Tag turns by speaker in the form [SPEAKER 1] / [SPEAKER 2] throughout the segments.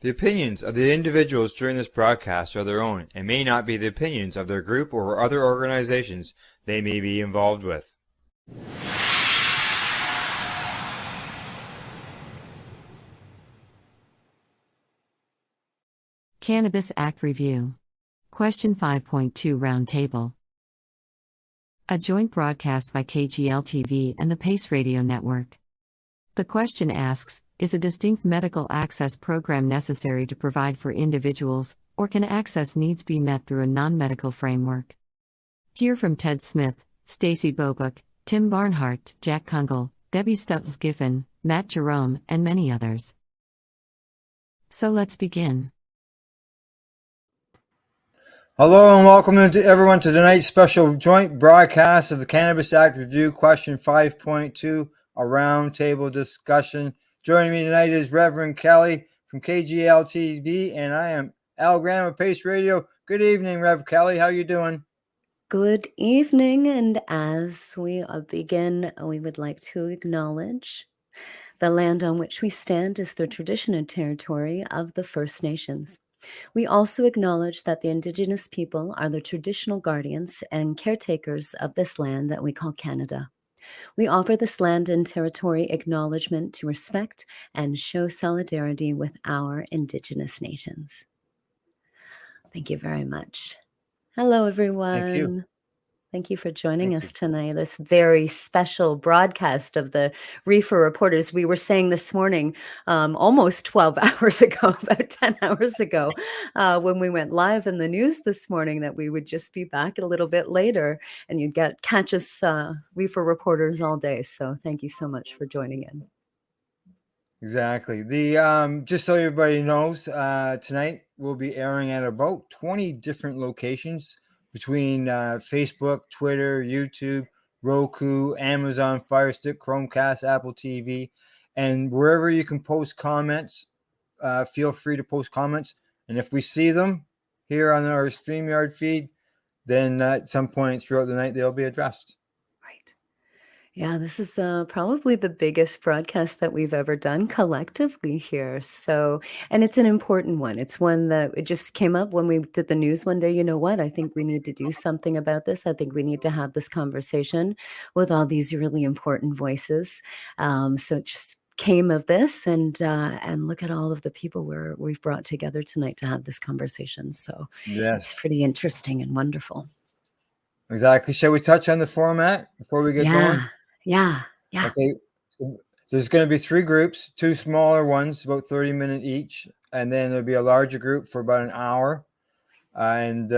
[SPEAKER 1] The opinions of the individuals during this broadcast are their own and may not be the opinions of their group or other organizations they may be involved with.
[SPEAKER 2] Cannabis Act Review. Question 5.2 Roundtable. A joint broadcast by KGL-TV and the Pace Radio Network. The question asks, is a distinct medical access program necessary to provide for individuals, or can access needs be met through a non-medical framework? Hear from Ted Smith, Stacy Bobak, Tim Barnhart, Jack Kungal, Debbie Stultz-Giffin, Matt Jerome, and many others. So let's begin.
[SPEAKER 1] Hello and welcome to everyone to tonight's special joint broadcast of the Cannabis Act Review, question 5.2, a roundtable discussion. Joining me tonight is Reverend Kelly from KGL TV, and I am Al Graham of Pace Radio. Good evening, Rev Kelly. How you doing?
[SPEAKER 3] Good evening, and as we begin, we would like to acknowledge the land on which we stand is the tradition and territory of the First Nations. We also acknowledge that the Indigenous people are the traditional guardians and caretakers of this land that we call Canada. We offer this land and territory acknowledgement to respect and show solidarity with our Indigenous nations. Thank you very much. Hello, everyone.
[SPEAKER 1] Thank you.
[SPEAKER 3] Thank you for joining us tonight. This very special broadcast of the Reefer Reporters. We were saying this morning, almost 12 hours ago, about 10 hours ago, when we went live in the news this morning, that we would just be back a little bit later and you'd catch us Reefer Reporters all day. So thank you so much for joining in.
[SPEAKER 1] Exactly. The just so everybody knows, tonight we'll be airing at about 20 different locations between Facebook, Twitter, YouTube, Roku, Amazon Fire Stick, Chromecast, Apple TV, and wherever you can post comments, feel free to post comments. And if we see them here on our StreamYard feed, then at some point throughout the night, they'll be addressed.
[SPEAKER 3] Yeah, this is probably the biggest broadcast that we've ever done collectively here. So, and it's an important one. It's one that it just came up when we did the news one day. You know what? I think we need to do something about this. I think we need to have this conversation with all these really important voices. So it just came of this, and look at all of the people we've brought together tonight to have this conversation. So it's pretty interesting and wonderful.
[SPEAKER 1] Exactly. Shall we touch on the format before we get going?
[SPEAKER 3] Yeah.
[SPEAKER 1] Okay. So there's going to be 3 groups, 2 smaller ones, about 30 minutes each, and then there'll be a larger group for about an hour. And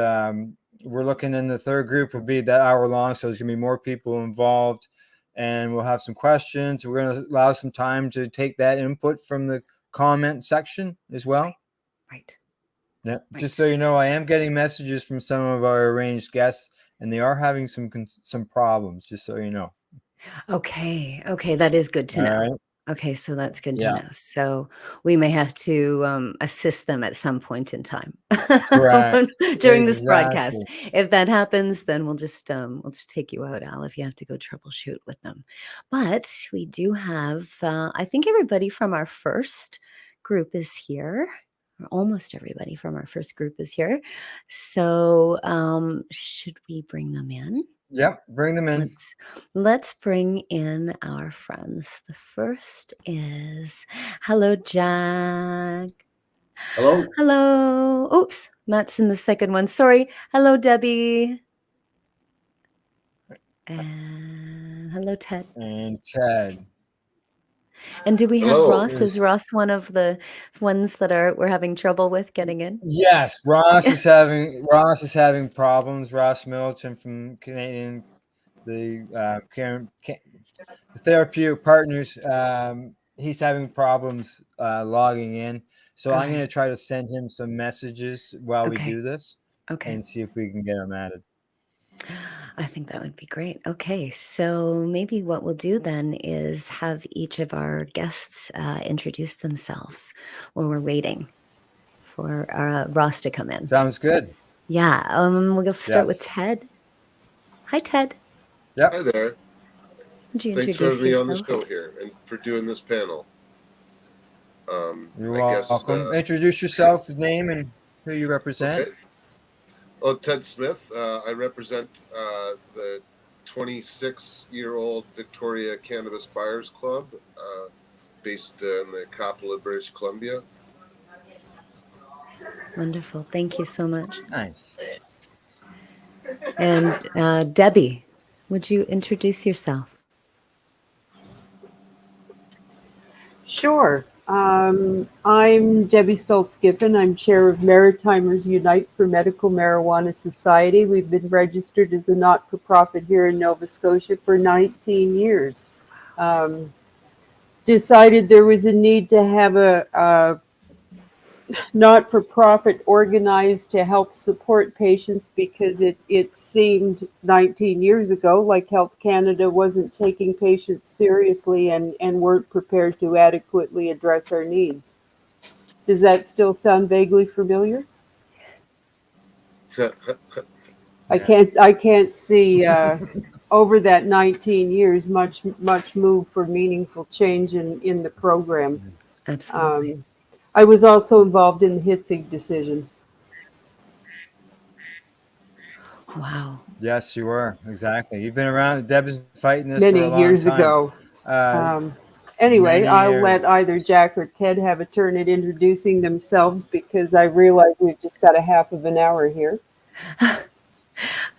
[SPEAKER 1] we're looking in the third group will be that hour long, so there's going to be more people involved, and we'll have some questions. We're going to allow some time to take that input from the comment section as well.
[SPEAKER 3] Right.
[SPEAKER 1] Yeah. Right. Just so you know, I am getting messages from some of our arranged guests, and they are having some problems. Just so you know.
[SPEAKER 3] Okay, that is good to know.
[SPEAKER 1] Right.
[SPEAKER 3] Okay, so that's good to know. So we may have to assist them at some point in time during this broadcast. If that happens, then we'll just take you out, Al, if you have to go troubleshoot with them. But we do have, I think everybody from our first group is here. Almost everybody from our first group is here. So should we bring them in?
[SPEAKER 1] Yep, bring them in.
[SPEAKER 3] Let's bring in our friends. The first is, hello, Jack. Hello. Oops, Matt's in the second one. Sorry. Hello, Debbie. And hello, Ted.
[SPEAKER 1] And Ted.
[SPEAKER 3] And do we have Ross? Is Ross one of the ones that we're having trouble with getting in?
[SPEAKER 1] Yes, Ross is having problems. Ross Middleton from Canadian, the Therapeutic Partners. He's having problems logging in. So I'm going to try to send him some messages while we do this. And see if we can get him added.
[SPEAKER 3] I think that would be great. Okay, so maybe what we'll do then is have each of our guests introduce themselves while we're waiting for Ross to come in.
[SPEAKER 1] Sounds good.
[SPEAKER 3] Yeah, we'll start with Ted. Hi, Ted.
[SPEAKER 1] Yep.
[SPEAKER 4] Hi there.
[SPEAKER 3] Would you
[SPEAKER 4] Thanks for having me on the show here and for doing this panel.
[SPEAKER 1] You're
[SPEAKER 4] I guess.
[SPEAKER 1] welcome. Introduce yourself, name, and who you represent.
[SPEAKER 4] Okay. Well, Ted Smith. I represent the 26-year-old Victoria Cannabis Buyers Club, based in the capital of British Columbia.
[SPEAKER 3] Wonderful. Thank you so much.
[SPEAKER 1] Nice.
[SPEAKER 3] And Debbie, would you introduce yourself?
[SPEAKER 5] Sure. I'm Debbie Stultz-Giffin. I'm chair of Maritimers Unite for Medical Marijuana Society. We've been registered as a not-for-profit here in Nova Scotia for 19 years. Decided there was a need to have a not-for-profit organized to help support patients because it seemed 19 years ago like Health Canada wasn't taking patients seriously and weren't prepared to adequately address our needs. Does that still sound vaguely familiar? I can't see over that 19 years much move for meaningful change in the program.
[SPEAKER 3] Absolutely.
[SPEAKER 5] I was also involved in the Hitzig decision.
[SPEAKER 3] Wow.
[SPEAKER 1] Yes, you were. Exactly. You've been around. Deb has been fighting this
[SPEAKER 5] Many
[SPEAKER 1] for a long
[SPEAKER 5] years
[SPEAKER 1] time.
[SPEAKER 5] ago. Anyway,
[SPEAKER 1] many
[SPEAKER 5] I'll
[SPEAKER 1] years.
[SPEAKER 5] let either Jack or Ted have a turn at introducing themselves because I realize we've just got a half of an hour here.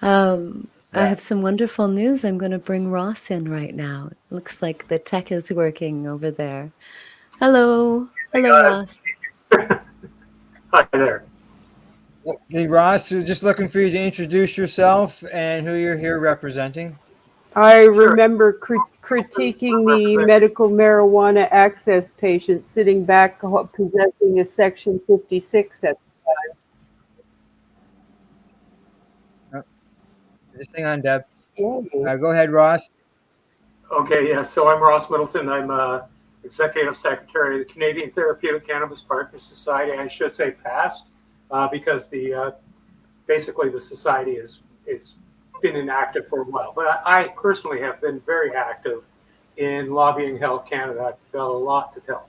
[SPEAKER 3] I have some wonderful news. I'm going to bring Ross in right now. It looks like the tech is working over there. Hello. Hello, Ross.
[SPEAKER 6] Hi there.
[SPEAKER 1] Hey, Ross, we're just looking for you to introduce yourself and who you're here representing.
[SPEAKER 5] I remember critiquing the medical marijuana access patient sitting back possessing a Section 56 at
[SPEAKER 1] Just hang on, Deb.
[SPEAKER 5] the time.
[SPEAKER 1] Go ahead, Ross.
[SPEAKER 6] Okay, yeah, so I'm Ross Middleton. I'm Executive Secretary of the Canadian Therapeutic Cannabis Partners Society. I should say past, because basically the society is been inactive for a while. But I personally have been very active in lobbying Health Canada. I've got a lot to tell.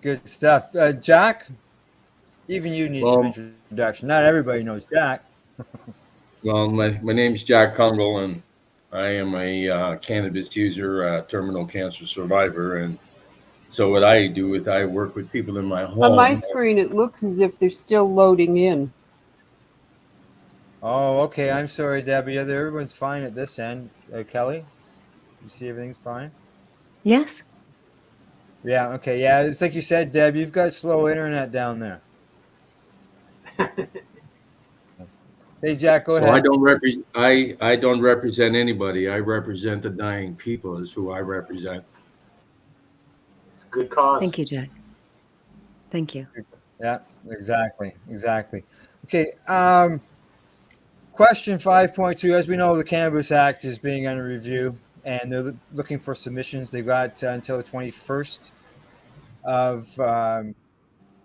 [SPEAKER 1] Good stuff. Jack, even you need some introduction. Not everybody knows Jack.
[SPEAKER 7] Well, my name's Jack Kungal, and I am a cannabis user, terminal cancer survivor. And so what I do is I work with people in my home.
[SPEAKER 5] On my screen, it looks as if they're still loading in.
[SPEAKER 1] Oh, okay. I'm sorry, Debbie. Everyone's fine at this end. Kelly, you see everything's fine?
[SPEAKER 3] Yes.
[SPEAKER 1] Yeah, okay. Yeah, it's like you said, Deb, you've got slow internet down there. Hey, Jack, go ahead.
[SPEAKER 7] I don't represent anybody. I represent the dying people is who I represent.
[SPEAKER 6] It's a good cause.
[SPEAKER 3] Thank you, Jack. Thank you.
[SPEAKER 1] Yeah, exactly. Okay, question 5.2. As we know, the Cannabis Act is being under review, and they're looking for submissions. They've got until the 21st of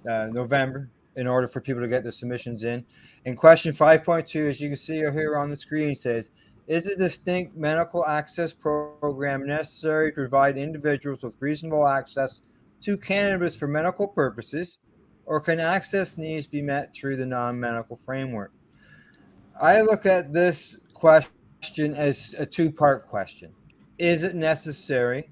[SPEAKER 1] November in order for people to get their submissions in. And question 5.2, as you can see here on the screen, says, is a distinct medical access program necessary to provide individuals with reasonable access to cannabis for medical purposes, or can access needs be met through the non-medical framework? I look at this question as a two-part question. Is it necessary,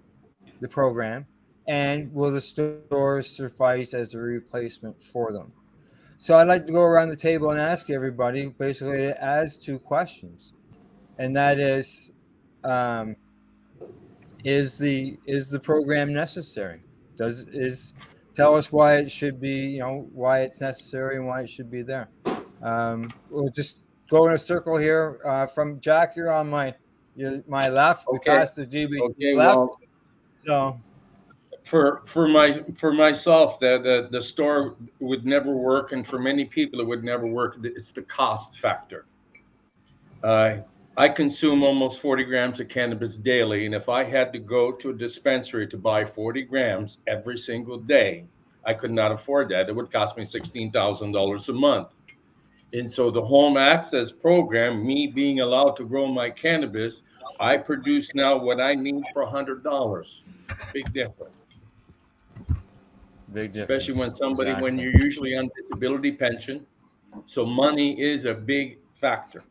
[SPEAKER 1] the program, and will the stores suffice as a replacement for them? So I'd like to go around the table and ask everybody basically as two questions. And that is the program necessary? Tell us why it should be, why it's necessary and why it should be there. We'll just go in a circle here. From Jack, you're on my left. We passed the GB left.
[SPEAKER 7] Well,
[SPEAKER 1] so
[SPEAKER 7] for myself, the store would never work, and for many people, it would never work. It's the cost factor. I consume almost 40 grams of cannabis daily, and if I had to go to a dispensary to buy 40 grams every single day, I could not afford that. It would cost me $16,000 a month. And so the home access program, me being allowed to grow my cannabis, I produce now what I need for $100. Big difference.
[SPEAKER 1] Big difference.
[SPEAKER 7] especially when somebody, when
[SPEAKER 1] Exactly.
[SPEAKER 7] you're usually on disability pension. So money is a big factor.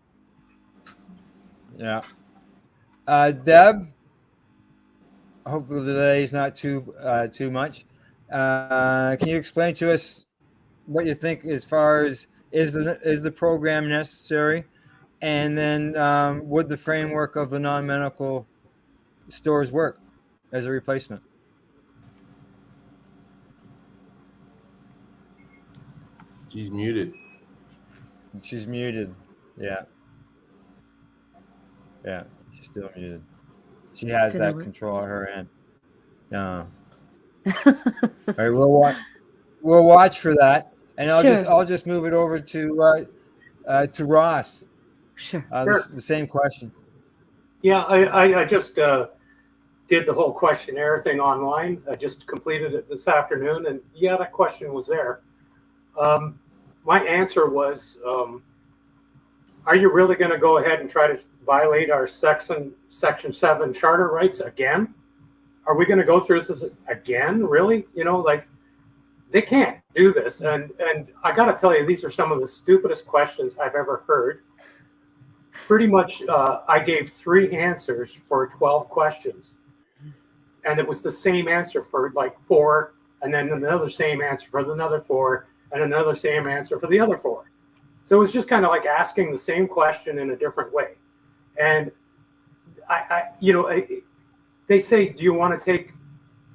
[SPEAKER 1] Yeah. Deb, hopefully the delay is not too much. Can you explain to us what you think as far as is the program necessary, and then would the framework of the non-medical stores work as a replacement?
[SPEAKER 7] She's muted.
[SPEAKER 1] She's muted. Yeah. Yeah. She's still muted. She has
[SPEAKER 3] Didn't
[SPEAKER 1] that
[SPEAKER 3] work.
[SPEAKER 1] control at her end. No. All right. We'll watch for that, and
[SPEAKER 3] Sure.
[SPEAKER 1] I'll just move it over to Ross.
[SPEAKER 3] Sure.
[SPEAKER 6] Sure.
[SPEAKER 1] The same question.
[SPEAKER 6] Yeah, I just did the whole questionnaire thing online. I just completed it this afternoon, and yeah, that question was there. My answer was, are you really going to go ahead and try to violate our Section 7 charter rights again? Are we going to go through this again? Really? You know, like, they can't do this. And I got to tell you, these are some of the stupidest questions I've ever heard. Pretty much, I gave 3 answers for 12 questions. And it was the same answer for like 4, and then another same answer for another 4, and another same answer for the other 4. So it was just kind of like asking the same question in a different way. And they say, do you want to take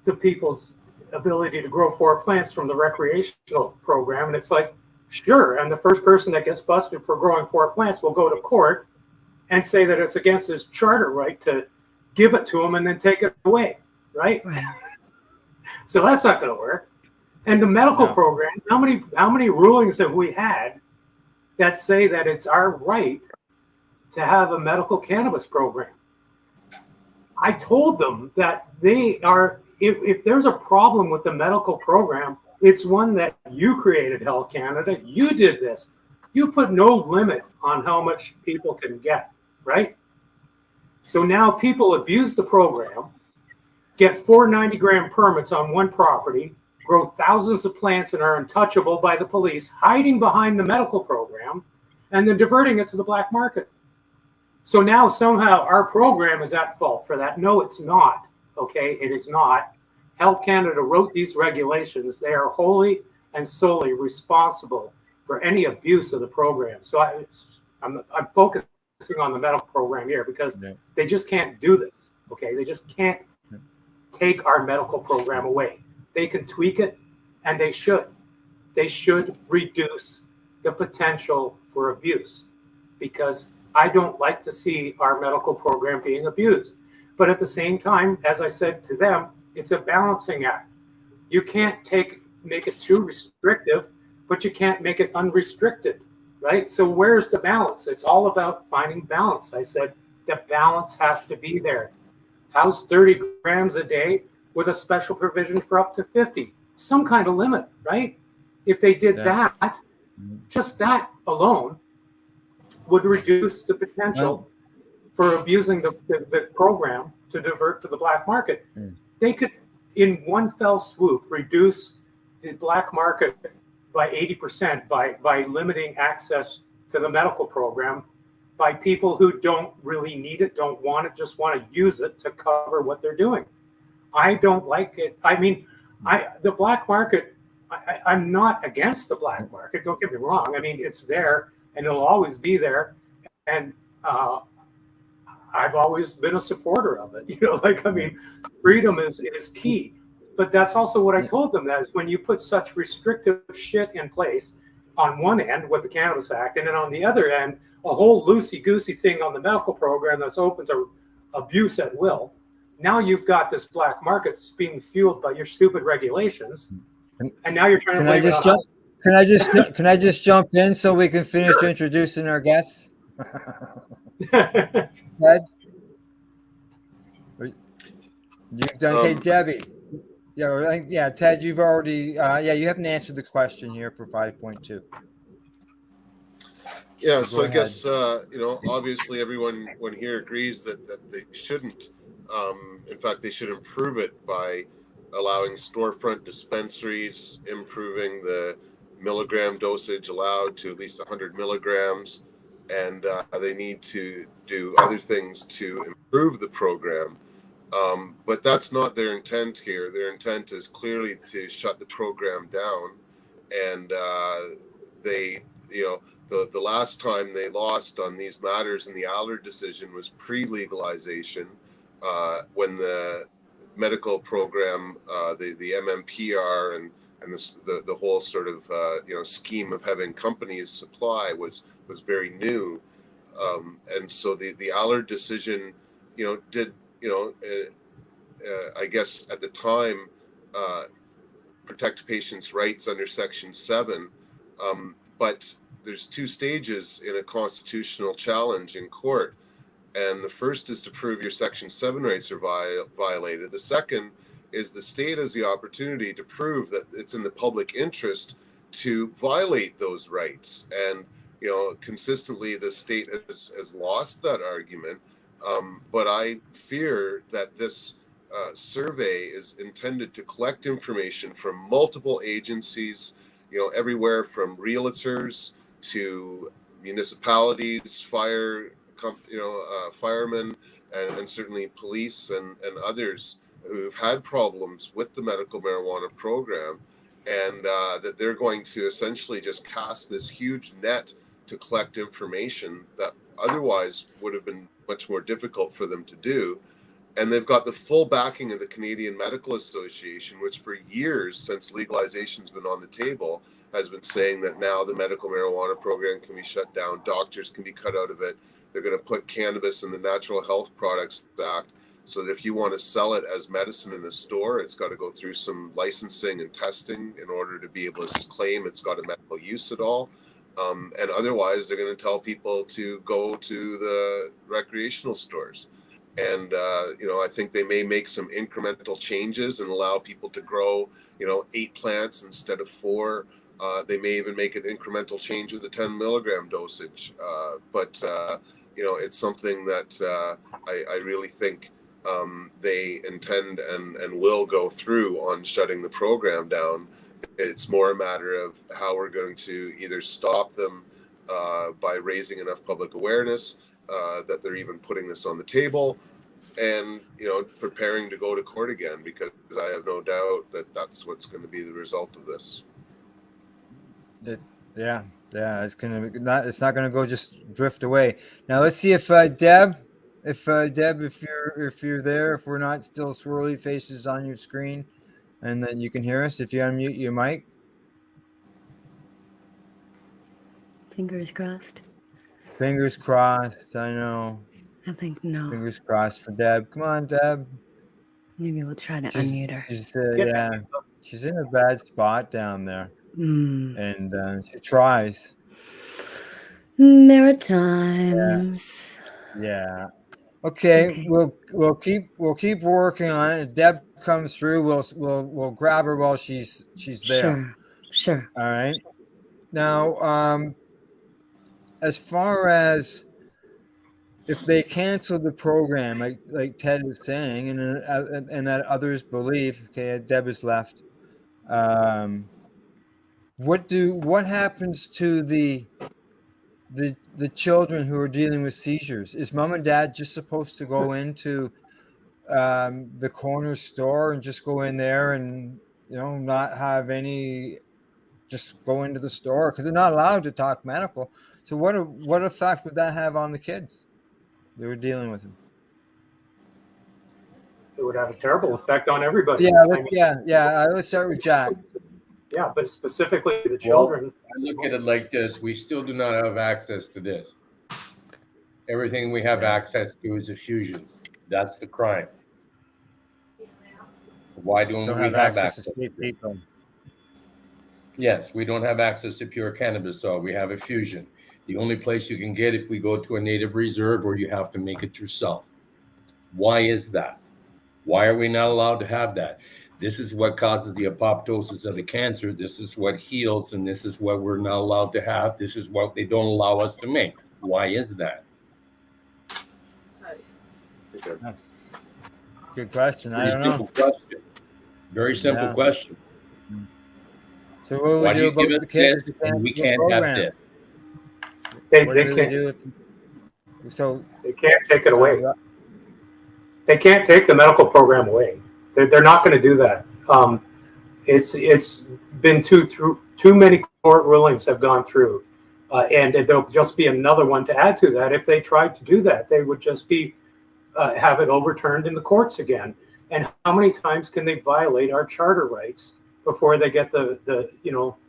[SPEAKER 6] the people's ability to grow 4 plants from the recreational program? And it's like, sure. And the first person that gets busted for growing 4 plants will go to court and say that it's against his charter right to give it to him and then take it away, right? So that's not going to work. And the medical program, how many rulings have we had that say that it's our right to have a medical cannabis program? I told them that they are, if there's a problem with the medical program, it's one that you created, Health Canada. You did this. You put no limit on how much people can get, right? So now people abuse the program, get 490-gram permits on one property, grow thousands of plants and are untouchable by the police, hiding behind the medical program, and then diverting it to the black market. So now somehow our program is at fault for that. No, it's not. Okay, it is not. Health Canada wrote these regulations. They are wholly and solely responsible for any abuse of the program. So I'm focusing on the medical program here because they just can't do this. Okay, they just can't take our medical program away. They can tweak it, and they should. They should reduce the potential for abuse, because I don't like to see our medical program being abused. But at the same time, as I said to them, it's a balancing act. You can't make it too restrictive, but you can't make it unrestricted, right? So where's the balance? It's all about finding balance. I said the balance has to be there. How's 30 grams a day with a special provision for up to 50? Some kind of limit, right? If they did that, just that alone would reduce the potential for abusing the program to divert to the black market. They could, in one fell swoop, reduce the black market by 80% by limiting access to the medical program by people who don't really need it, don't want it, just want to use it to cover what they're doing. I don't like it. I mean, the black market, I'm not against the black market. Don't get me wrong. I mean, it's there and it'll always be there. And I've always been a supporter of it. You know, like, I mean, freedom is key. But that's also what I told them, that is when you put such restrictive shit in place on one end with the Cannabis Act, and then on the other end, a whole loosey-goosey thing on the medical program that's open to abuse at will. Now you've got this black market being fueled by your stupid regulations, and now you're trying to blame it on us.
[SPEAKER 1] Can I just jump in so we can finish introducing our guests? Ted? You've done, okay, Debbie. Yeah, Ted, you've already, you haven't answered the question here for 5.2.
[SPEAKER 4] Yeah, so I guess, obviously everyone here agrees that they shouldn't. In fact, they should improve it by allowing storefront dispensaries, improving the milligram dosage allowed to at least 100 milligrams, and they need to do other things to improve the program. But that's not their intent here. Their intent is clearly to shut the program down, and they, the last time they lost on these matters in the Allard decision was pre-legalization, when the medical program, the MMPR and the whole sort of scheme of having companies supply was very new, and so the Allard decision, did I guess at the time protect patients' rights under Section 7, but there's two stages in a constitutional challenge in court. And the first is to prove your Section 7 rights are violated. The second is the state has the opportunity to prove that it's in the public interest to violate those rights. And, consistently the state has lost that argument. But I fear that this survey is intended to collect information from multiple agencies, everywhere from realtors to municipalities, firemen, and certainly police and others who've had problems with the medical marijuana program, and that they're going to essentially just cast this huge net to collect information that otherwise would have been much more difficult for them to do. And they've got the full backing of the Canadian Medical Association, which for years, since legalization's been on the table, has been saying that now the medical marijuana program can be shut down, doctors can be cut out of it. They're going to put cannabis in the Natural Health Products Act, so that if you want to sell it as medicine in a store, it's got to go through some licensing and testing in order to be able to claim it's got a medical use at all. And otherwise, they're going to tell people to go to the recreational stores. And, I think they may make some incremental changes and allow people to grow, 8 plants instead of 4. They may even make an incremental change with the 10 milligram dosage. But it's something that I really think they intend and will go through on shutting the program down. It's more a matter of how we're going to either stop them by raising enough public awareness that they're even putting this on the table, and preparing to go to court again, because I have no doubt that that's what's going to be the result of this.
[SPEAKER 1] Yeah, it's not gonna go just drift away. Now let's see if Deb, if you're there, if we're not still swirly faces on your screen, and then you can hear us. If you unmute your mic.
[SPEAKER 3] Fingers crossed.
[SPEAKER 1] Fingers crossed. I know.
[SPEAKER 3] I think no.
[SPEAKER 1] Fingers crossed for Deb. Come on, Deb.
[SPEAKER 3] Maybe we'll try to unmute her.
[SPEAKER 1] She's in a bad spot down there,
[SPEAKER 3] Mm.
[SPEAKER 1] and she tries.
[SPEAKER 3] Maritimes.
[SPEAKER 1] Yeah. Okay. We'll keep working on it. If Deb comes through, we'll grab her while she's there.
[SPEAKER 3] Sure.
[SPEAKER 1] All right. Now, as far as if they cancel the program, like Ted was saying, and that others believe, okay, Deb is left. What happens to the children who are dealing with seizures? Is mom and dad just supposed to go into the corner store and just go in there and not have any, just go into the store, because they're not allowed to talk medical? So what effect would that have on the kids that were dealing with them?
[SPEAKER 6] It would have a terrible effect on everybody.
[SPEAKER 1] Let's start with Jack.
[SPEAKER 6] Yeah, but specifically the children.
[SPEAKER 7] I look at it like this: we still do not have access to this. Everything we have access to is a fusion. That's the crime. Why don't we have access to people? Yes, we don't have access to pure cannabis, so we have a fusion. The only place you can get if we go to a native reserve, or you have to make it yourself. Why is that? Why are we not allowed to have that? This is what causes the apoptosis of the cancer. This is what heals, and this is what we're not allowed to have. This is what they don't allow us to make. Why is that?
[SPEAKER 1] Good question. I don't know.
[SPEAKER 7] Question. Very simple
[SPEAKER 1] Yeah.
[SPEAKER 7] question.
[SPEAKER 1] So what do
[SPEAKER 7] Why
[SPEAKER 1] we
[SPEAKER 7] do
[SPEAKER 1] do
[SPEAKER 7] you give
[SPEAKER 1] about
[SPEAKER 7] us
[SPEAKER 1] the kids
[SPEAKER 7] this
[SPEAKER 1] if they
[SPEAKER 7] and
[SPEAKER 1] can't
[SPEAKER 7] we
[SPEAKER 1] do the
[SPEAKER 7] can't have
[SPEAKER 1] program?
[SPEAKER 7] this?
[SPEAKER 1] What
[SPEAKER 6] They
[SPEAKER 1] do we
[SPEAKER 6] can't.
[SPEAKER 1] do so
[SPEAKER 6] They can't take it away.
[SPEAKER 1] uh,
[SPEAKER 6] They can't take the medical program away. They're not going to do that. It's been too many court rulings have gone through, and there'll just be another one to add to that. If they tried to do that, they would just be have it overturned in the courts again. And how many times can they violate our charter rights before they get the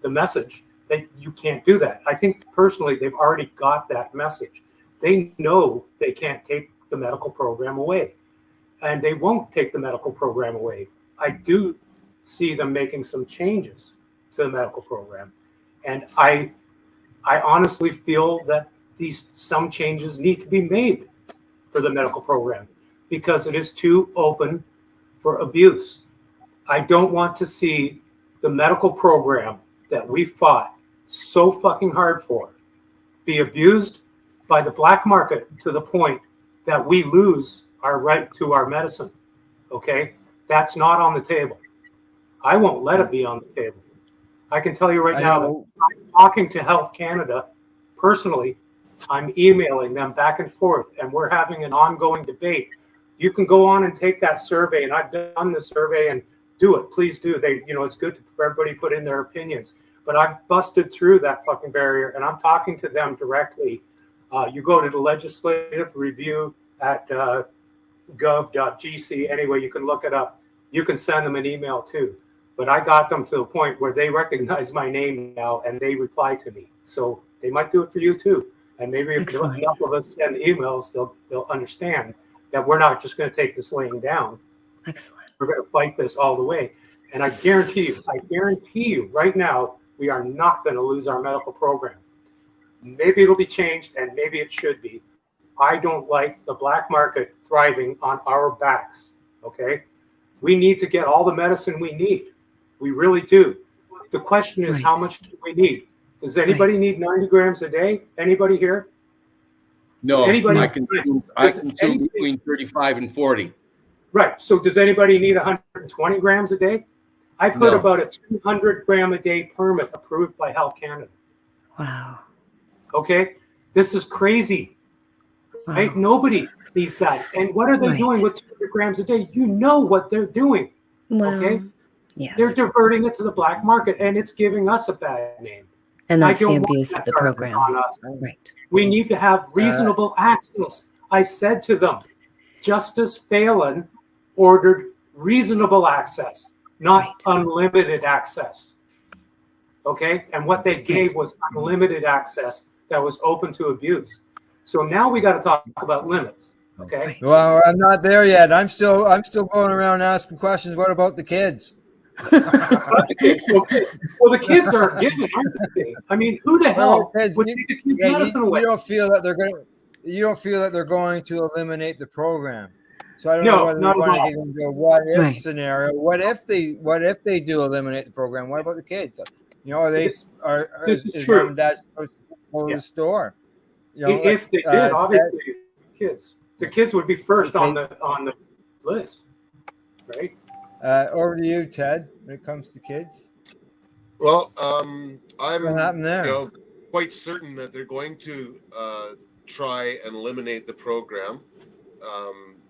[SPEAKER 6] message that you can't do that? I think personally they've already got that message. They know they can't take the medical program away, and they won't take the medical program away. I do see them making some changes to the medical program, and I honestly feel that some changes need to be made for the medical program because it is too open for abuse. I don't want to see the medical program that we fought so fucking hard for be abused by the black market to the point that we lose our right to our medicine. Okay? That's not on the table. I won't let it be on the table. I can tell you right
[SPEAKER 1] I
[SPEAKER 6] now that
[SPEAKER 1] know
[SPEAKER 6] I'm talking to Health Canada personally. I'm emailing them back and forth, and we're having an ongoing debate. You can go on and take that survey, and I've done the survey, and do it. Please do. It's good for everybody to put in their opinions. But I've busted through that fucking barrier, and I'm talking to them directly. You go to the legislative review at gov.gc. Anyway, you can look it up. You can send them an email too. But I got them to the point where they recognize my name now, and they reply to me. So they might do it for you too. And maybe if enough of us send emails, they'll understand that we're not just going to take this laying down.
[SPEAKER 3] Excellent.
[SPEAKER 6] We're going to fight this all the way. And I guarantee you right now, we are not going to lose our medical program. Maybe it'll be changed, and maybe it should be. I don't like the black market thriving on our backs, okay? We need to get all the medicine we need. We really do. The question is, how much do we need? Does anybody need 90 grams a day? Anybody here?
[SPEAKER 7] No,
[SPEAKER 6] anybody,
[SPEAKER 7] I consume between 35 and 40.
[SPEAKER 6] Right. So does anybody need 120 grams a day? I've heard about a 200 gram a day permit approved by Health Canada.
[SPEAKER 3] Wow.
[SPEAKER 6] Okay. This is crazy. Wow. Right? Nobody needs that. And what are they doing with 200 grams a day? You know what they're doing.
[SPEAKER 3] Well,
[SPEAKER 6] okay.
[SPEAKER 3] Yes.
[SPEAKER 6] They're diverting it to the black market, and it's giving us a bad name.
[SPEAKER 3] And that's the abuse of the program. Right.
[SPEAKER 6] We need to have reasonable access. I said to them, Justice Phelan ordered reasonable access, not unlimited access. Okay? And what they gave was unlimited access that was open to abuse. So now we got to talk about limits. Okay?
[SPEAKER 1] Well, I'm not there yet. I'm still going around asking questions. What about the kids?
[SPEAKER 6] The kids, okay. Well, the kids are given, aren't they? I mean, who the hell would take the kids' medicine away?
[SPEAKER 1] You don't feel that they're going to eliminate the program. So I don't know whether you want to get into a what if scenario. What if they do eliminate the program? What about the kids? Is mom and dad supposed to go to the store?
[SPEAKER 6] If they did, obviously, the kids would be first on the list, right?
[SPEAKER 1] Over to you, Ted, when it comes to kids.
[SPEAKER 4] Well, I'm quite certain that they're going to try and eliminate the program.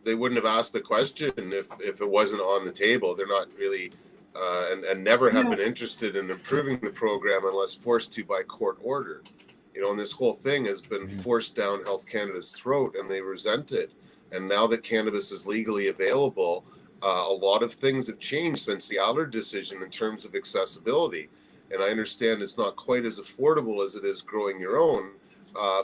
[SPEAKER 4] They wouldn't have asked the question if it wasn't on the table. They're not really and never have been interested in improving the program unless forced to by court order. And this whole thing has been forced down Health Canada's throat, and they resent it. And now that cannabis is legally available, a lot of things have changed since the Allard decision in terms of accessibility. And I understand it's not quite as affordable as it is growing your own.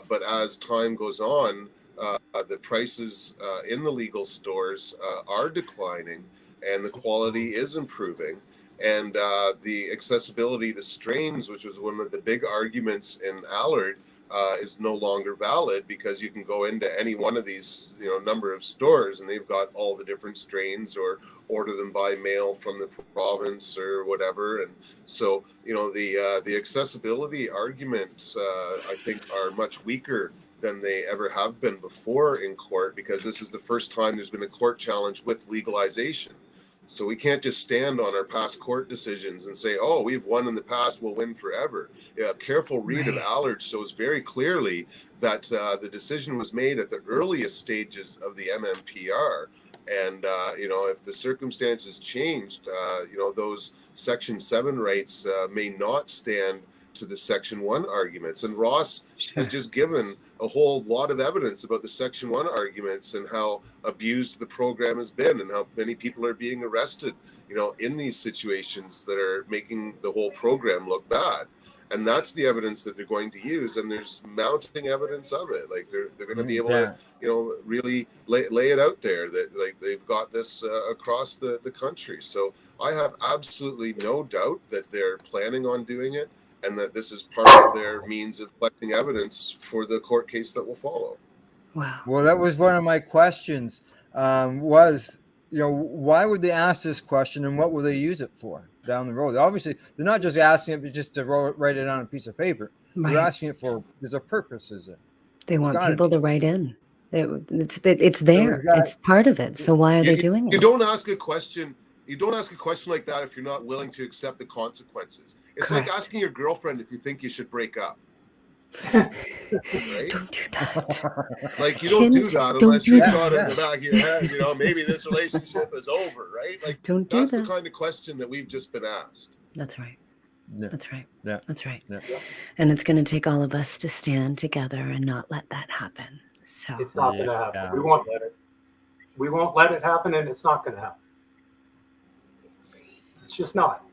[SPEAKER 4] But as time goes on, the prices in the legal stores are declining, and the quality is improving. And the accessibility to strains, which was one of the big arguments in Allard, is no longer valid because you can go into any one of these number of stores and they've got all the different strains, or order them by mail from the province or whatever. And so the accessibility arguments I think are much weaker than they ever have been before in court, because this is the first time there's been a court challenge with legalization. So we can't just stand on our past court decisions and say, oh, we've won in the past, we'll win forever. A careful read of Allard shows very clearly that the decision was made at the earliest stages of the MMPR. And, if the circumstances changed, those Section 7 rights may not stand to the Section 1 arguments. And Ross has just given a whole lot of evidence about the Section 1 arguments and how abused the program has been and how many people are being arrested, in these situations that are making the whole program look bad. And that's the evidence that they're going to use, and there's mounting evidence of it. Like they're going to be able to, really lay it out there that like they've got this across the country. So I have absolutely no doubt that they're planning on doing it, and that this is part of their means of collecting evidence for the court case that will follow.
[SPEAKER 3] Wow.
[SPEAKER 1] Well, that was one of my questions. Why would they ask this question, and what will they use it for down the road? Obviously, they're not just asking it just to write it on a piece of paper.
[SPEAKER 3] Right.
[SPEAKER 1] They're asking it for, there's a purpose, is it?
[SPEAKER 3] They want people to write in. It's there. It's part of it. So why are they doing it?
[SPEAKER 4] You don't ask a question. You don't ask a question like that if you're not willing to accept the consequences. It's like asking your girlfriend if you think you should break up. Right?
[SPEAKER 3] Don't do that.
[SPEAKER 4] Like you don't do that unless you've got it in the back of your head, maybe this relationship is over, right? Like that's the kind of question that we've just been asked.
[SPEAKER 3] That's right.
[SPEAKER 1] Yeah.
[SPEAKER 3] That's right.
[SPEAKER 1] Yeah.
[SPEAKER 3] That's right.
[SPEAKER 1] Yeah.
[SPEAKER 3] And it's going to take all of us to stand together and not let that happen. So
[SPEAKER 6] It's not going to happen. We won't let it. We won't let it happen, and it's not going to happen. It's just not.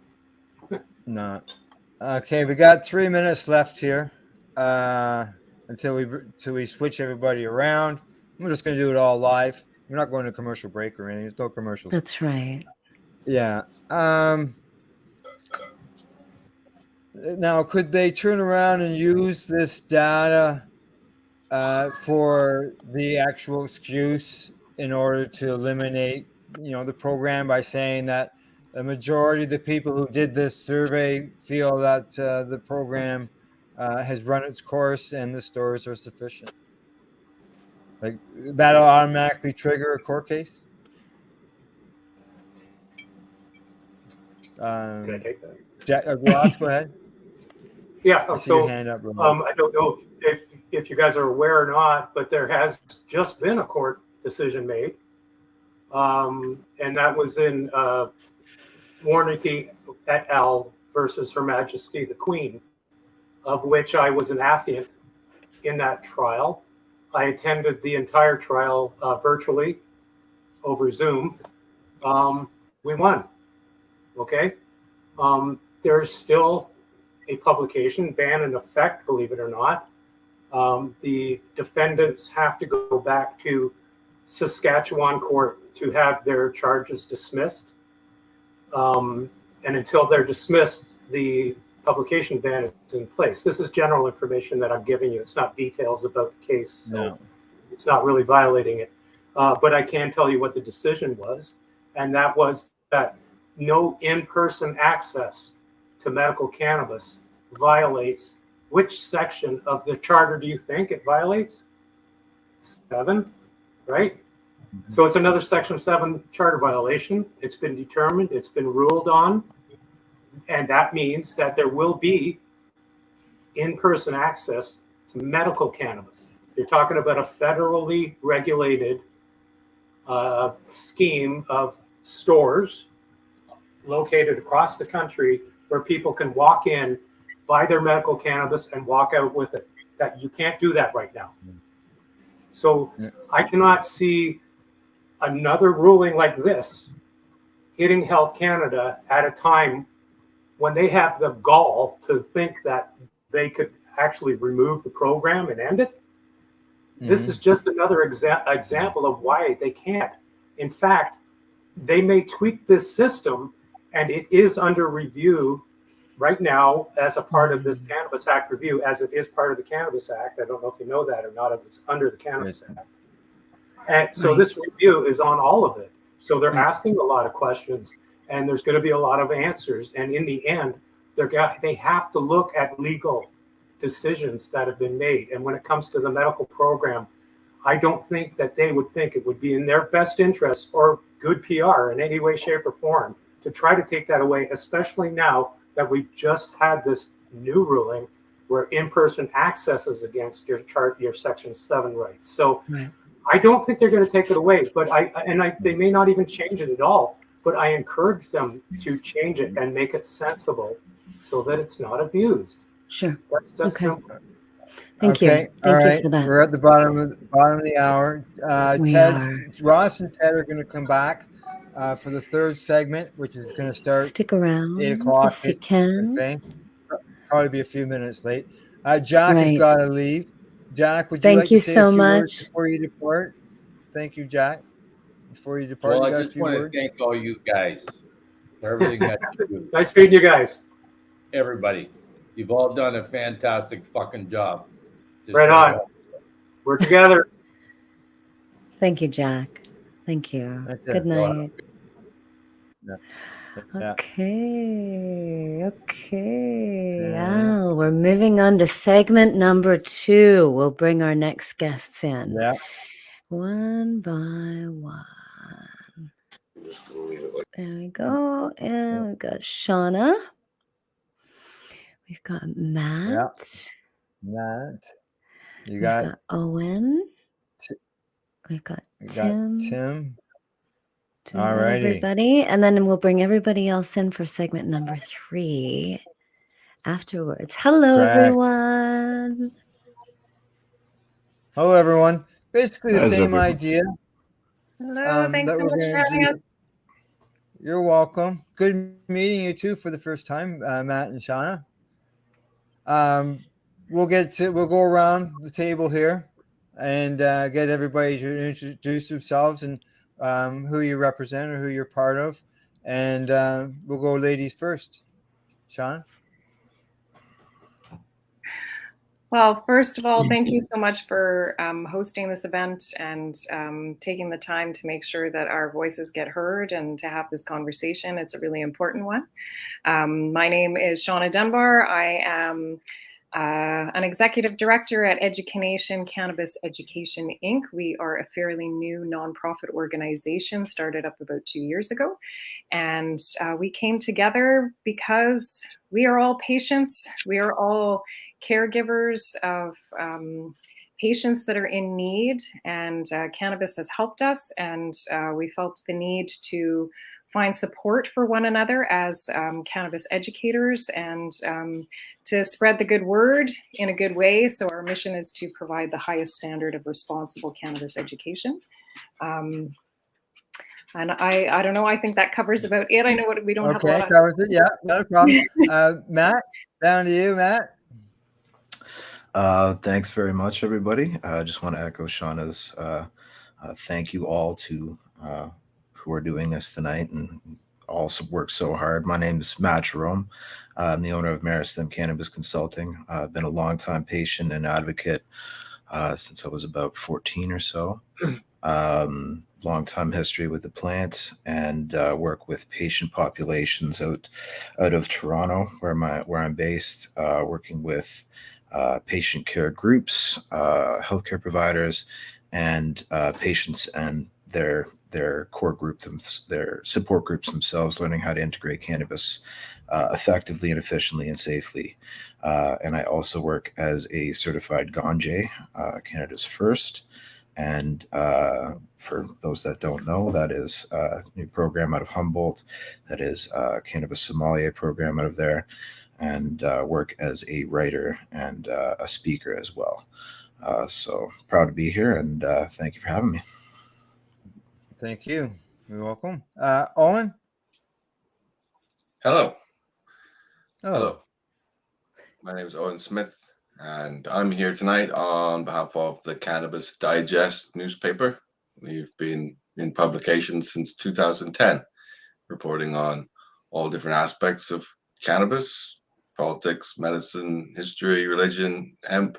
[SPEAKER 1] No. Okay, we got 3 minutes left here until we switch everybody around. We're just going to do it all live. We're not going to commercial break or anything. There's no commercials.
[SPEAKER 3] that's right.
[SPEAKER 1] Yeah. Now, could they turn around and use this data for the actual excuse in order to eliminate, the program by saying that the majority of the people who did this survey feel that the program has run its course and the stores are sufficient? Like that'll automatically trigger a court case?
[SPEAKER 6] Can I take that?
[SPEAKER 1] Ross, go ahead.
[SPEAKER 6] Yeah.
[SPEAKER 1] I see your hand up, Ramon.
[SPEAKER 6] I don't know if you guys are aware or not, but there has just been a court decision made, and that was in Warneke et al. Versus Her Majesty the Queen, of which I was an affiant in that trial. I attended the entire trial virtually over Zoom. We won. Okay. There's still a publication ban in effect, believe it or not. The defendants have to go back to Saskatchewan court to have their charges dismissed. And until they're dismissed, the publication ban is in place. This is general information that I'm giving you. It's not details about the case. So it's not really violating it. But I can tell you what the decision was. And that was that no in-person access to medical cannabis violates. Which section of the charter do you think it violates? 7, right? So it's another Section 7 charter violation. It's been determined, it's been ruled on, and that means that there will be in-person access to medical cannabis. You're talking about a federally regulated scheme of stores located across the country where people can walk in, buy their medical cannabis, and walk out with it. That you can't do that right now. So I cannot see another ruling like this hitting Health Canada at a time when they have the gall to think that they could actually remove the program and end it. This is just another example of why they can't. In fact, they may tweak this system, and it is under review right now as a part of this Cannabis Act review, as it is part of the Cannabis Act. I don't know if you know that or not, if it's under the Cannabis Act. And so this review is on all of it. So they're asking a lot of questions, and there's going to be a lot of answers. And in the end, they have to look at legal decisions that have been made. And when it comes to the medical program, I don't think that they would think it would be in their best interest or good PR in any way, shape, or form to try to take that away, especially now that we've just had this new ruling where in-person access is against your Section 7 rights. So
[SPEAKER 3] Right.
[SPEAKER 6] I don't think they're going to take it away, but they may not even change it at all. But I encourage them to change it and make it sensible so that it's not abused.
[SPEAKER 3] Sure.
[SPEAKER 6] That's just
[SPEAKER 3] Okay.
[SPEAKER 6] simple.
[SPEAKER 3] Thank you. Thank
[SPEAKER 1] All
[SPEAKER 3] you
[SPEAKER 1] right.
[SPEAKER 3] for that.
[SPEAKER 1] We're at the bottom of the hour.
[SPEAKER 3] We are.
[SPEAKER 1] Ross and Ted are going to come back for the third segment, which is going to start
[SPEAKER 3] Stick around
[SPEAKER 1] 8 o'clock.
[SPEAKER 3] if you can.
[SPEAKER 1] Okay. Probably be a few minutes late. Jack has
[SPEAKER 3] Right.
[SPEAKER 1] got to leave. Jack, would you
[SPEAKER 3] Thank
[SPEAKER 1] like
[SPEAKER 3] you
[SPEAKER 1] to say
[SPEAKER 3] so
[SPEAKER 1] a few words
[SPEAKER 3] much.
[SPEAKER 1] before you depart? Thank you, Jack. Before you depart,
[SPEAKER 7] Well,
[SPEAKER 1] you
[SPEAKER 7] I
[SPEAKER 1] got a
[SPEAKER 7] just
[SPEAKER 1] few
[SPEAKER 7] want to
[SPEAKER 1] words?
[SPEAKER 7] thank all you guys for everything that you do.
[SPEAKER 6] Nice meeting you guys.
[SPEAKER 7] Everybody, you've all done a fantastic fucking job. Just
[SPEAKER 6] Right
[SPEAKER 7] so
[SPEAKER 6] on.
[SPEAKER 7] you know.
[SPEAKER 6] We're together.
[SPEAKER 3] Thank you, Jack. Thank you.
[SPEAKER 1] That's it.
[SPEAKER 3] Good night.
[SPEAKER 1] Yeah.
[SPEAKER 3] Okay.
[SPEAKER 1] Yeah.
[SPEAKER 3] Al, we're moving on to segment number 2. We'll bring our next guests in.
[SPEAKER 1] Yeah.
[SPEAKER 3] One by one.
[SPEAKER 4] I'm just gonna leave it like
[SPEAKER 3] There we go. And we've got Shawna. We've got Matt.
[SPEAKER 1] Matt.
[SPEAKER 3] We've got Owen. We've got Tim.
[SPEAKER 1] All
[SPEAKER 3] Got
[SPEAKER 1] righty.
[SPEAKER 3] everybody. And then we'll bring everybody else in for segment number 3 afterwards. Hello,
[SPEAKER 1] Correct.
[SPEAKER 3] everyone.
[SPEAKER 1] Hello, everyone. Basically the
[SPEAKER 8] How's
[SPEAKER 1] same
[SPEAKER 8] everyone?
[SPEAKER 1] idea.
[SPEAKER 9] Hello, thanks
[SPEAKER 1] that
[SPEAKER 9] so
[SPEAKER 1] we're
[SPEAKER 9] much for
[SPEAKER 1] gonna
[SPEAKER 9] having
[SPEAKER 1] do.
[SPEAKER 9] us.
[SPEAKER 1] You're welcome. Good meeting you too for the first time, Matt and Shawna. We'll go around the table here and get everybody to introduce themselves and who you represent or who you're part of. And we'll go ladies first. Shawna?
[SPEAKER 9] Well, first of all, thank you so much for hosting this event and taking the time to make sure that our voices get heard and to have this conversation. It's a really important one. My name is Shawna Dunbar. I am an executive director at Educannation, Cannabis Education, Inc. We are a fairly new nonprofit organization, started up about 2 years ago. And we came together because we are all patients. We are all caregivers of patients that are in need, and cannabis has helped us, and we felt the need to find support for one another as cannabis educators and to spread the good word in a good way. So our mission is to provide the highest standard of responsible cannabis education. And I don't know, I think that covers about it. I know we don't have a lot of...
[SPEAKER 1] That was it. Yeah, not a problem. Matt, down to you, Matt.
[SPEAKER 8] Thanks very much, everybody. I just want to echo Shawna's thank you all to who are doing this tonight and also work so hard. My name is Matt Jerome. I'm the owner of Meristem Cannabis Consulting. I've been a longtime patient and advocate since I was about 14 or so. Long time history with the plant and work with patient populations out of Toronto, where I'm based, working with patient care groups, healthcare providers, and patients and their core group, their support groups themselves, learning how to integrate cannabis effectively and efficiently and safely. And I also work as a certified ganja, Canada's first. And for those that don't know, that is a new program out of Humboldt. That is a cannabis sommelier program out of there. And work as a writer and a speaker as well. So proud to be here, and thank you for having me.
[SPEAKER 1] Thank you. You're welcome. Owen?
[SPEAKER 10] Hello.
[SPEAKER 1] Hello.
[SPEAKER 10] My name is Owen Smith, and I'm here tonight on behalf of the Cannabis Digest newspaper. We've been in publication since 2010, reporting on all different aspects of cannabis, politics, medicine, history, religion, hemp,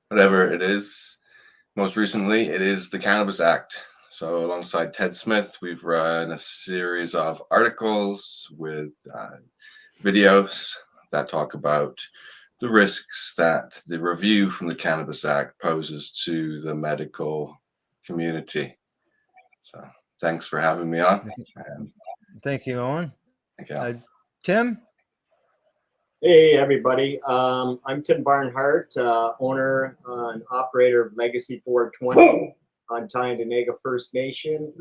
[SPEAKER 10] whatever it is. Most recently, it is the Cannabis Act. So alongside Ted Smith, we've run a series of articles with videos that talk about the risks that the review from the Cannabis Act poses to the medical community. So thanks for having me on.
[SPEAKER 1] Thank you, Owen.
[SPEAKER 10] Thank you.
[SPEAKER 1] Tim?
[SPEAKER 11] Hey, everybody. I'm Tim Barnhart, owner and operator of Legacy 420 on Tyendinaga First Nation.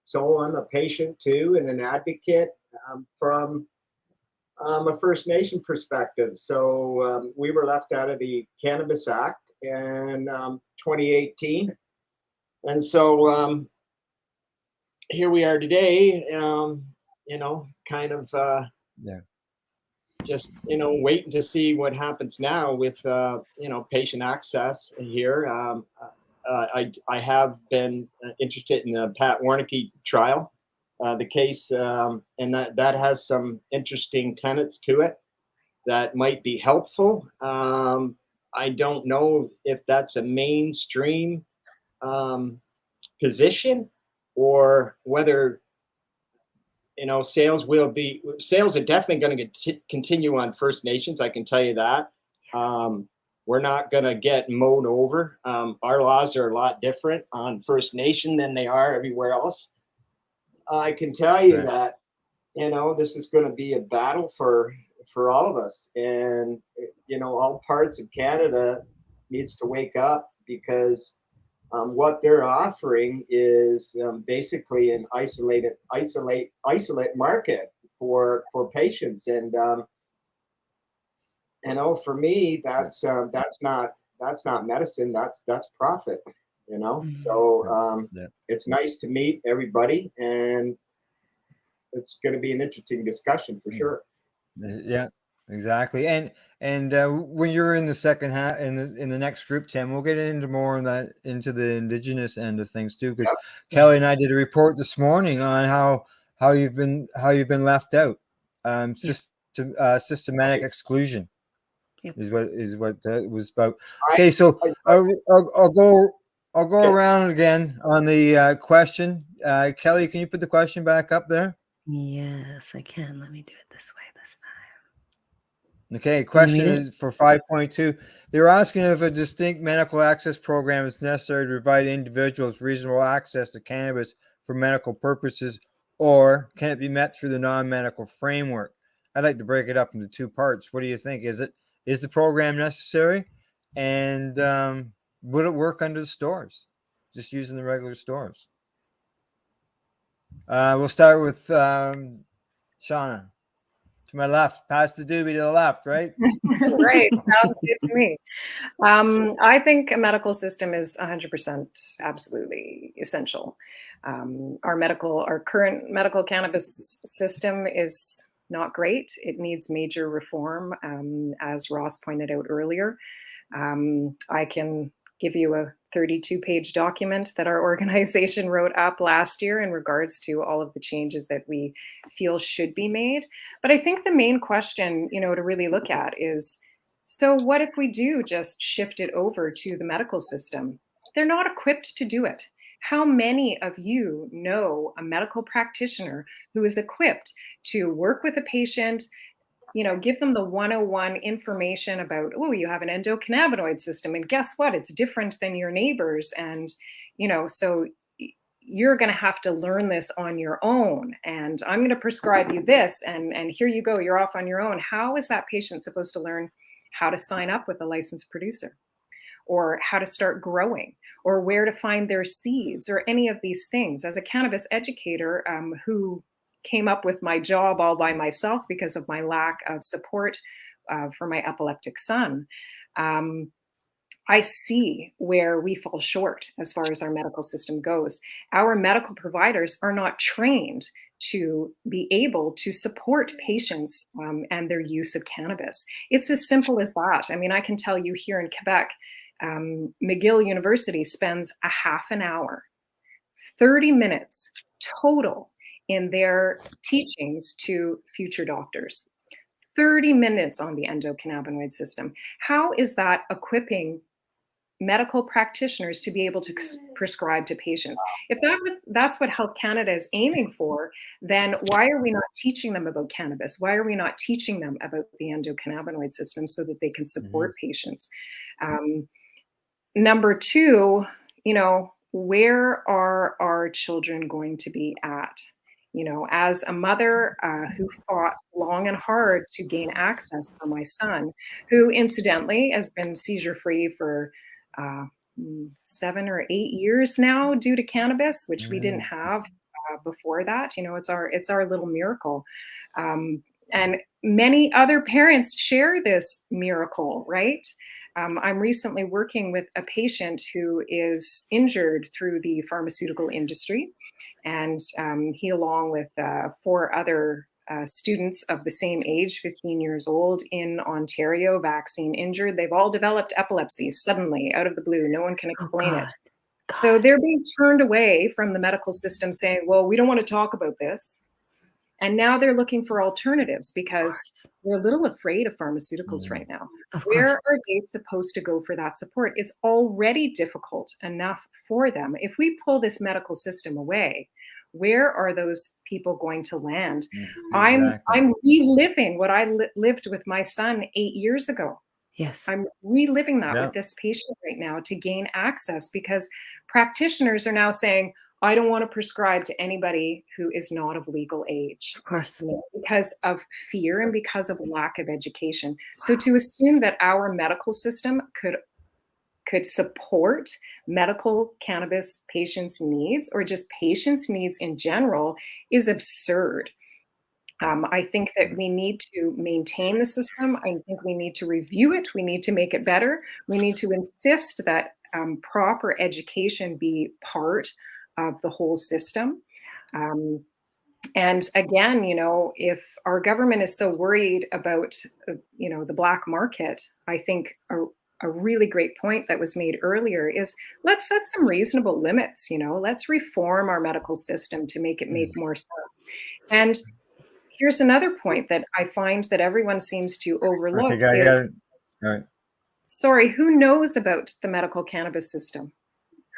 [SPEAKER 11] So I'm a patient too and an advocate from a First Nation perspective. So we were left out of the Cannabis Act in 2018. And so here we are today, kind of just, waiting to see what happens now with, patient access here. I have been interested in the Pat Warnicki trial, the case, and that has some interesting tenets to it that might be helpful. I don't know if that's a mainstream position or whether sales are definitely going to continue on First Nations. I can tell you that. We're not going to get mowed over. Our laws are a lot different on First Nation than they are everywhere else. I can tell you that, this is going to be a battle for all of us. And, all parts of Canada needs to wake up because what they're offering is basically an isolate market for patients, and for me that's not medicine. That's profit. So it's nice to meet everybody, and it's going to be an interesting discussion for sure.
[SPEAKER 1] Yeah, exactly. And when you're in the second half in the next group, Tim, we'll get into more on that, into the Indigenous end of things too, because Kelly and I did a report this morning on how you've been left out. Systematic exclusion is what that was about. Okay, so I'll go around again on the question. Kelly, can you put the question back up there?
[SPEAKER 3] Yes, I can. Let me do it this way this time.
[SPEAKER 1] Okay, question is for 5.2. They're asking if a distinct medical access program is necessary to provide individuals reasonable access to cannabis for medical purposes, or can it be met through the non-medical framework? I'd like to break it up into two parts. What do you think? Is the program necessary? And would it work under the stores? Just using the regular stores? We'll start with Shawna. To my left, pass the doobie to the left, right?
[SPEAKER 9] Right, sounds good to me. I think a medical system is 100% absolutely essential. Our current medical cannabis system is not great. It needs major reform, as Ross pointed out earlier. I can give you a 32-page document that our organization wrote up last year in regards to all of the changes that we feel should be made. But I think the main question, to really look at is, so what if we do just shift it over to the medical system? They're not equipped to do it. How many of you know a medical practitioner who is equipped to work with a patient, give them the 101 information about, oh, you have an endocannabinoid system, and guess what? It's different than your neighbors. And, so you're going to have to learn this on your own. And I'm going to prescribe you this. And here you go, you're off on your own. How is that patient supposed to learn how to sign up with a licensed producer, or how to start growing, or where to find their seeds, or any of these things? As a cannabis educator who came up with my job all by myself because of my lack of support for my epileptic son, I see where we fall short as far as our medical system goes. Our medical providers are not trained to be able to support patients and their use of cannabis. It's as simple as that. I mean, I can tell you here in Quebec, McGill University spends a half an hour, 30 minutes total in their teachings to future doctors. 30 minutes on the endocannabinoid system. How is that equipping medical practitioners to be able to prescribe to patients. If that's what Health Canada is aiming for, then why are we not teaching them about cannabis? Why are we not teaching them about the endocannabinoid system so that they can support patients? Number two, where are our children going to be at? As a mother who fought long and hard to gain access for my son, who incidentally has been seizure-free for 7 or 8 years now due to cannabis, which we didn't have before that. It's our little miracle. And many other parents share this miracle, right? I'm recently working with a patient who is injured through the pharmaceutical industry. And he, along with 4 other students of the same age, 15 years old, in Ontario, vaccine injured, they've all developed epilepsy suddenly out of the blue. No one can explain it. So they're being turned away from the medical system saying, well, we don't want to talk about this. And now they're looking for alternatives because they're a little afraid of pharmaceuticals right now. Where are they supposed to go for that support? It's already difficult enough for them. If we pull this medical system away, where are those people going to land?
[SPEAKER 1] Exactly.
[SPEAKER 9] I'm reliving what I lived with my son 8 years ago.
[SPEAKER 3] Yes.
[SPEAKER 9] I'm reliving that with this patient right now to gain access, because practitioners are now saying, I don't want to prescribe to anybody who is not of legal age.
[SPEAKER 3] Of course.
[SPEAKER 9] Because of fear and because of lack of education. So to assume that our medical system could support medical cannabis patients' needs, or just patients' needs in general, is absurd. I think that we need to maintain the system. I think we need to review it. We need to make it better. We need to insist that proper education be part of the whole system. And again, if our government is so worried about, the black market, I think a really great point that was made earlier is, let's set some reasonable limits. Let's reform our medical system to make it make more sense. And here's another point that I find that everyone seems to overlook. Sorry, who knows about the medical cannabis system?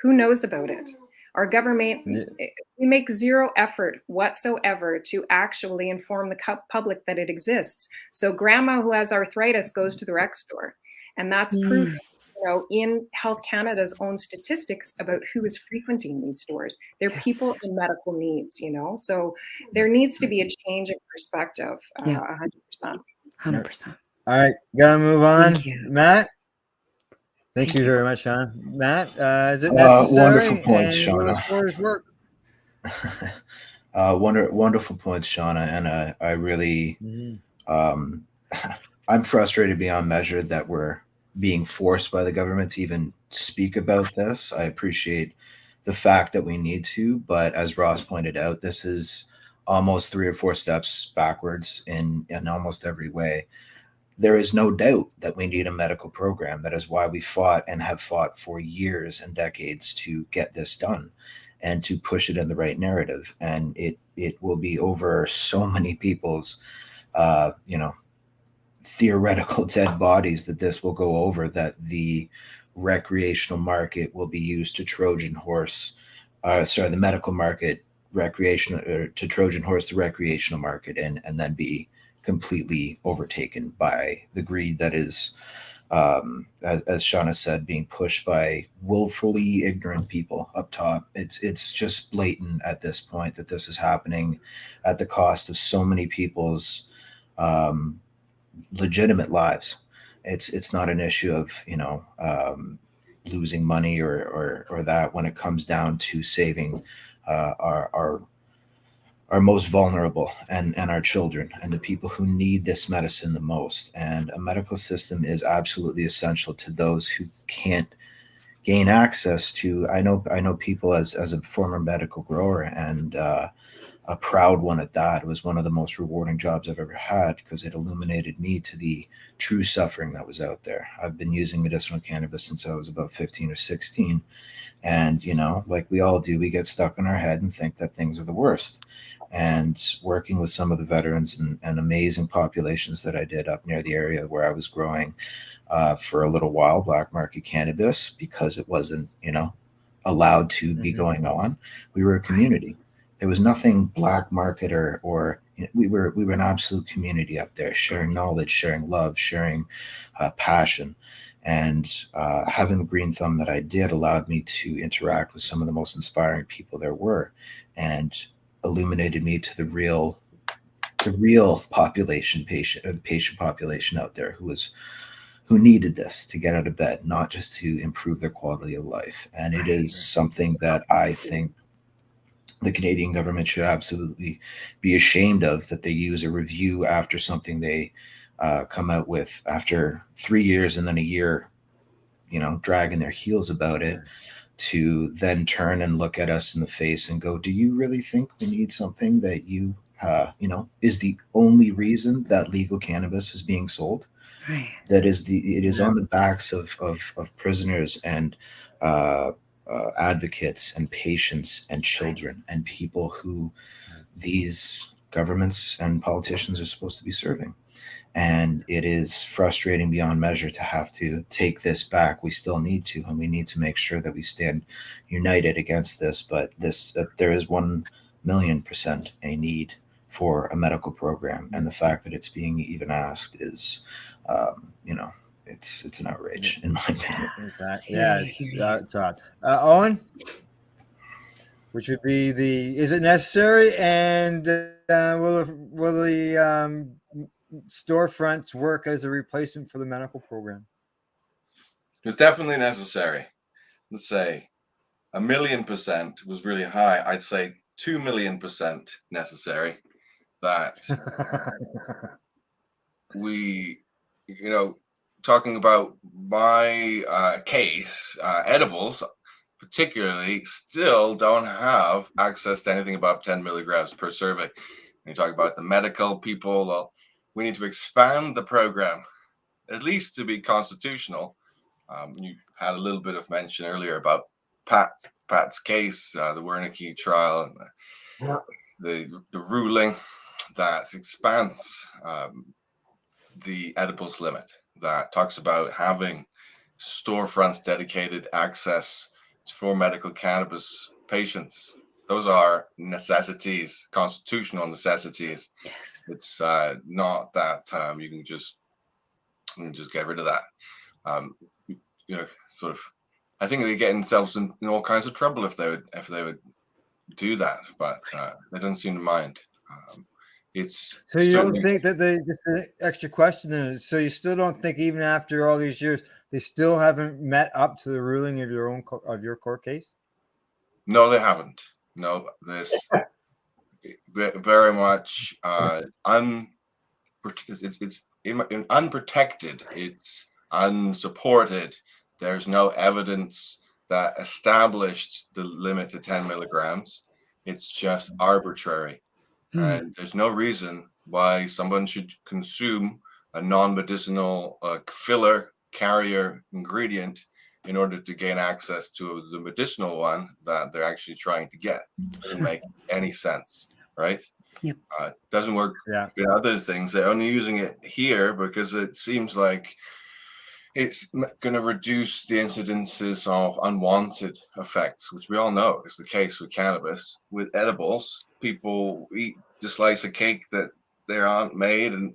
[SPEAKER 9] Who knows about it? Our government, we make zero effort whatsoever to actually inform the public that it exists. So grandma who has arthritis goes to the rec store, and that's proof, in Health Canada's own statistics about who is frequenting these stores. They're people in medical needs, so there needs to be a change in perspective, 100%.
[SPEAKER 3] 100%.
[SPEAKER 1] All right, gotta move on.
[SPEAKER 3] Thank you.
[SPEAKER 1] Matt? Thank you very much, Sean. Matt, is it necessary?
[SPEAKER 8] Wonderful points,
[SPEAKER 1] and will the
[SPEAKER 8] Shawna.
[SPEAKER 1] scores work?
[SPEAKER 8] Wonderful points, Shawna. And I really, I'm frustrated beyond measure that we're being forced by the government to even speak about this. I appreciate the fact that we need to, but as Ross pointed out, this is almost 3 or 4 steps backwards in almost every way. There is no doubt that we need a medical program. That is why we fought and have fought for years and decades to get this done and to push it in the right narrative. And it will be over so many people's, theoretical dead bodies that this will go over, that the recreational market will be used to Trojan horse, the medical market to Trojan horse the recreational market, and then be completely overtaken by the greed that is, as Shawna said, being pushed by willfully ignorant people up top. It's just blatant at this point that this is happening at the cost of so many people's legitimate lives. It's not an issue of losing money or that, when it comes down to saving our most vulnerable and our children and the people who need this medicine the most. And a medical system is absolutely essential to those who can't gain access to. I know people as a former medical grower, and a proud one at that. It was one of the most rewarding jobs I've ever had, because it illuminated me to the true suffering that was out there. I've been using medicinal cannabis since I was about 15 or 16. And, like we all do, we get stuck in our head and think that things are the worst. and working with some of the veterans and amazing populations that I did up near the area where I was growing for a little while, black market cannabis, because it wasn't, allowed to be going on. We were a community. There was nothing black market or we were an absolute community up there, sharing knowledge, sharing love, sharing passion. And having the green thumb that I did allowed me to interact with some of the most inspiring people there were, and illuminated me to the real population, the patient population out there who needed this to get out of bed, not just to improve their quality of life. And it is something that I think the Canadian government should absolutely be ashamed of, that they use a review after something they come out with after 3 years and then a year, dragging their heels about it, to then turn and look at us in the face and go, do you really think we need something that is the only reason that legal cannabis is being sold?
[SPEAKER 3] Right.
[SPEAKER 8] It is on the backs of prisoners and advocates and patients and children and people who these governments and politicians are supposed to be serving. And it is frustrating beyond measure to have to take this back. We still need to, and we need to make sure that we stand united against this. But there is 1,000,000% a need for a medical program, and the fact that it's being even asked is, it's an outrage in my opinion.
[SPEAKER 1] Exactly. Yeah, it's odd. Owen, which would be is it necessary, and will the storefronts work as a replacement for the medical program?
[SPEAKER 10] It's definitely necessary. Let's say 1,000,000% was really high. I'd say 2,000,000% necessary. That we, talking about my case, edibles particularly still don't have access to anything above 10 milligrams per survey. When you talk about the medical people, well, we need to expand the program, at least to be constitutional. You had a little bit of mention earlier about Pat's case, the Wernicke trial, and the ruling that expands the edibles limit, that talks about having storefronts dedicated access for medical cannabis patients. Those are necessities, constitutional necessities.
[SPEAKER 3] Yes.
[SPEAKER 10] It's not that you can just get rid of that. Sort of. I think they get themselves in all kinds of trouble if they would do that, but they don't seem to mind.
[SPEAKER 1] So you don't think that just an extra question is, so you still don't think even after all these years they still haven't met up to the ruling of your court case?
[SPEAKER 10] No, they haven't. No, this very much it's unprotected. It's unsupported. There's no evidence that established the limit to 10 milligrams. It's just arbitrary. And there's no reason why someone should consume a non-medicinal filler carrier ingredient in order to gain access to the medicinal one that they're actually trying to get. It doesn't make any sense, right?
[SPEAKER 3] Yep.
[SPEAKER 10] It doesn't work in other things. They're only using it here because it seems like it's going to reduce the incidences of unwanted effects, which we all know is the case with cannabis. With edibles, people eat the slice of cake that their aunt made and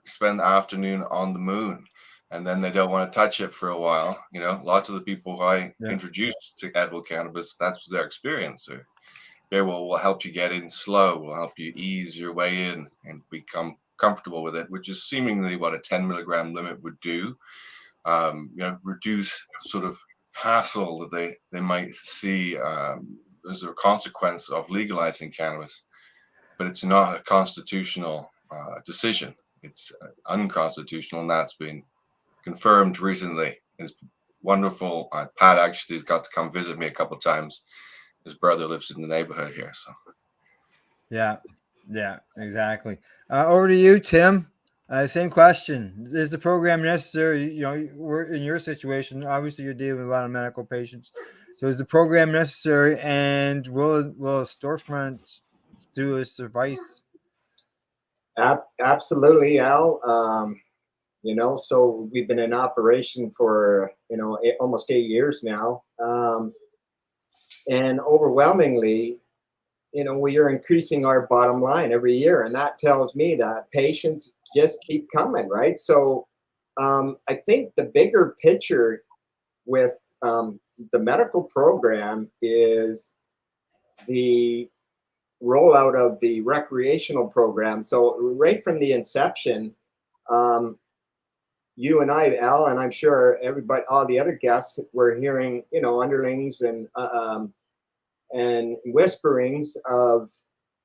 [SPEAKER 10] spend the afternoon on the moon, and then they don't want to touch it for a while. Lots of the people who I introduced to edible cannabis, that's their experience. They will help you get in slow, will help you ease your way in and become comfortable with it, which is seemingly what a 10 milligram limit would do. Reduce sort of hassle that they might see as a consequence of legalizing cannabis. But it's not a constitutional decision. It's unconstitutional, and that's been confirmed recently. It's wonderful. Pat actually has got to come visit me a couple of times. His brother lives in the neighborhood here, so.
[SPEAKER 1] Yeah, exactly. Over to you, Tim. Same question. Is the program necessary? We're in your situation. Obviously, you're dealing with a lot of medical patients. So is the program necessary, and will a storefront do us advice?
[SPEAKER 11] Absolutely, Al. So we've been in operation for, almost 8 years now. And overwhelmingly, we are increasing our bottom line every year. And that tells me that patients just keep coming, right? So I think the bigger picture with the medical program is the rollout of the recreational program. So right from the inception, you and I, Al, and I'm sure everybody, all the other guests, were hearing, underlings and whisperings of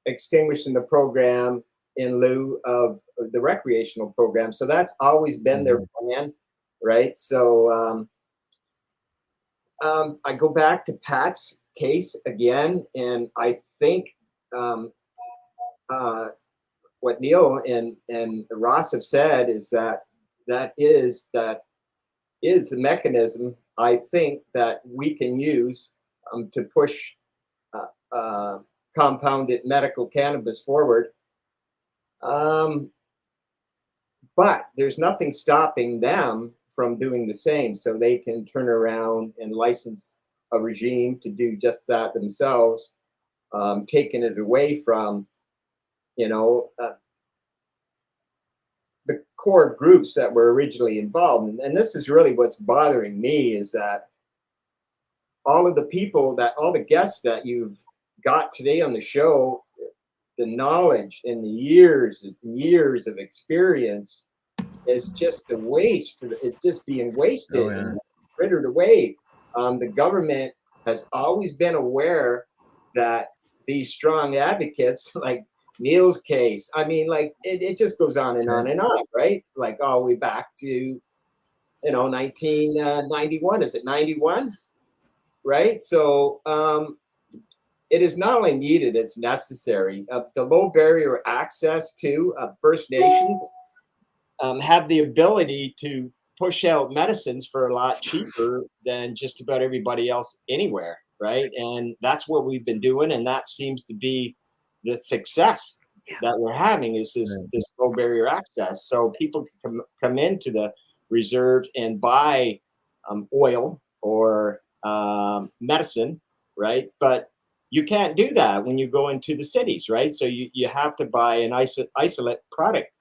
[SPEAKER 11] extinguishing the program in lieu of the recreational program. So that's always been their plan, right? So I go back to Pat's case again, and I think what Neil and Ross have said is that is the mechanism I think that we can use to push compounded medical cannabis forward. But there's nothing stopping them from doing the same, so they can turn around and license a regime to do just that themselves, taking it away from, the core groups that were originally involved. And this is really what's bothering me, is that all the guests that you've got today on the show, the knowledge and the years and years of experience is just a waste. It's just being wasted and frittered away. The government has always been aware that these strong advocates, like Neil's case, I mean, like it just goes on and on and on, right? Like all the way back to 1991. Is it 91? Right? So it is not only needed, it's necessary. The low barrier access to First Nations have the ability to push out medicines for a lot cheaper than just about everybody else anywhere, right? And that's what we've been doing, and that seems to be the success that we're having, is this low barrier access. So people can come into the reserve and buy oil or medicine, right? But you can't do that when you go into the cities, right? So you have to buy an isolate product.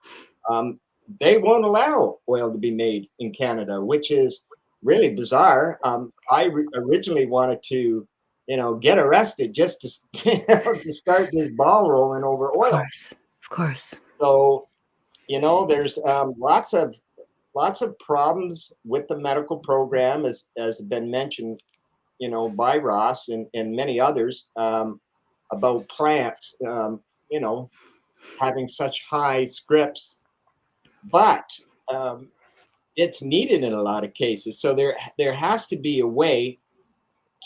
[SPEAKER 11] They won't allow oil to be made in Canada, which is really bizarre. I originally wanted to, get arrested just to, to start this ball rolling over oil.
[SPEAKER 3] Of course.
[SPEAKER 11] So, there's lots of problems with the medical program, as has been mentioned, by Ross and many others, about plants, having such high scripts. But it's needed in a lot of cases. So there has to be a way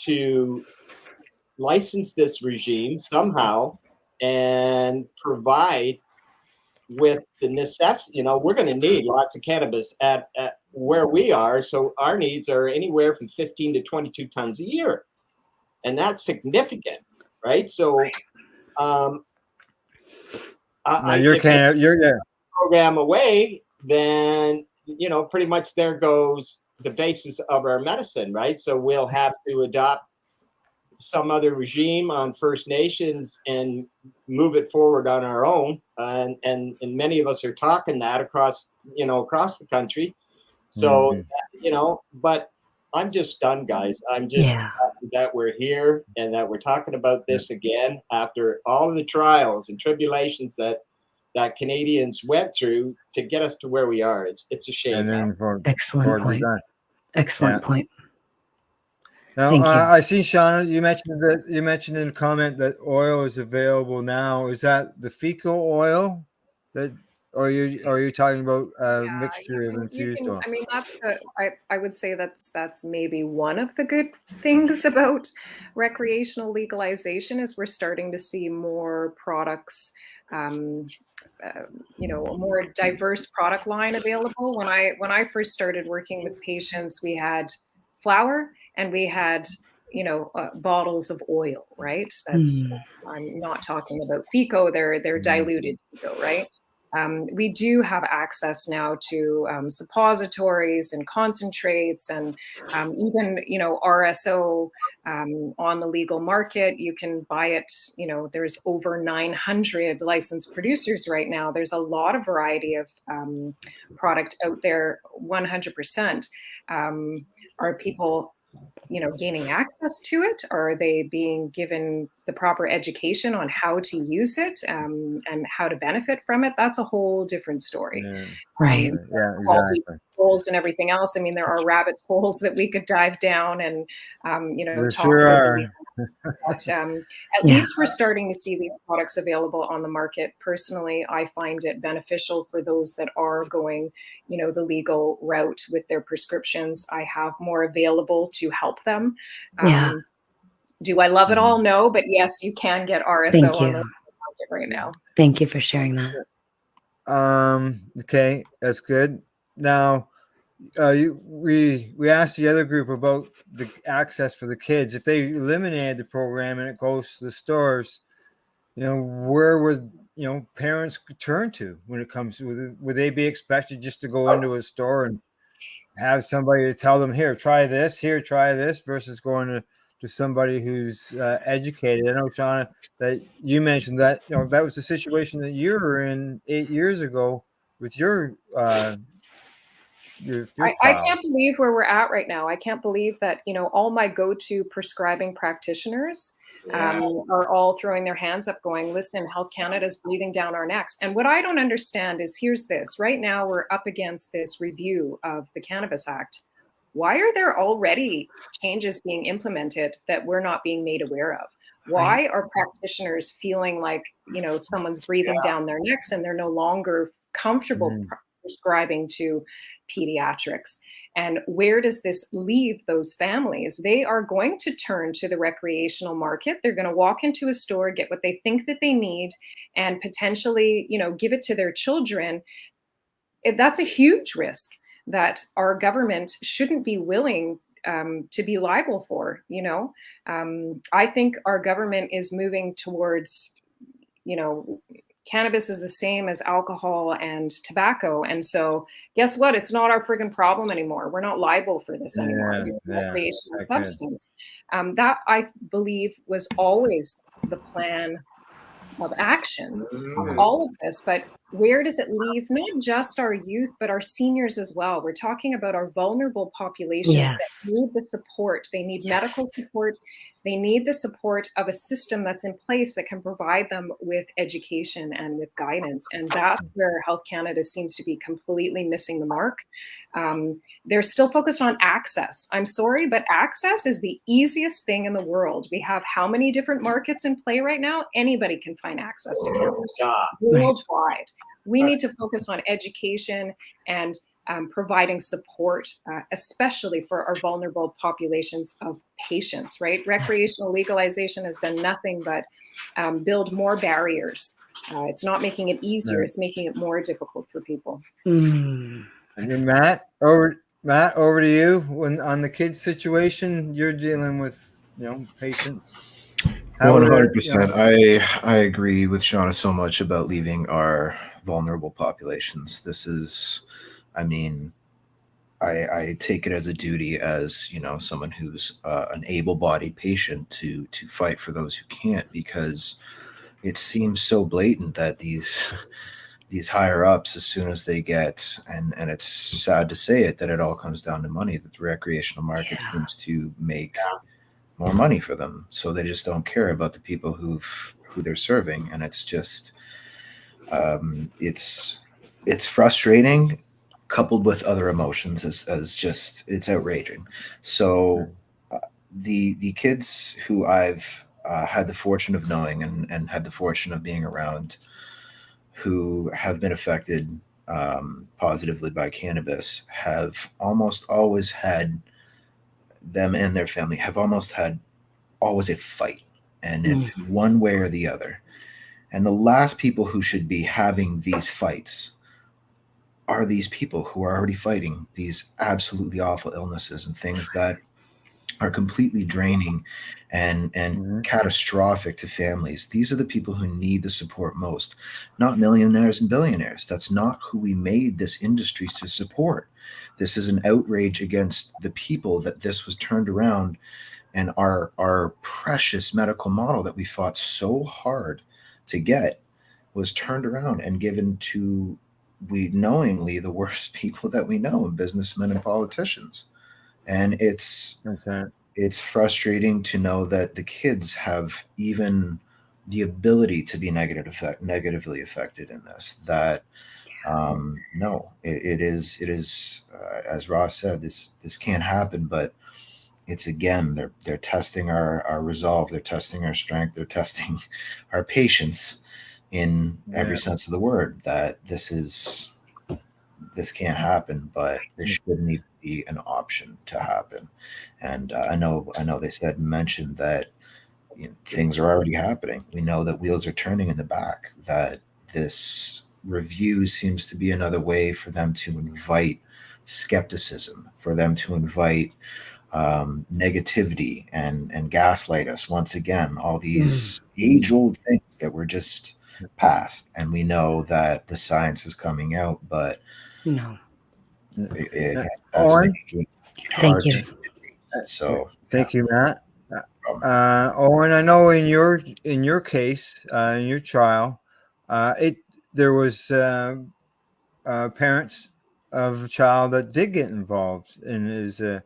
[SPEAKER 11] to license this regime somehow and provide with the necessity. We're going to need lots of cannabis at where we are. So our needs are anywhere from 15 to 22 tons a year. And that's significant, right? So
[SPEAKER 1] you're
[SPEAKER 11] program away, then pretty much there goes the basis of our medicine, right? So we'll have to adopt some other regime on First Nations and move it forward on our own, and many of us are talking that across the country. So but I'm just stunned, guys. I'm just happy that we're here and that we're talking about this again after all of the trials and tribulations that Canadians went through to get us to where we are. It's a shame.
[SPEAKER 3] Excellent point. Excellent point.
[SPEAKER 1] Now,
[SPEAKER 3] Thank you.
[SPEAKER 1] I see, Shawna, you mentioned in a comment that oil is available now. Is that the fecal oil or are you talking about a mixture of infused oil?
[SPEAKER 9] I mean, I would say that's maybe one of the good things about recreational legalization, is we're starting to see more products, a more diverse product line available. When I first started working with patients, we had flower and we had bottles of oil, right? That's I'm not talking about FICO. They're diluted FICO, right? We do have access now to suppositories and concentrates, and even RSO on the legal market. You can buy it. There's over 900 licensed producers right now. There's a lot of variety of product out there. 100%. Are people gaining access to it? Or are they being given the proper education on how to use it and how to benefit from it? That's a whole different story.
[SPEAKER 1] Yeah.
[SPEAKER 3] Right.
[SPEAKER 1] Yeah, exactly.
[SPEAKER 9] Holes and everything else. I mean, there are rabbit holes that we could dive down and,
[SPEAKER 1] There
[SPEAKER 9] talk
[SPEAKER 1] sure
[SPEAKER 9] about.
[SPEAKER 1] are.
[SPEAKER 9] But at least we're starting to see these products available on the market. Personally, I find it beneficial for those that are going, the legal route with their prescriptions. I have more available to help them.
[SPEAKER 3] Yeah.
[SPEAKER 9] Do I love it all? No, but yes, you can get RSO
[SPEAKER 3] Thank
[SPEAKER 9] on
[SPEAKER 3] you.
[SPEAKER 9] the market right now.
[SPEAKER 3] Thank you for sharing that.
[SPEAKER 1] Okay, that's good. Now, we asked the other group about the access for the kids. If they eliminated the program and it goes to the stores, where would parents turn to when it comes to? Would they be expected just to go into a store and have somebody to tell them, here, try this, versus going to somebody who's educated? I know, Shawna, that you mentioned that that was the situation that you were in 8 years ago with your
[SPEAKER 9] I can't believe where we're at right now. I can't believe that, all my go-to prescribing practitioners are all throwing their hands up going, listen, Health Canada is breathing down our necks. And what I don't understand is, here's this. Right now, we're up against this review of the Cannabis Act. Why are there already changes being implemented that we're not being made aware of? Why are practitioners feeling like, someone's breathing down their necks and they're no longer comfortable prescribing to pediatrics? And where does this leave those families? They are going to turn to the recreational market. They're going to walk into a store, get what they think that they need, and potentially, give it to their children. That's a huge risk that our government shouldn't be willing to be liable for. I think our government is moving towards, cannabis is the same as alcohol and tobacco. And so guess what? It's not our friggin' problem anymore. We're not liable for this anymore. It's a recreational substance. That, I believe, was always the plan of action of all of this. But where does it leave not just our youth, but our seniors as well? We're talking about our vulnerable populations that need the support. They need medical support. They need the support of a system that's in place that can provide them with education and with guidance. And that's where Health Canada seems to be completely missing the mark. They're still focused on access. I'm sorry, but access is the easiest thing in the world. We have how many different markets in play right now? Anybody can find access to cannabis worldwide. We need to focus on education and providing support, especially for our vulnerable populations of patients, right? Recreational legalization has done nothing but build more barriers. It's not making it easier, it's making it more difficult for people.
[SPEAKER 1] And Matt, over to you. When on the kids situation, you're dealing with patients.
[SPEAKER 8] 100%. I agree with Shawna so much about leaving our vulnerable populations. This is, I take it as a duty as someone who's an able-bodied patient to fight for those who can't, because it seems so blatant that these higher ups, as soon as they get, and it's sad to say it, that it all comes down to money, that the recreational market seems to make more money for them. So they just don't care about the people who they're serving. And it's just, it's frustrating, coupled with other emotions as just, it's outraging. So the kids who I've had the fortune of knowing and had the fortune of being around who have been affected positively by cannabis have almost always had, them and their family have almost had always a fight, and it's one way or the other. And the last people who should be having these fights are these people who are already fighting these absolutely awful illnesses and things that are completely draining and catastrophic to families. These are the people who need the support most, not millionaires and billionaires. That's not who we made this industry to support. This is an outrage against the people that this was turned around, and our precious medical model that we fought so hard to get was turned around and given to, we knowingly, the worst people that we know, businessmen and politicians. And it's frustrating to know that the kids have even the ability to be negatively affected in this. That no, it is as Ross said, this can't happen. But it's, again, they're testing our resolve, they're testing our strength, they're testing our patience in every sense of the word. That this can't happen, but this shouldn't even be an option to happen. And I know they mentioned that things are already happening. We know that wheels are turning in the back, that this review seems to be another way for them to invite skepticism, for them to invite negativity and gaslight us once again. All these age-old things that were just past, and we know that the science is coming out, but
[SPEAKER 3] no,
[SPEAKER 8] that's
[SPEAKER 1] Owen?
[SPEAKER 8] making it
[SPEAKER 3] Thank
[SPEAKER 8] hard
[SPEAKER 3] you.
[SPEAKER 8] to so
[SPEAKER 1] Thank you, Matt. Owen, I know in your case, in your trial, there was parents of a child that did get involved and is a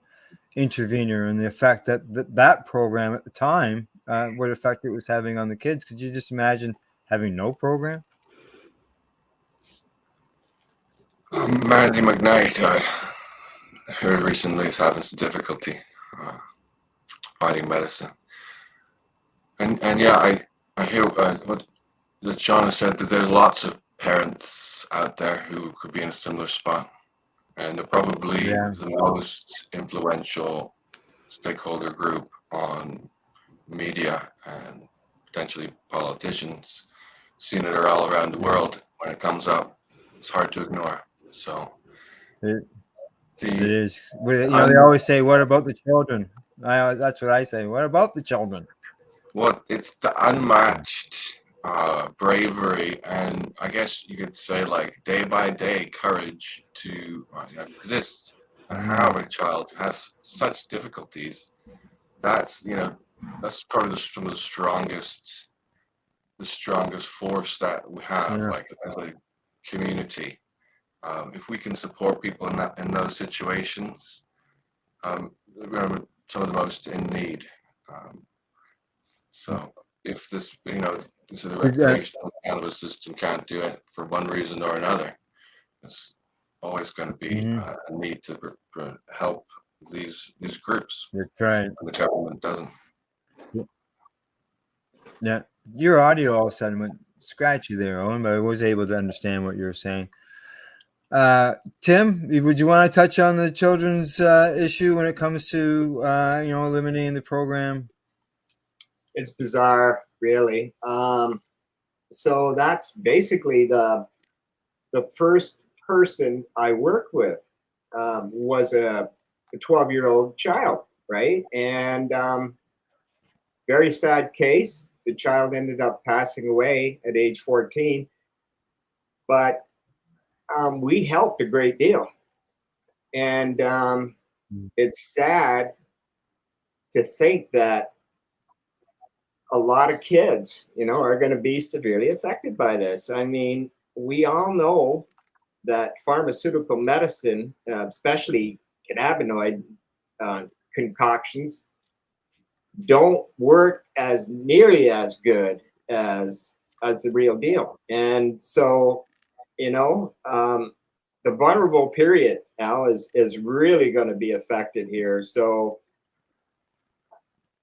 [SPEAKER 1] intervener, and the effect that program at the time, what effect it was having on the kids. Could you just imagine having no program?
[SPEAKER 10] Mandy McKnight, I heard recently is having some difficulty finding medicine. And yeah, I hear what Shawna said, that there's lots of parents out there who could be in a similar spot. And they're probably the most influential stakeholder group on media and potentially politicians, seeing it all around the world. When it comes up, it's hard to ignore. So
[SPEAKER 1] it is. They always say, "What about the children?" That's what I say. What about the children?
[SPEAKER 10] It's the unmatched bravery, and I guess you could say, like, day by day courage to exist and have a child who has such difficulties. That's probably some of the strongest force that we have, like, as a community. If we can support people in those situations, we're some of the most in need. So if this the recreational cannabis system can't do it for one reason or another, it's always going to be a need to help these groups.
[SPEAKER 1] That's right.
[SPEAKER 10] And the government doesn't.
[SPEAKER 1] Yeah, your audio all of a sudden went scratchy there, Owen, but I was able to understand what you were saying. Tim, would you want to touch on the children's issue when it comes to eliminating the program?
[SPEAKER 11] It's bizarre, really. So that's basically the first person I worked with was a 12-year-old child, right? And very sad case. The child ended up passing away at age 14, but we helped a great deal. And it's sad to think that a lot of kids, are going to be severely affected by this. I mean, we all know that pharmaceutical medicine, especially cannabinoid concoctions, don't work as nearly as good as the real deal. And so, the vulnerable period, Al, is really going to be affected here. So,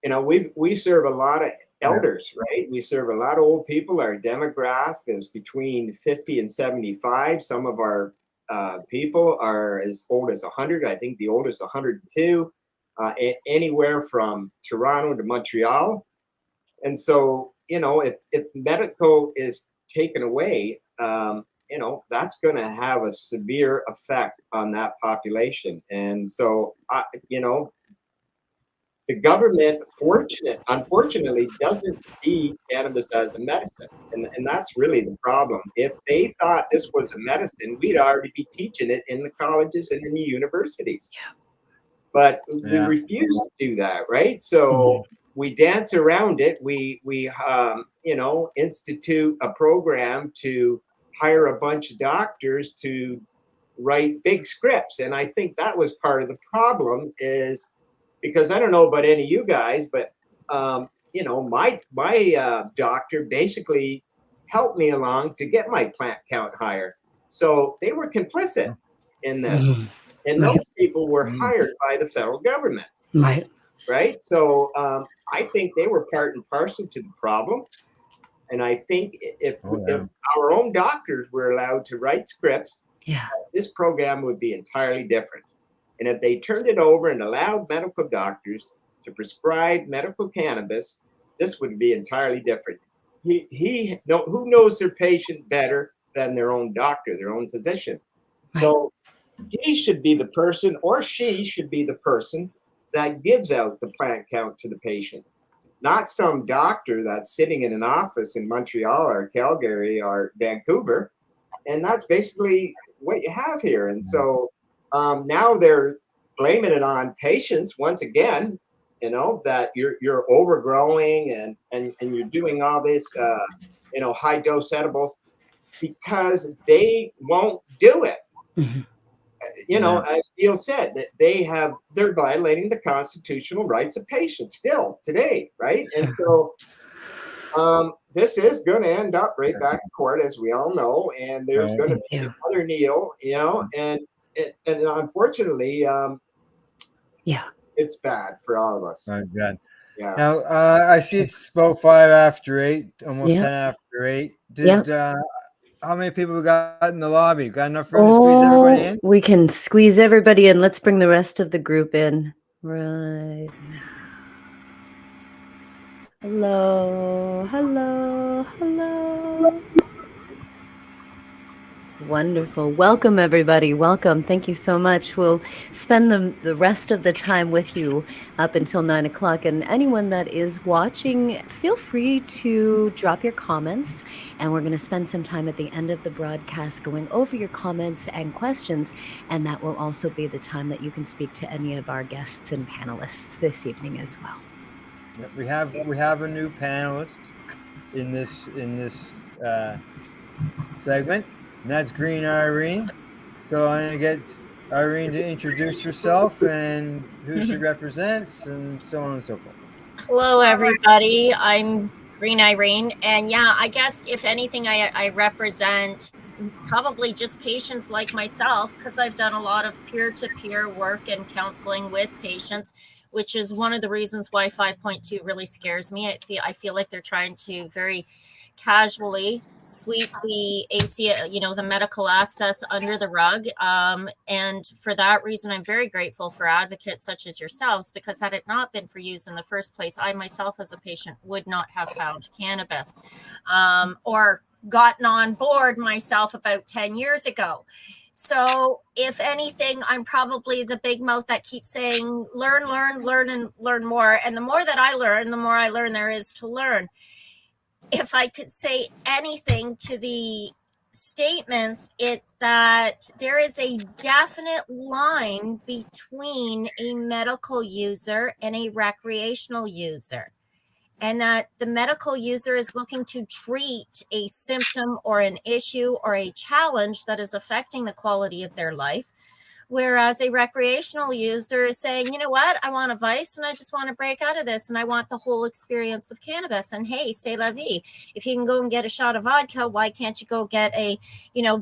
[SPEAKER 11] we serve a lot of elders, right? We serve a lot of old people. Our demographic is between 50 and 75. Some of our people are as old as 100. I think the oldest 102, anywhere from Toronto to Montreal. And so, if medical is taken away, that's going to have a severe effect on that population. And so, the government, unfortunately, doesn't see cannabis as a medicine. And that's really the problem. If they thought this was a medicine, we'd already be teaching it in the colleges and in the universities.
[SPEAKER 3] Yeah.
[SPEAKER 11] But we refuse to do that, right? So we dance around it. We institute a program to hire a bunch of doctors to write big scripts. And I think that was part of the problem, is because I don't know about any of you guys, but my doctor basically helped me along to get my plant count higher. So they were complicit in this. And those people were hired by the federal government.
[SPEAKER 3] Right.
[SPEAKER 11] Right. So I think they were part and parcel to the problem. And I think if our own doctors were allowed to write scripts, this program would be entirely different. And if they turned it over and allowed medical doctors to prescribe medical cannabis, this would be entirely different. Who knows their patient better than their own doctor, their own physician? So he should be the person, or she should be the person that gives out the plant count to the patient, not some doctor that's sitting in an office in Montreal or Calgary or Vancouver. And that's basically what you have here. And so now they're blaming it on patients once again, that you're overgrowing and you're doing all this, high dose edibles, because they won't do it. As Neil said, that they're violating the constitutional rights of patients still today, right? And so this is going to end up right back in court, as we all know, and there's going to be another Neil, and unfortunately, it's bad for all of us.
[SPEAKER 1] Oh, God.
[SPEAKER 11] Yeah.
[SPEAKER 1] Now I see it's about 5 after 8, almost 10 after 8. How many people we got in the lobby? Got enough room to squeeze everybody in?
[SPEAKER 3] We can squeeze everybody in. Let's bring the rest of the group in right now. Hello, hello, hello. Wonderful. Welcome, everybody. Welcome. Thank you so much. We'll spend the rest of the time with you up until 9 o'clock. And anyone that is watching, feel free to drop your comments. And we're going to spend some time at the end of the broadcast going over your comments and questions. And that will also be the time that you can speak to any of our guests and panelists this evening as well.
[SPEAKER 1] We have a new panelist in this segment. And that's Greene Irene. So I'm going to get Irene to introduce herself and who she represents and so on and so forth.
[SPEAKER 12] Hello, everybody. I'm Greene Irene. And I guess if anything, I represent probably just patients like myself, because I've done a lot of peer-to-peer work and counseling with patients, which is one of the reasons why 5.2 really scares me. I feel like they're trying to very casually sweep the ACA, the medical access under the rug. And for that reason, I'm very grateful for advocates such as yourselves, because had it not been for you in the first place, I myself as a patient would not have found cannabis or gotten on board myself about 10 years ago. So if anything, I'm probably the big mouth that keeps saying, learn, and learn more. And the more that I learn, the more I learn there is to learn. If I could say anything to the statements, it's that there is a definite line between a medical user and a recreational user, and that the medical user is looking to treat a symptom or an issue or a challenge that is affecting the quality of their life. Whereas a recreational user is saying, you know what, I want a vice and I just want to break out of this and I want the whole experience of cannabis. And hey, c'est la vie. If you can go and get a shot of vodka, why can't you go get a,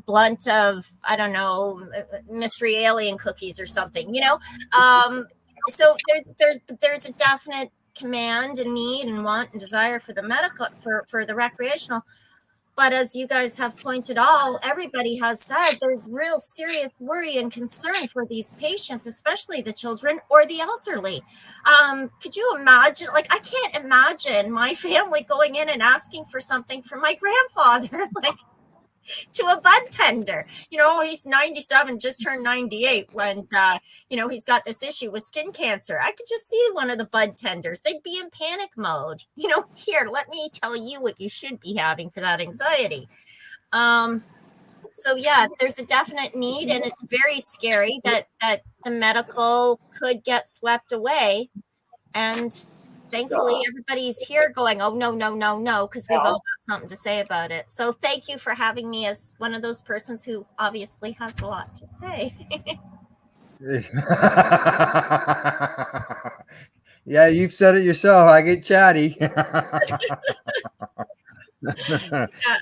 [SPEAKER 12] blunt of, I don't know, mystery alien cookies or something, So there's a definite command and need and want and desire for the medical, for the recreational. But as you guys have pointed out, everybody has said, there's real serious worry and concern for these patients, especially the children or the elderly. Could you imagine? I can't imagine my family going in and asking for something from my grandfather. to a bud tender. He's 97, just turned 98, when he's got this issue with skin cancer. I could just see one of the bud tenders. They'd be in panic mode. Here, let me tell you what you should be having for that anxiety. So yeah, there's a definite need, and it's very scary that the medical could get swept away. And thankfully, everybody's here going, oh, no, because we've all got something to say about it. So thank you for having me as one of those persons who obviously has a lot to say.
[SPEAKER 1] Yeah, you've said it yourself. I get chatty.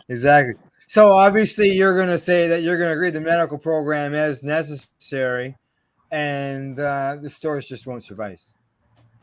[SPEAKER 1] Exactly. So obviously you're going to say that you're going to agree the medical program is necessary, and the stores just won't suffice.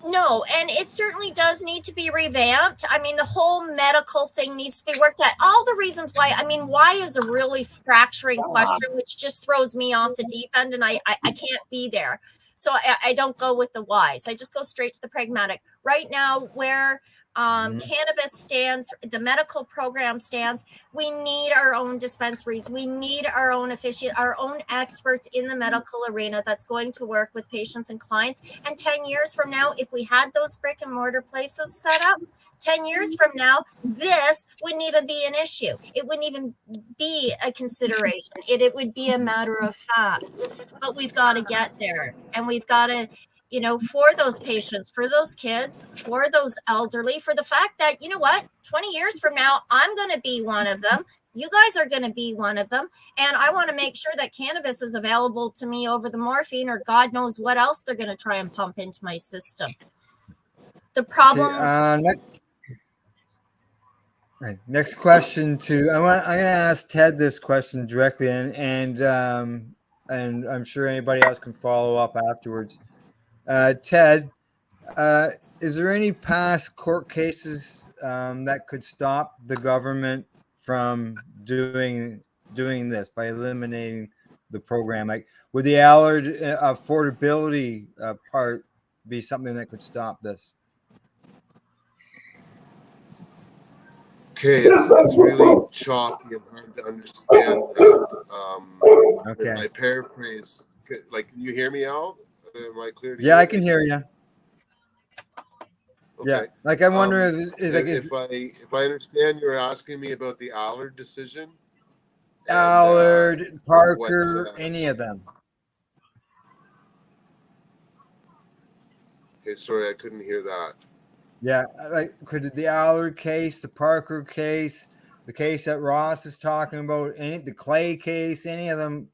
[SPEAKER 12] No, and it certainly does need to be revamped. I mean, the whole medical thing needs to be worked at. All the reasons why, why is a really fracturing question, which just throws me off the deep end, and I can't be there. So I don't go with the whys. I just go straight to the pragmatic. Right now, where cannabis stands, the medical program stands, we need our own dispensaries. We need our own our own experts in the medical arena that's going to work with patients and clients. And 10 years from now, if we had those brick and mortar places set up, 10 years from now, this wouldn't even be an issue. It wouldn't even be a consideration. It would be a matter of fact. But we've got to get there, and we've got to, for those patients, for those kids, for those elderly, for the fact that, 20 years from now, I'm going to be one of them. You guys are going to be one of them. And I want to make sure that cannabis is available to me over the morphine, or God knows what else they're going to try and pump into my system. The problem.
[SPEAKER 1] Next question I'm going to ask Ted this question directly, and I'm sure anybody else can follow up afterwards. Ted, is there any past court cases that could stop the government from doing this by eliminating the program? Like, would the affordability part be something that could stop this?
[SPEAKER 4] Okay, it's really choppy and hard to understand that.
[SPEAKER 1] Okay.
[SPEAKER 4] If I paraphrase, like, can you hear me out? Am I clear to
[SPEAKER 1] Yeah, I can hear you.
[SPEAKER 4] Okay.
[SPEAKER 1] Yeah, like I'm wondering
[SPEAKER 4] if I understand, you're asking me about the Allard decision.
[SPEAKER 1] Allard, Parker, any of them.
[SPEAKER 4] Okay, sorry, I couldn't hear that.
[SPEAKER 1] Yeah, like, could the Allard case, the Parker case, the case that Ross is talking about, the Clay case, any of them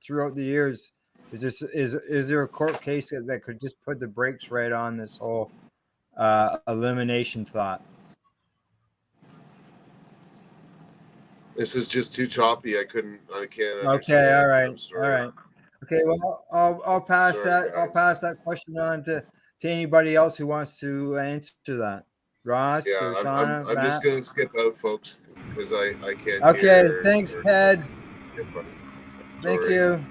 [SPEAKER 1] throughout the years, is there a court case that could just put the brakes right on this whole elimination thought?
[SPEAKER 4] This is just too choppy. I can't understand.
[SPEAKER 1] Okay, all right. Okay, well, I'll pass that. Guys. I'll pass that question on to anybody else who wants to answer that. Ross or Shawna?
[SPEAKER 4] I'm just going to skip out, folks, because I can't.
[SPEAKER 1] Okay, thanks, Ted. Thank you.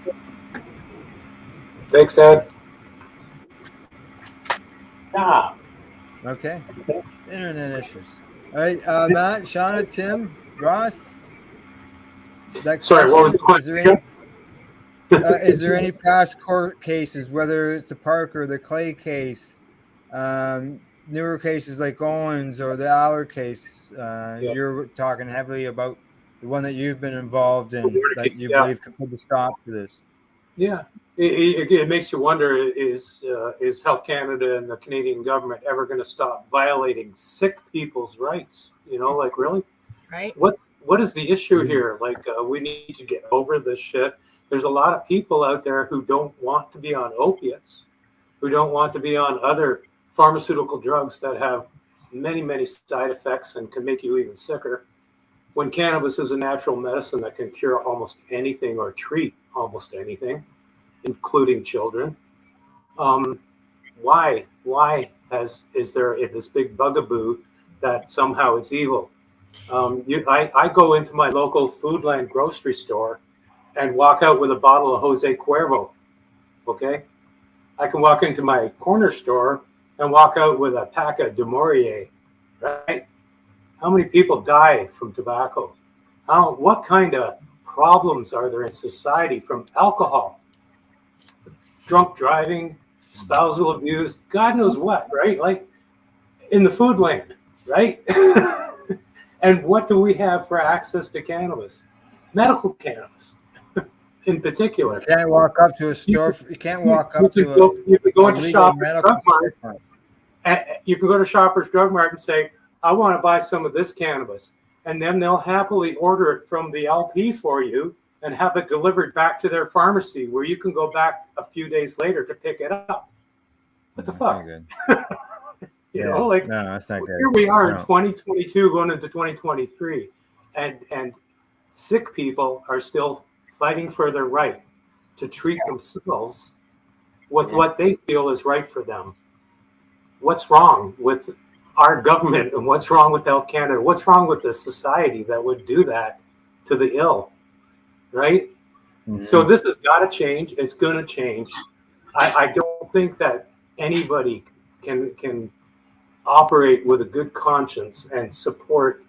[SPEAKER 6] Thanks, Ted.
[SPEAKER 11] Stop.
[SPEAKER 1] Okay. Internet issues. All right, Matt, Shawna, Tim, Ross.
[SPEAKER 6] Sorry, what was the question?
[SPEAKER 1] Is there any past court cases, whether it's the Parker, the Clay case, newer cases like Owens or the Allard case? You're talking heavily about the one that you've been involved in that you believe could put a stop to this.
[SPEAKER 6] Yeah, it makes you wonder: is Health Canada and the Canadian government ever going to stop violating sick people's rights? Like, really?
[SPEAKER 12] Right.
[SPEAKER 6] What is the issue here? Like, we need to get over this shit. There's a lot of people out there who don't want to be on opiates, who don't want to be on other pharmaceutical drugs that have many, many side effects and can make you even sicker. When cannabis is a natural medicine that can cure almost anything or treat almost anything, including children. Why is there this big bugaboo that somehow it's evil? I go into my local Foodland grocery store and walk out with a bottle of Jose Cuervo. Okay, I can walk into my corner store and walk out with a pack of Du Maurier. Right? How many people die from tobacco? What kind of problems are there in society from alcohol, drunk driving, spousal abuse, God knows what, right? Like in the food land, right? And what do we have for access to cannabis? Medical cannabis, in particular.
[SPEAKER 1] You can't walk up to a store. You can't walk up to
[SPEAKER 6] you can go
[SPEAKER 1] a
[SPEAKER 6] into
[SPEAKER 1] legal
[SPEAKER 6] Shoppers
[SPEAKER 1] medical
[SPEAKER 6] Drug Mart.
[SPEAKER 1] store.
[SPEAKER 6] And you can go to Shoppers Drug Mart and say, I want to buy some of this cannabis. And then they'll happily order it from the LP for you and have it delivered back to their pharmacy, where you can go back a few days later to pick it up. What the fuck? You know, like,
[SPEAKER 1] no, that's not good.
[SPEAKER 6] Here we are
[SPEAKER 1] No.
[SPEAKER 6] in 2022 going into 2023, and sick people are still fighting for their right to treat themselves with what they feel is right for them. What's wrong with our government, and what's wrong with Health Canada? What's wrong with the society that would do that to the ill, right?
[SPEAKER 1] Mm-hmm.
[SPEAKER 6] So this has got to change. It's going to change. I don't think that anybody can operate with a good conscience and support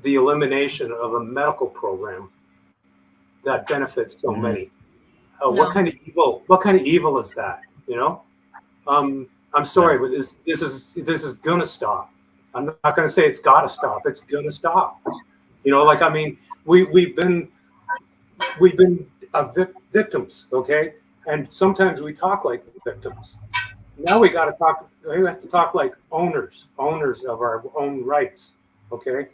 [SPEAKER 6] the elimination of a medical program that benefits so many.
[SPEAKER 12] No.
[SPEAKER 6] What kind of evil is that? You know, I'm sorry, but this is gonna stop. I'm not gonna say it's gotta stop. It's gonna stop. You know, like, I mean, we've been victims, okay, and sometimes we talk like victims. Now we have to talk like owners of our own rights, okay?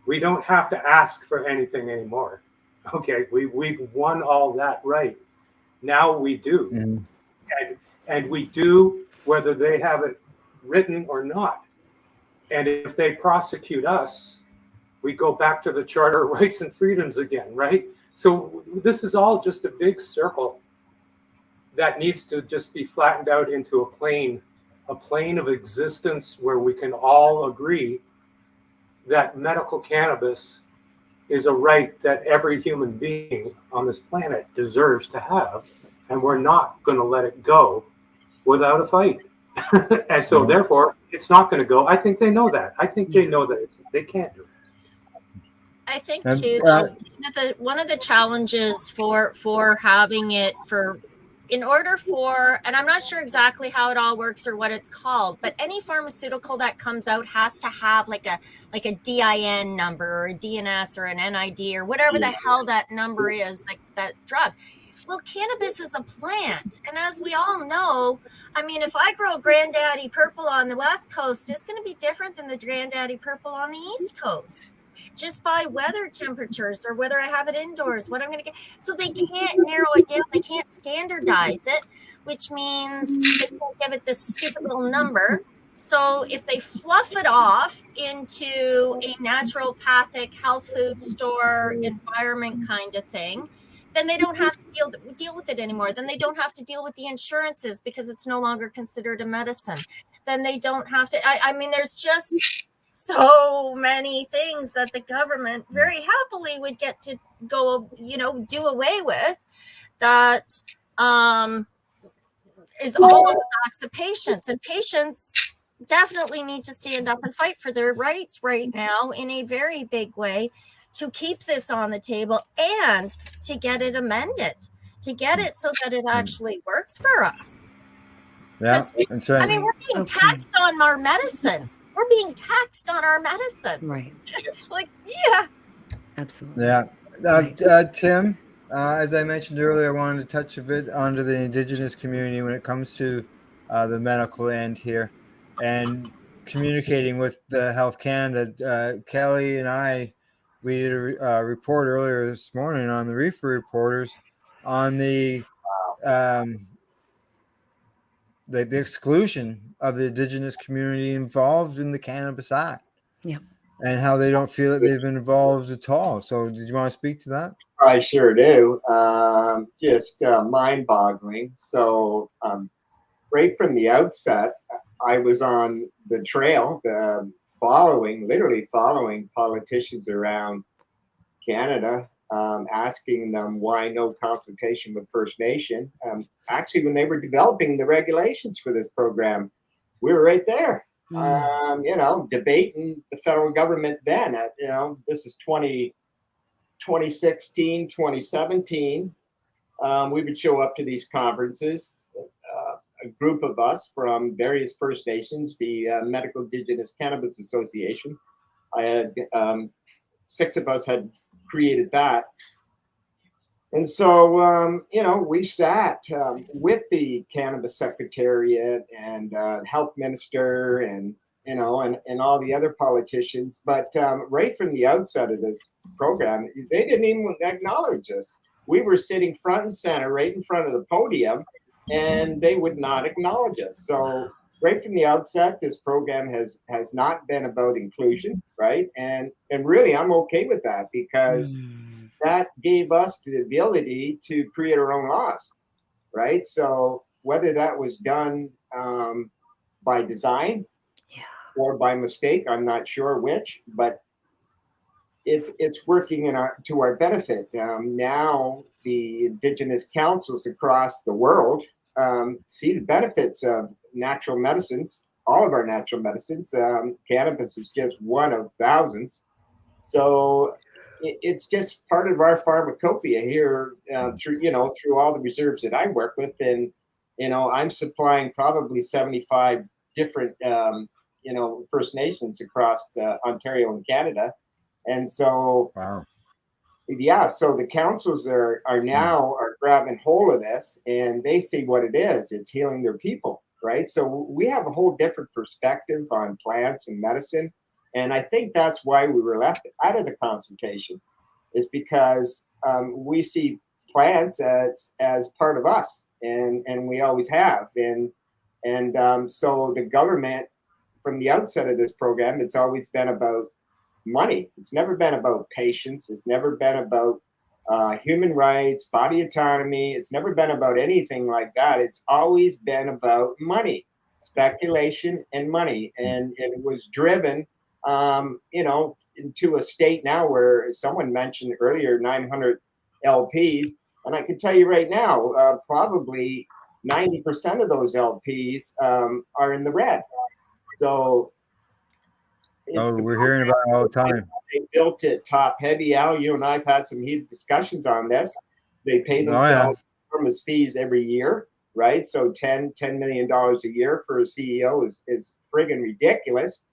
[SPEAKER 6] We don't have to ask for anything anymore, okay? We've won all that right. Now we do.
[SPEAKER 1] Mm-hmm.
[SPEAKER 6] And we do whether they have it written or not. And if they prosecute us, we go back to the Charter of Rights and Freedoms again, right? So this is all just a big circle that needs to just be flattened out into a plane of existence where we can all agree that medical cannabis is a right that every human being on this planet deserves to have, and we're not going to let it go without a fight. And so therefore, it's not going to go. I think they know that. I think they know that they can't do it.
[SPEAKER 12] I think too, one of the challenges for having it in order for, and I'm not sure exactly how it all works or what it's called, but any pharmaceutical that comes out has to have like a DIN number or a DNS or an NID or whatever the hell that number is, like that drug. Well, cannabis is a plant. And as we all know, I mean, if I grow Granddaddy Purple on the West Coast, it's going to be different than the Granddaddy Purple on the East Coast, just by weather temperatures or whether I have it indoors, what I'm going to get. So they can't narrow it down. They can't standardize it, which means they can't give it this stupid little number. So if they fluff it off into a naturopathic health food store environment kind of thing, then they don't have to deal with it anymore. Then they don't have to deal with the insurances because it's no longer considered a medicine. Then they don't have to. I mean, there's just so many things that the government very happily would get to go, do away with. That is all on the backs of patients, and patients definitely need to stand up and fight for their rights right now in a very big way, to keep this on the table and to get it amended, to get it so that it actually works for us.
[SPEAKER 1] Yeah, that's right.
[SPEAKER 12] I mean, we're being taxed on our medicine. We're being taxed on our medicine.
[SPEAKER 3] Right.
[SPEAKER 12] Like, yeah.
[SPEAKER 3] Absolutely.
[SPEAKER 1] Yeah. Tim, as I mentioned earlier, I wanted to touch a bit onto the Indigenous community when it comes to the medical end here and communicating with the Health Canada. Kelly and we did a report earlier this morning on the Reefer Reporters on the exclusion of the Indigenous community involved in the Cannabis Act.
[SPEAKER 3] Yeah.
[SPEAKER 1] And how they don't feel that they've been involved at all. So did you want to speak to that?
[SPEAKER 11] I sure do. Just mind-boggling. So right from the outset, I was on the trail, literally following politicians around Canada, asking them why no consultation with First Nation. Actually, when they were developing the regulations for this program, we were right there, debating the federal government then. This is 20 2016, 2017, we would show up to these conferences, a group of us from various First Nations, the Medical Indigenous Cannabis Association. I had 6 of us had created that. And so, we sat with the Cannabis Secretariat and Health Minister and all the other politicians. But right from the outset of this program, they didn't even acknowledge us. We were sitting front and center, right in front of the podium, and they would not acknowledge us. So right from the outset, this program has not been about inclusion, right? And really, I'm okay with that because that gave us the ability to create our own laws, right? So whether that was done by design or by mistake, I'm not sure which, but it's working to our benefit. Now the Indigenous councils across the world see the benefits of natural medicines, all of our natural medicines. Cannabis is just one of thousands. So it's just part of our pharmacopoeia here through all the reserves that I work with. And, I'm supplying probably 75 different, First Nations across Ontario and Canada. And so,
[SPEAKER 1] wow.
[SPEAKER 11] Yeah, so the councils are now grabbing hold of this, and they see what it is. It's healing their people, right? So we have a whole different perspective on plants and medicine. And I think that's why we were left out of the consultation, is because we see plants as part of us, and we always have. And so the government, from the outset of this program, it's always been about money. It's never been about patients. It's never been about human rights, body autonomy. It's never been about anything like that. It's always been about money, speculation and money. And it was driven, into a state now where someone mentioned earlier 900 LPs. And I can tell you right now, probably 90% of those LPs are in the red. So
[SPEAKER 1] we're hearing about it all the time.
[SPEAKER 11] They built it top heavy. Al, you and I have had some heated discussions on this. They pay themselves enormous fees every year, right? So $10 million a year for a CEO is friggin' ridiculous,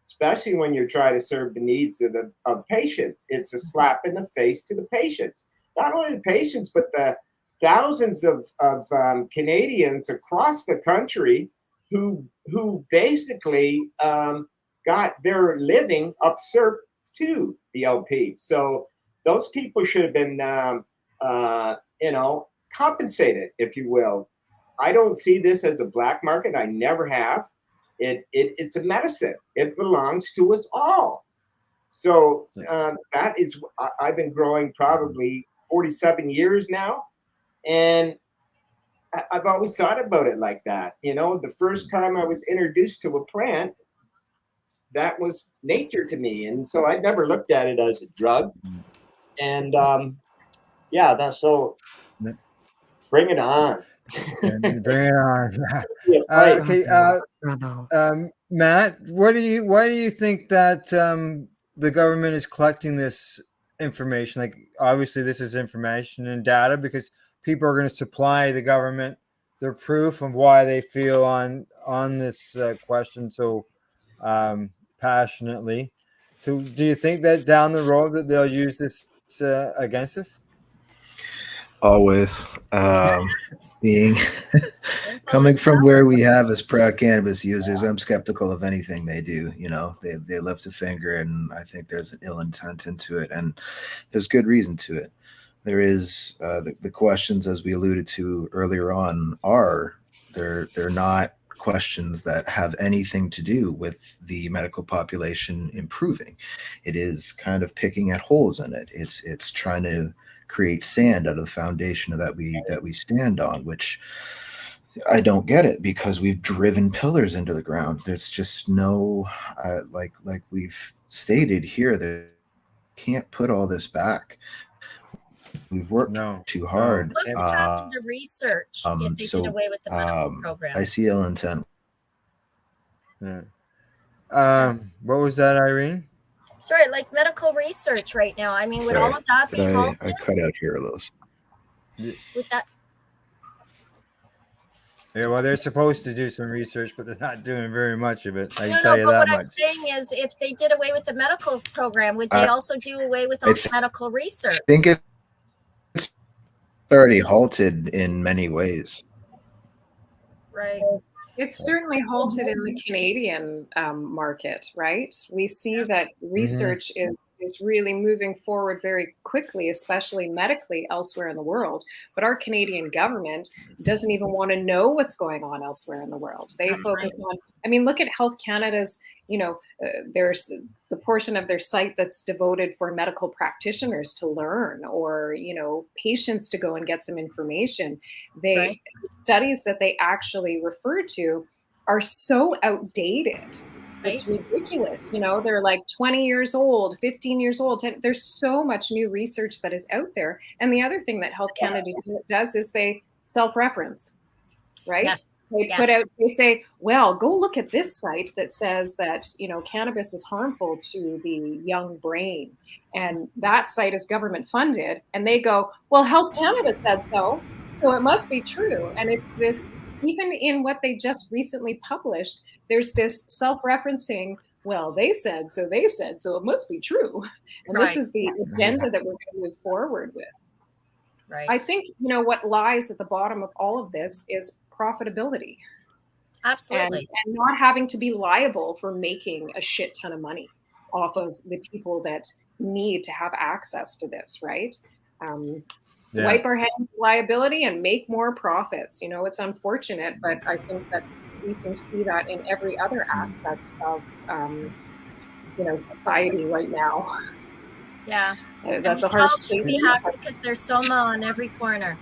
[SPEAKER 11] especially when you're trying to serve the needs of patients. It's a slap in the face to the patients. Not only the patients, but the thousands of Canadians across the country who basically got their living usurped to the LP. So those people should have been, compensated, if you will. I don't see this as a black market. I never have. It's a medicine. It belongs to us all. So that is, I've been growing probably 47 years now. And I've always thought about it like that. The first time I was introduced to a plant, that was nature to me. And so I never looked at it as a drug. And that's so bring it on.
[SPEAKER 1] Bring it on. Okay. Matt, why do you think that the government is collecting this information? Like, obviously this is information and data because people are going to supply the government their proof of why they feel on this question so passionately. So do you think that down the road that they'll use this against us?
[SPEAKER 8] Always. Being coming from where we have as proud cannabis users, I'm skeptical of anything they do. They lift a finger, and I think there's an ill intent into it, and there's good reason to it. There is the questions, as we alluded to earlier on, they're not questions that have anything to do with the medical population improving. It is kind of picking at holes in it. It's trying to create sand out of the foundation that we stand on, which I don't get it, because we've driven pillars into the ground. There's just no like we've stated here, that can't put all this back. We've worked too hard.
[SPEAKER 12] What would happen to research if they did away with the medical program?
[SPEAKER 8] I see ill intent.
[SPEAKER 1] Yeah. What was that, Irene?
[SPEAKER 12] sorry, like medical research right now. I mean, would all of that be halted?
[SPEAKER 8] I cut out here a little.
[SPEAKER 12] Would that?
[SPEAKER 1] Yeah, well, they're supposed to do some research, but they're not doing very much of it. I can
[SPEAKER 12] No,
[SPEAKER 1] tell you
[SPEAKER 12] but
[SPEAKER 1] that
[SPEAKER 12] what
[SPEAKER 1] much.
[SPEAKER 12] I'm saying is, if they did away with the medical program, would they also do away with all medical research?
[SPEAKER 8] I think it's already halted in many ways.
[SPEAKER 12] Right.
[SPEAKER 9] It's certainly halted in the Canadian market, right? We see that research is really moving forward very quickly, especially medically elsewhere in the world. But our Canadian government doesn't even want to know what's going on elsewhere in the world. They focus on, I mean, look at Health Canada's, there's the portion of their site that's devoted for medical practitioners to learn, or, patients to go and get some information. Studies that they actually refer to are so outdated. It's ridiculous. They're like 20 years old, 15 years old. There's so much new research that is out there. And the other thing that Health Canada does is they self-reference, right?
[SPEAKER 12] Yes.
[SPEAKER 9] They say, well, go look at this site that says that, cannabis is harmful to the young brain. And that site is government funded. And they go, well, Health Canada said so. So it must be true. And it's this, even in what they just recently published, there's this self-referencing, well, they said, so it must be true. And this is the agenda that we're going to move forward with.
[SPEAKER 12] Right.
[SPEAKER 9] I think, what lies at the bottom of all of this is profitability.
[SPEAKER 12] Absolutely.
[SPEAKER 9] And not having to be liable for making a shit ton of money off of the people that need to have access to this, right? Wipe our hands of liability and make more profits. It's unfortunate, but I think that we can see that in every other aspect of, society right now.
[SPEAKER 12] Yeah.
[SPEAKER 9] That's a hard state.
[SPEAKER 12] Be happy because there's Soma on every corner.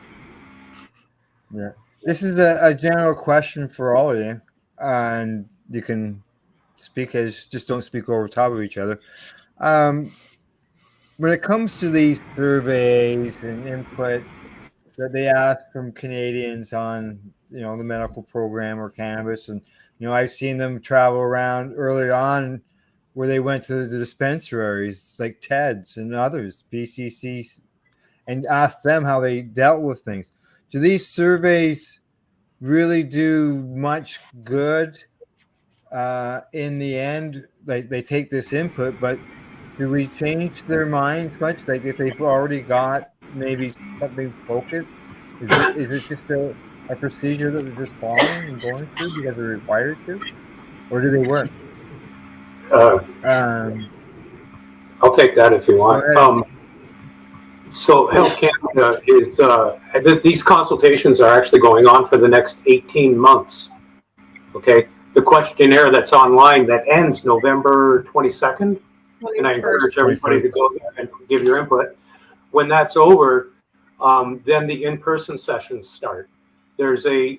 [SPEAKER 1] Yeah. This is a general question for all of you, and you can speak just don't speak over top of each other. When it comes to these surveys and input that they ask from Canadians on, the medical program or cannabis, and I've seen them travel around early on where they went to the dispensaries like Ted's and others, BCC, and asked them how they dealt with things. Do these surveys really do much good in the end? Like, they take this input, but do we change their minds much? Like, if they've already got maybe something focused, is it just a procedure that they're just following and going through because they're required to, or do they work?
[SPEAKER 6] I'll take that if you want. So Health Canada is, these consultations are actually going on for the next 18 months. Okay. The questionnaire that's online that ends November 22nd, and I encourage everybody to go there and give your input. When that's over, then the in-person sessions start. There's a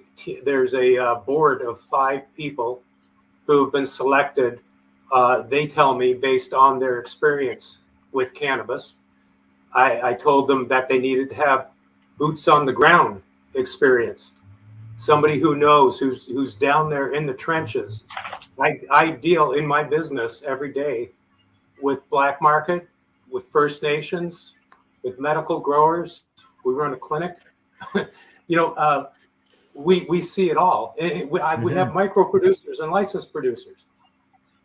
[SPEAKER 6] board of 5 people who have been selected. They tell me based on their experience with cannabis. I told them that they needed to have boots on the ground experience, somebody who knows, who's down there in the trenches. I deal in my business every day with black market, with First Nations, with medical growers. We run a clinic. We see it all. We have micro producers and licensed producers.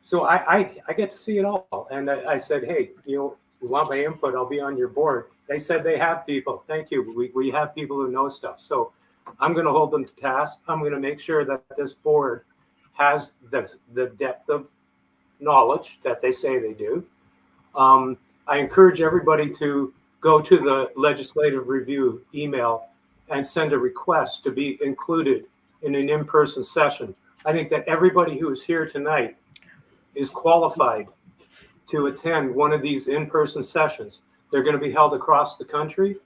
[SPEAKER 6] So I get to see it all. And I said, hey, you want my input? I'll be on your board. They said they have people. Thank you. We have people who know stuff. So I'm going to hold them to task. I'm going to make sure that this board has the depth of knowledge that they say they do. I encourage everybody to go to the legislative review email and send a request to be included in an in-person session. I think that everybody who is here tonight is qualified to attend one of these in-person sessions. They're going to be held across the country.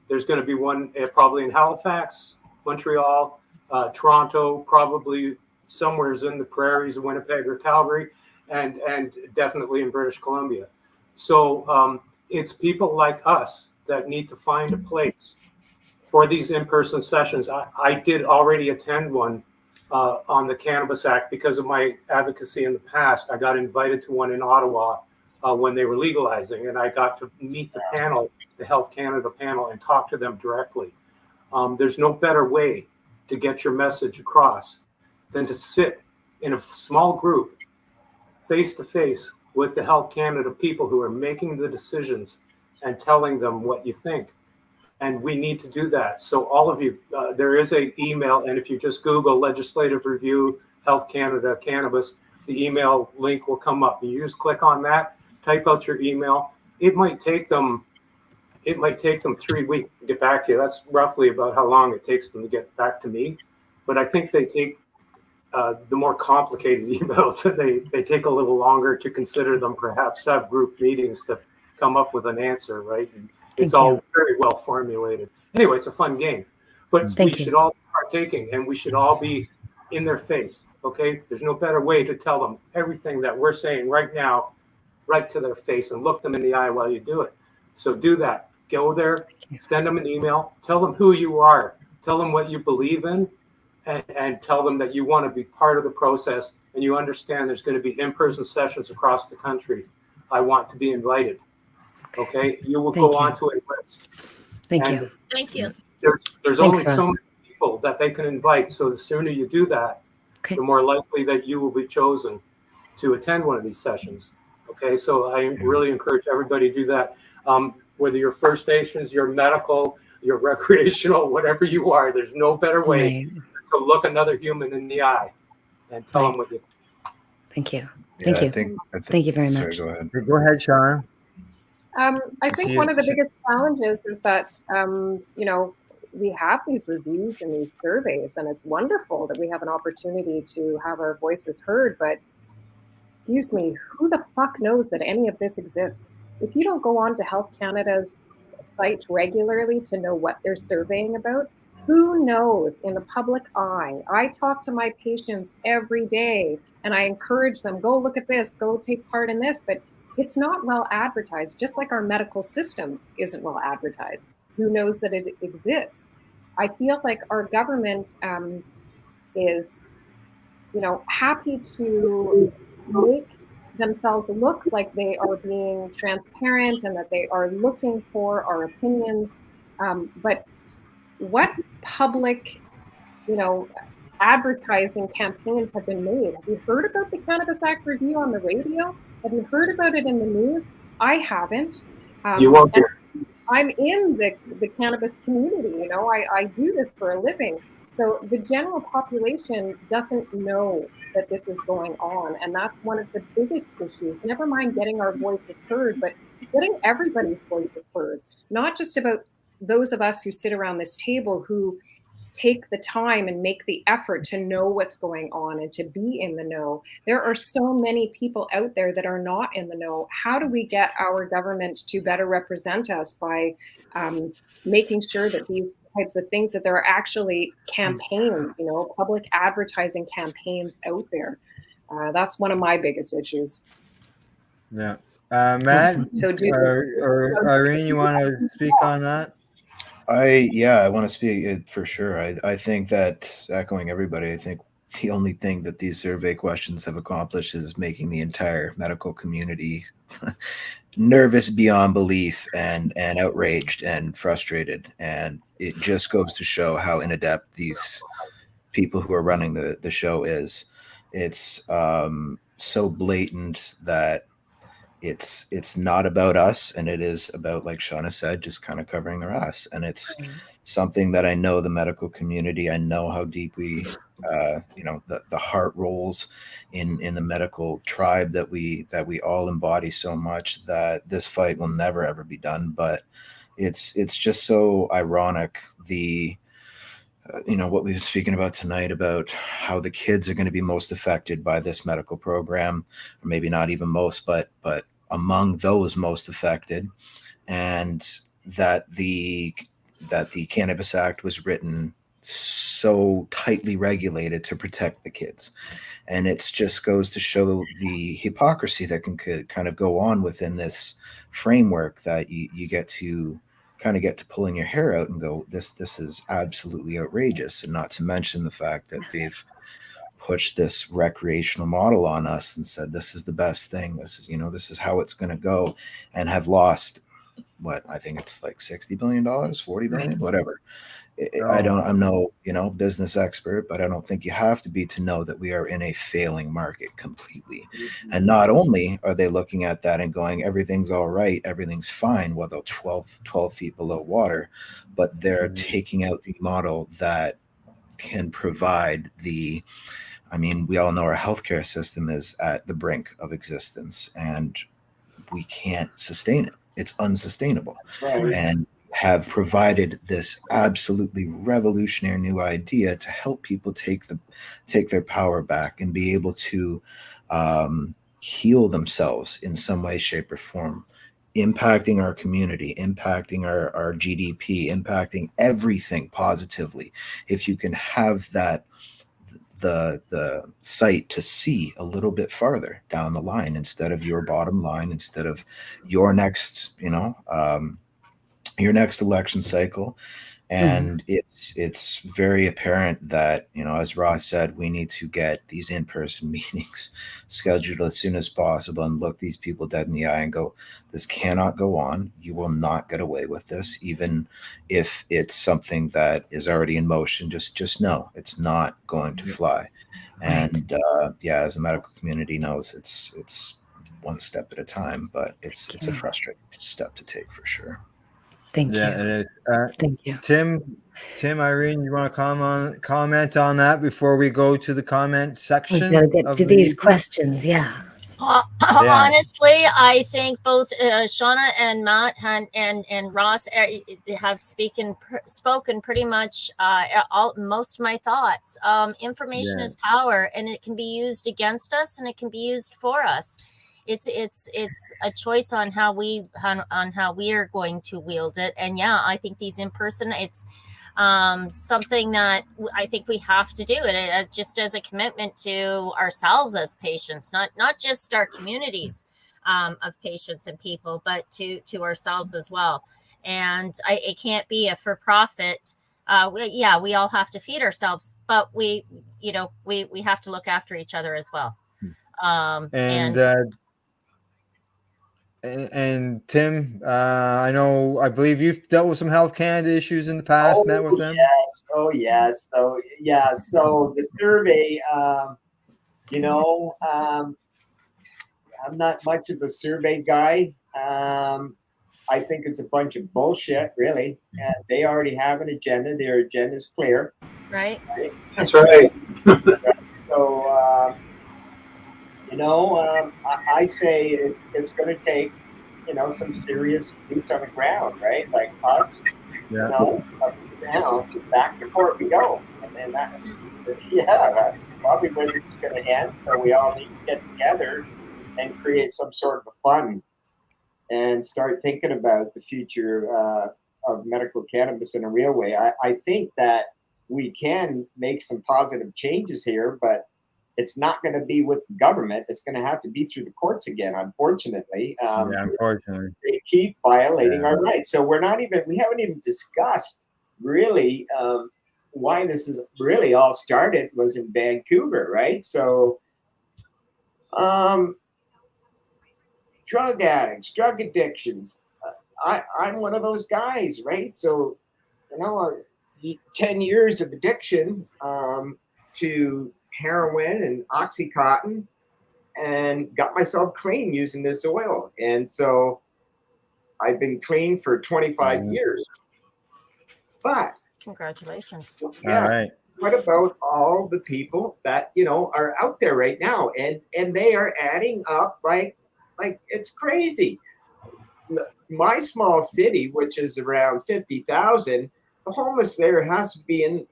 [SPEAKER 6] There's going to be one probably in Halifax, Montreal, Toronto, probably somewhere in the prairies of Winnipeg or Calgary, and definitely in British Columbia. So it's people like us that need to find a place for these in-person sessions. I did already attend one on the Cannabis Act because of my advocacy in the past. I got invited to one in Ottawa when they were legalizing, and I got to meet the panel, the Health Canada panel, and talk to them directly. There's no better way to get your message across than to sit in a small group, face to face with the Health Canada people who are making the decisions and telling them what you think. And we need to do that. So all of you, there is an email, and if you just Google Legislative Review, Health Canada, Cannabis, the email link will come up. You just click on that, type out your email. It might take them 3 weeks to get back to you. That's roughly about how long it takes them to get back to me. But I think they take the more complicated emails, they take a little longer to consider them, perhaps have group meetings to come up with an answer, right? And it's all very well formulated. Anyway, it's a fun game. But we should all be partaking, and we should all be in their face, okay? There's no better way to tell them everything that we're saying right now, right to their face, and look them in the eye while you do it. So do that. Go there, send them an email, tell them who you are, tell them what you believe in, and tell them that you want to be part of the process, and you understand there's going to be in-person sessions across the country. I want to be invited. Okay, you will go on to a list.
[SPEAKER 3] Thank you.
[SPEAKER 12] Thank you.
[SPEAKER 6] There's only so many people that they can invite, so the sooner you do that, the more likely that you will be chosen to attend one of these sessions. Okay, so I really encourage everybody to do that. Whether you're First Nations, you're medical, you're recreational, whatever you are, there's no better way to look another human in the eye and tell them what you think.
[SPEAKER 3] Thank you.
[SPEAKER 8] Yeah,
[SPEAKER 3] Thank you. Thank you very much.
[SPEAKER 8] Go ahead.
[SPEAKER 1] Go ahead, Shawna.
[SPEAKER 9] I think one of the biggest challenges is that, we have these reviews and these surveys, and it's wonderful that we have an opportunity to have our voices heard. But excuse me, who the fuck knows that any of this exists? If you don't go on to Health Canada's site regularly to know what they're surveying about, who knows in the public eye? I talk to my patients every day, and I encourage them, go look at this, go take part in this, but it's not well advertised, just like our medical system isn't well advertised. Who knows that it exists? I feel like our government is, happy to make themselves look like they are being transparent and that they are looking for our opinions. But what public, advertising campaigns have been made? Have you heard about the Cannabis Act review on the radio? Have you heard about it in the news? I haven't.
[SPEAKER 6] You won't hear.
[SPEAKER 9] I'm in the cannabis community, I do this for a living. So the general population doesn't know that this is going on. And that's one of the biggest issues. Never mind getting our voices heard, but getting everybody's voices heard. Not just about those of us who sit around this table who take the time and make the effort to know what's going on and to be in the know. There are so many people out there that are not in the know. How do we get our government to better represent us by making sure that these types of things, that there are actually campaigns, public advertising campaigns out there? That's one of my biggest issues.
[SPEAKER 1] Yeah. Matt or Irene, you want to speak on that?
[SPEAKER 8] I want to speak for sure. I think that, echoing everybody, I think the only thing that these survey questions have accomplished is making the entire medical community nervous beyond belief and outraged and frustrated. And it just goes to show how inadept these people who are running the show is. It's so blatant that it's not about us, and it is about, like Shawna said, just kind of covering their ass. And it's something that I know the medical community, I know how deep we, the heart rolls in the medical tribe that we all embody so much, that this fight will never ever be done. But it's just so ironic, what we were speaking about tonight, about how the kids are going to be most affected by this medical program, or maybe not even most, but among those most affected, and that the Cannabis Act was written so tightly regulated to protect the kids. And it just goes to show the hypocrisy that can kind of go on within this framework, that you get to pulling your hair out and go, this is absolutely outrageous. And not to mention the fact that they've pushed this recreational model on us and said, this is the best thing. This is, this is how it's going to go, and have lost what I think it's like $60 billion, $40 billion, whatever. I'm no, business expert, but I don't think you have to be to know that we are in a failing market completely. And not only are they looking at that and going, everything's all right, everything's fine, well, they're 12 feet below water, but they're taking out the model that can provide we all know our healthcare system is at the brink of existence, and we can't sustain it. It's unsustainable.
[SPEAKER 11] Right.
[SPEAKER 8] And have provided this absolutely revolutionary new idea to help people take their power back and be able to heal themselves in some way, shape, or form, impacting our community, impacting our GDP, impacting everything positively. If you can have that, the sight to see a little bit farther down the line, instead of your bottom line, instead of your next, your next election cycle. And it's very apparent that, as Ross said, we need to get these in-person meetings scheduled as soon as possible and look these people dead in the eye and go, this cannot go on. You will not get away with this, even if it's something that is already in motion. Just know it's not going to fly. And as the medical community knows, it's one step at a time, but it's a frustrating step to take for sure.
[SPEAKER 3] Thank you.
[SPEAKER 1] It is.
[SPEAKER 3] Thank you.
[SPEAKER 1] Tim, Irene, you want to comment on that before we go to the comment section?
[SPEAKER 3] We gotta get to these questions. Yeah.
[SPEAKER 12] Honestly, I think both Shawna and Matt and Ross have spoken pretty much most of my thoughts. Information is power, and it can be used against us, and it can be used for us. It's a choice on how we are going to wield it. And I think these in person, it's something that I think we have to do it just as a commitment to ourselves as patients, not just our communities of patients and people, but to ourselves as well. And it can't be a for-profit. We all have to feed ourselves, but we have to look after each other as well.
[SPEAKER 1] And Tim, I believe you've dealt with some Health Canada issues in the past, met with them.
[SPEAKER 11] Yes. Oh, yes. So the survey, I'm not much of a survey guy. I think it's a bunch of bullshit, really. They already have an agenda. Their agenda is clear.
[SPEAKER 12] Right.
[SPEAKER 6] That's right.
[SPEAKER 11] So, I say it's going to take, some serious boots on the ground, right? Like us, back to court we go. And that's probably where this is going to end. So we all need to get together and create some sort of a fund and start thinking about the future of medical cannabis in a real way. I think that we can make some positive changes here, but it's not going to be with the government. It's going to have to be through the courts again, unfortunately.
[SPEAKER 1] Unfortunately.
[SPEAKER 11] They keep violating our rights. So we haven't even discussed really why this is really all started was in Vancouver, right? So drug addicts, drug addictions. I'm one of those guys, right? So, 10 years of addiction to heroin and Oxycontin, and got myself clean using this oil. And so I've been clean for 25 years. But
[SPEAKER 12] congratulations.
[SPEAKER 11] Yes,
[SPEAKER 1] all right.
[SPEAKER 11] What about all the people that are out there right now, and they are adding up like it's crazy. My small city, which is around 50,000, the homeless there has to be in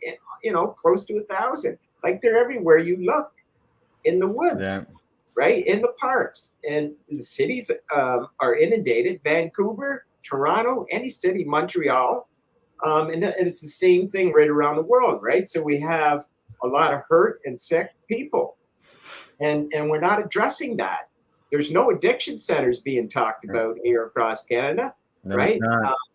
[SPEAKER 11] close to 1,000. Like they're everywhere you look, in the woods, right? In the parks. And the cities are inundated. Vancouver, Toronto, any city, Montreal. And it's the same thing right around the world, right? So we have a lot of hurt and sick people. And we're not addressing that. There's no addiction centers being talked about here across Canada, right?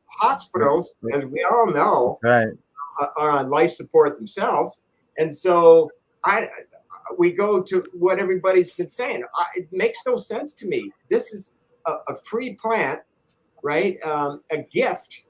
[SPEAKER 11] Hospitals, as we all know, are on life support themselves. And so we go to what everybody's been saying. It makes no sense to me. This is a free plant, right? A gift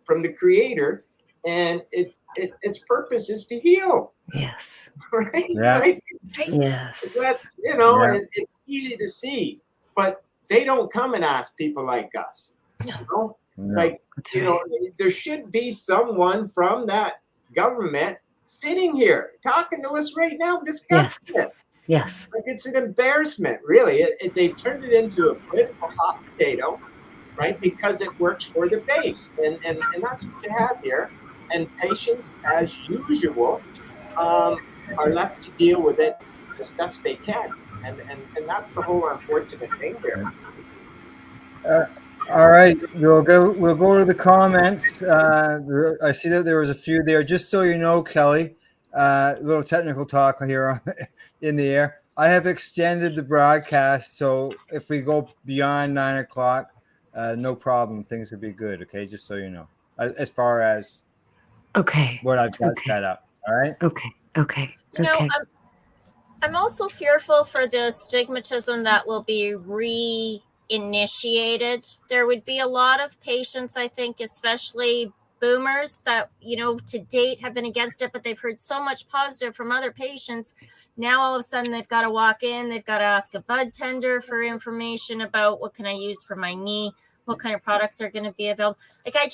[SPEAKER 11] from the creator, and its purpose is to heal.
[SPEAKER 3] Yes.
[SPEAKER 11] Right?
[SPEAKER 1] Yeah.
[SPEAKER 11] Like,
[SPEAKER 3] Yes.
[SPEAKER 11] that's, you know,
[SPEAKER 1] Yeah.
[SPEAKER 11] it's easy to see, but they don't come and ask people like us. You know?
[SPEAKER 1] No.
[SPEAKER 11] Like,
[SPEAKER 3] That's
[SPEAKER 11] you know, there should be someone from that government sitting here talking to us right now, discussing this.
[SPEAKER 3] Yes.
[SPEAKER 11] Like, it's an embarrassment, really. They've turned it into a political hot potato, right? Because it works for the base, and that's what you have here. And patients, as usual, are left to deal with it as best they can, and that's the whole unfortunate thing here.
[SPEAKER 1] All right, we'll go to the comments. I see that there was a few there. Just so you know, Kelly, a little technical talk here in the air. I have extended the broadcast, so if we go beyond 9 o'clock, no problem. Things would be good. Okay, just so you know, as far as what I've got set up. All right.
[SPEAKER 3] Okay.
[SPEAKER 12] You know, I'm also fearful for the stigmatism that will be reinitiated. There would be a lot of patients, I think, especially boomers that, you know, to date have been against it, but they've heard so much positive from other patients. Now, all of a sudden, they've got to walk in. They've got to ask a bud tender for information about what can I use for my knee, what kind of products are going to be available. Like, I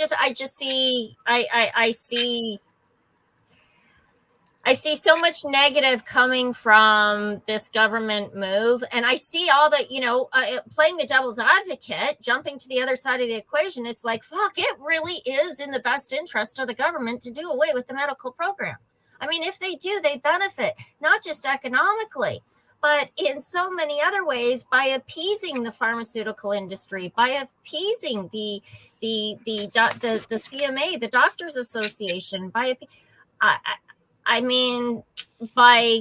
[SPEAKER 12] see so much negative coming from this government move. And I see all the, you know, playing the devil's advocate, jumping to the other side of the equation. It's like, fuck, it really is in the best interest of the government to do away with the medical program. I mean, if they do, they benefit, not just economically, but in so many other ways by appeasing the pharmaceutical industry, by appeasing the CMA, the Doctors Association, I mean, by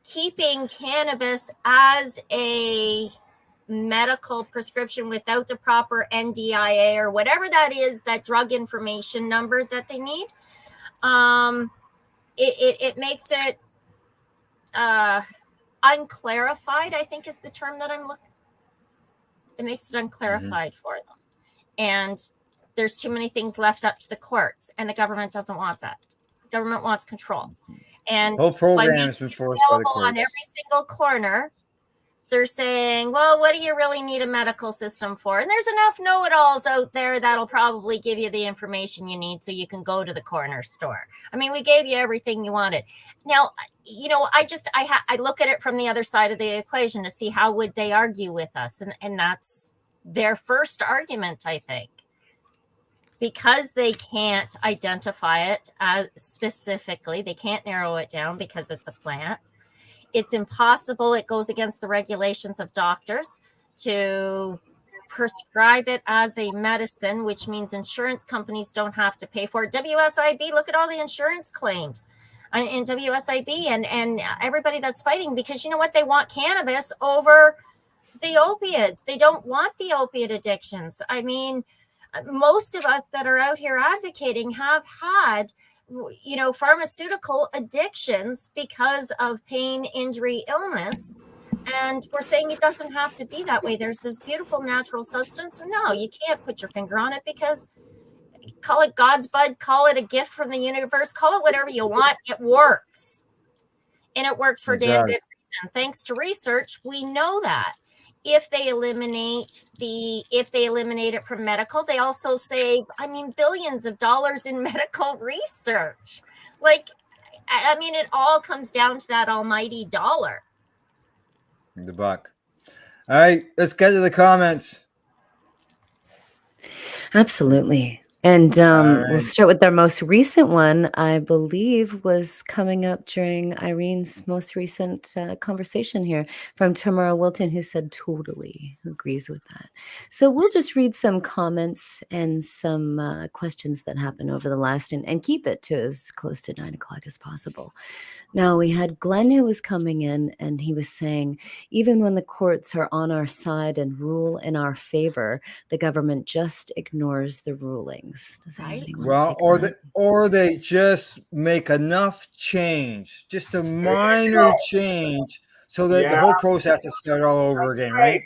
[SPEAKER 12] keeping cannabis as a medical prescription without the proper NDIA or whatever that is, that drug information number that they need, it makes it unclarified, I think is the term that I'm looking. It makes it unclarified for them. And there's too many things left up to the courts, and the government doesn't want that. The government wants control. And
[SPEAKER 1] whole program has been forced by the courts.
[SPEAKER 12] On every single corner, they're saying, well, what do you really need a medical system for? And there's enough know-it-alls out there that'll probably give you the information you need so you can go to the corner store. I mean, we gave you everything you wanted. Now, you know, I look at it from the other side of the equation to see how would they argue with us. And that's their first argument, I think. Because they can't identify it specifically, they can't narrow it down because it's a plant. It's impossible. It goes against the regulations of doctors to prescribe it as a medicine, which means insurance companies don't have to pay for it. WSIB, look at all the insurance claims in WSIB and everybody that's fighting, because you know what? They want cannabis over the opiates. They don't want the opiate addictions. I mean, most of us that are out here advocating have had, you know, pharmaceutical addictions because of pain, injury, illness. And we're saying it doesn't have to be that way. There's this beautiful natural substance. No, you can't put your finger on it, because call it God's bud, call it a gift from the universe, call it whatever you want. It works. And it works for damn good reason. Thanks to research, we know that. If they eliminate it from medical, they also save, I mean, billions of dollars in medical research. Like, I mean, it all comes down to that almighty dollar.
[SPEAKER 1] The buck. All right, let's get to the comments.
[SPEAKER 3] Absolutely. And we'll start with our most recent one, I believe, was coming up during Irene's most recent conversation here from Tamara Wilton, who said totally agrees with that. So we'll just read some comments and some questions that happened over the last, and keep it to as close to 9 o'clock as possible. Now, we had Glenn who was coming in, and he was saying, even when the courts are on our side and rule in our favor, the government just ignores the rulings. Does anybody want to take
[SPEAKER 1] or they just make enough change, just a minor change, so that the whole process is start all over again, right?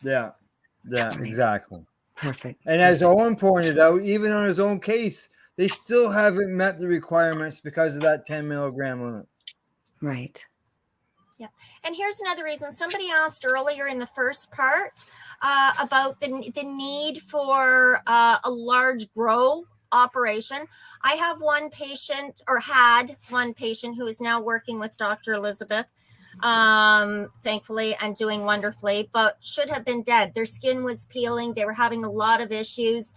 [SPEAKER 1] Yeah, exactly.
[SPEAKER 3] Perfect.
[SPEAKER 1] And as Owen pointed out, even on his own case, they still haven't met the requirements because of that 10 milligram limit.
[SPEAKER 3] Right.
[SPEAKER 12] Yeah. And here's another reason. Somebody asked earlier in the first part about the need for a large grow operation. I have one patient, or had one patient, who is now working with Dr. Elizabeth, thankfully, and doing wonderfully, but should have been dead. Their skin was peeling. They were having a lot of issues,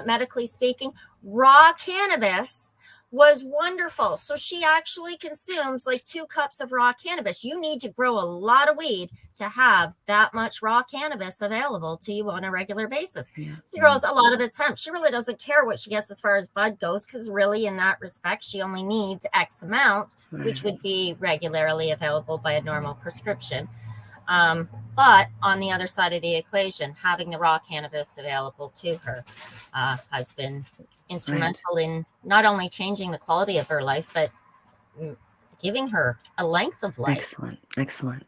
[SPEAKER 12] medically speaking. Raw cannabis was wonderful. So she actually consumes like 2 cups of raw cannabis. You need to grow a lot of weed to have that much raw cannabis available to you on a regular basis.
[SPEAKER 3] Yeah.
[SPEAKER 12] She grows a lot of its hemp. She really doesn't care what she gets as far as bud goes, because really in that respect, she only needs X amount, which would be regularly available by a normal prescription. But on the other side of the equation, having the raw cannabis available to her has been instrumental in not only changing the quality of her life, but giving her a length of life.
[SPEAKER 3] Excellent.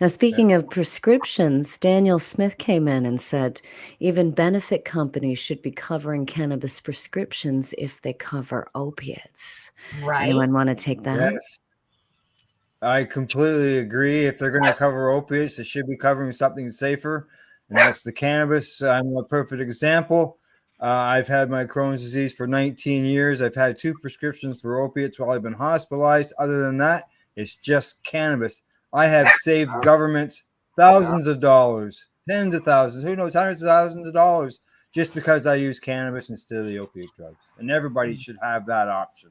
[SPEAKER 3] Now, speaking of prescriptions, Daniel Smith came in and said even benefit companies should be covering cannabis prescriptions if they cover opiates.
[SPEAKER 12] Right.
[SPEAKER 3] Anyone want to take that?
[SPEAKER 1] Yes. I completely agree. If they're going to cover opiates, they should be covering something safer, and that's the cannabis. I'm a perfect example. I've had my Crohn's disease for 19 years. I've had 2 prescriptions for opiates while I've been hospitalized. Other than that, it's just cannabis. I have saved governments thousands of dollars, tens of thousands, who knows, hundreds of thousands of dollars, just because I use cannabis instead of the opiate drugs. And everybody should have that option.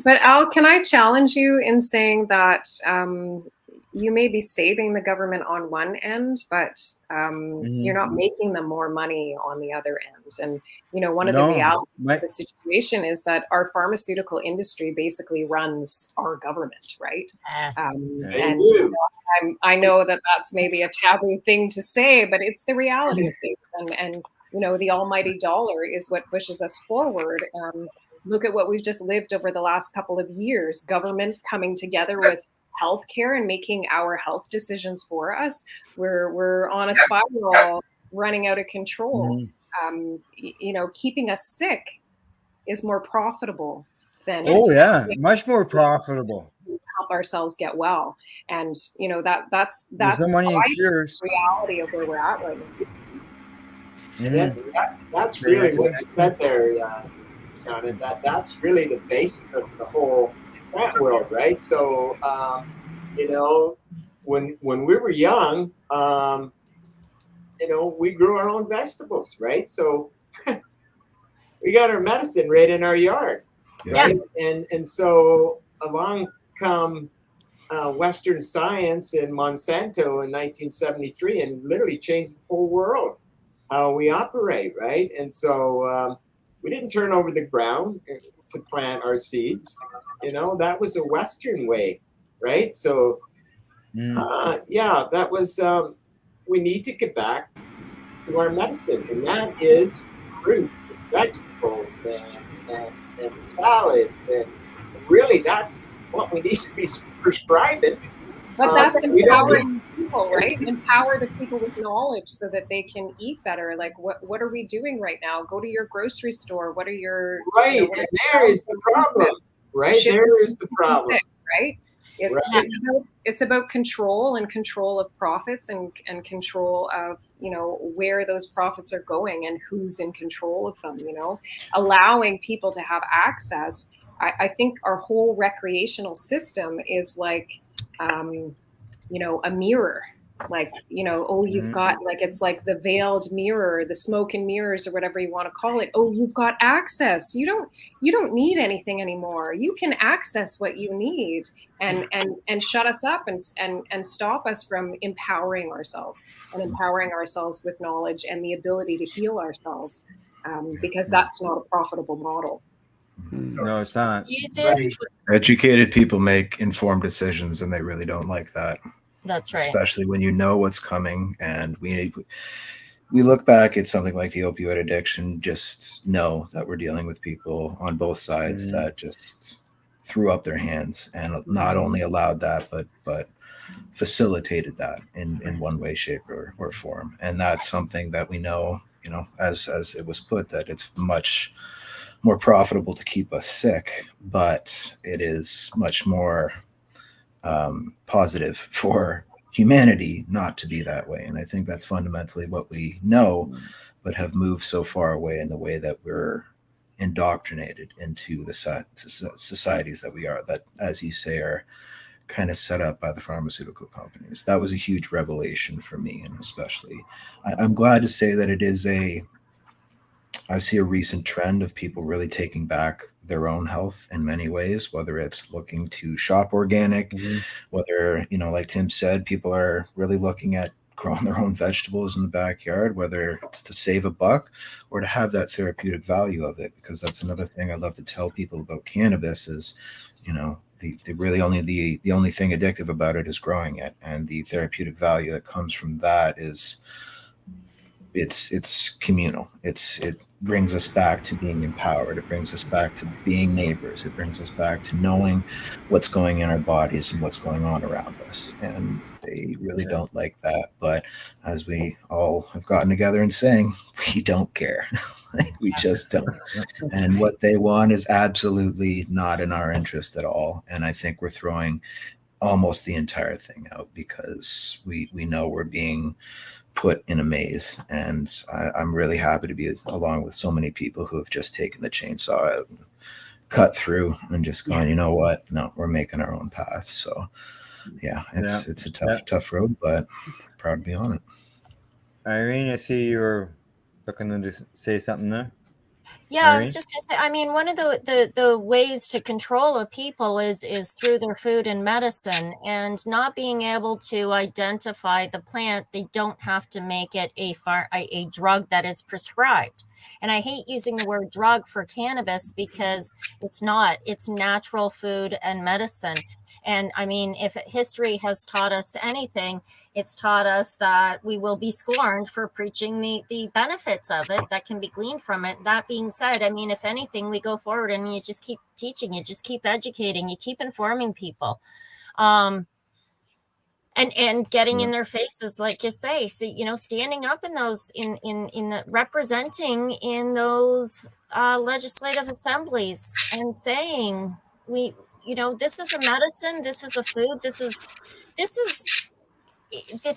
[SPEAKER 9] But Al, can I challenge you in saying that you may be saving the government on one end, but you're not making them more money on the other end. And, you know, one of the realities of the situation is that our pharmaceutical industry basically runs our government, right?
[SPEAKER 12] Yes.
[SPEAKER 9] And you know, I know that that's maybe a taboo thing to say, but it's the reality of things. And you know, the almighty dollar is what pushes us forward. Look at what we've just lived over the last couple of years, government coming together with healthcare and making our health decisions for us. We're on a spiral running out of control. You know, keeping us sick is more profitable than
[SPEAKER 1] much more profitable.
[SPEAKER 9] Help ourselves get well. And you know, that's
[SPEAKER 1] no money in cures.
[SPEAKER 9] The reality of where we're at right now.
[SPEAKER 11] That's really what you said there, Shawna, that's really the basis of the whole plant world, right? So, you know, when we were young, you know, we grew our own vegetables, right? So we got our medicine right in our yard, right? And so along come Western science and Monsanto in 1973 and literally changed the whole world, how we operate, right? And so we didn't turn over the ground to plant our seeds. You know, that was a Western way, right? So, that was, we need to get back to our medicines, and that is fruits and vegetables and salads. And really, that's what we need to be prescribing.
[SPEAKER 9] But that's empowering people, right? Empower the people with knowledge so that they can eat better. Like, what are we doing right now? Go to your grocery store. What are your
[SPEAKER 11] and there is the problem, right? There is the problem,
[SPEAKER 9] right? It's about control and control of profits and control of, you know, where those profits are going and who's in control of them. You know, allowing people to have access. I think our whole recreational system is like, you know, a mirror, like, you know, oh, you've got, like, it's like the veiled mirror, the smoke and mirrors, or whatever you want to call it. Oh, you've got access. You don't need anything anymore. You can access what you need and shut us up and stop us from empowering ourselves with knowledge and the ability to heal ourselves, because that's not a profitable model.
[SPEAKER 1] No, it's not.
[SPEAKER 8] Educated people make informed decisions, and they really don't like that.
[SPEAKER 12] That's right.
[SPEAKER 8] Especially when you know what's coming, and we we look back at something like the opioid addiction, just know that we're dealing with people on both sides that just threw up their hands and not only allowed that, but facilitated that in one way, shape, or form. And that's something that we know, as it was put, that it's much more profitable to keep us sick, but it is much more positive for humanity not to be that way. And I think that's fundamentally what we know, but have moved so far away in the way that we're indoctrinated into the societies that we are, that, as you say, are kind of set up by the pharmaceutical companies. That was a huge revelation for me, and especially I'm glad to say that I see a recent trend of people really taking back their own health in many ways, whether it's looking to shop organic, whether, like Tim said, people are really looking at growing their own vegetables in the backyard, whether it's to save a buck or to have that therapeutic value of it. Because that's another thing I love to tell people about cannabis is, the really the only thing addictive about it is growing it, and the therapeutic value that comes from that is it's communal. It brings us back to being empowered. It brings us back to being neighbors. It brings us back to knowing what's going in our bodies and what's going on around us. And they really don't like that. But as we all have gotten together and saying, we don't care. We just don't. And what they want is absolutely not in our interest at all. And I think we're throwing almost the entire thing out because we know we're being put in a maze. And I'm really happy to be along with so many people who have just taken the chainsaw out and cut through and just gone, you know what? No, we're making our own path. So it's a tough road, but proud to be on it.
[SPEAKER 1] Irene, I see you're looking to say something there.
[SPEAKER 12] Yeah, I was just gonna say, I mean, one of the ways to control a people is through their food and medicine, and not being able to identify the plant. They don't have to make it a drug that is prescribed. And I hate using the word drug for cannabis because it's not. It's natural food and medicine. And I mean, if history has taught us anything, it's taught us that we will be scorned for preaching the benefits of it that can be gleaned from it. That being said, I mean, if anything, we go forward and you just keep teaching, you just keep educating, you keep informing people. And getting in their faces, like you say, so, standing up in those, in the representing in those legislative assemblies and saying, this is a medicine, this is a food, this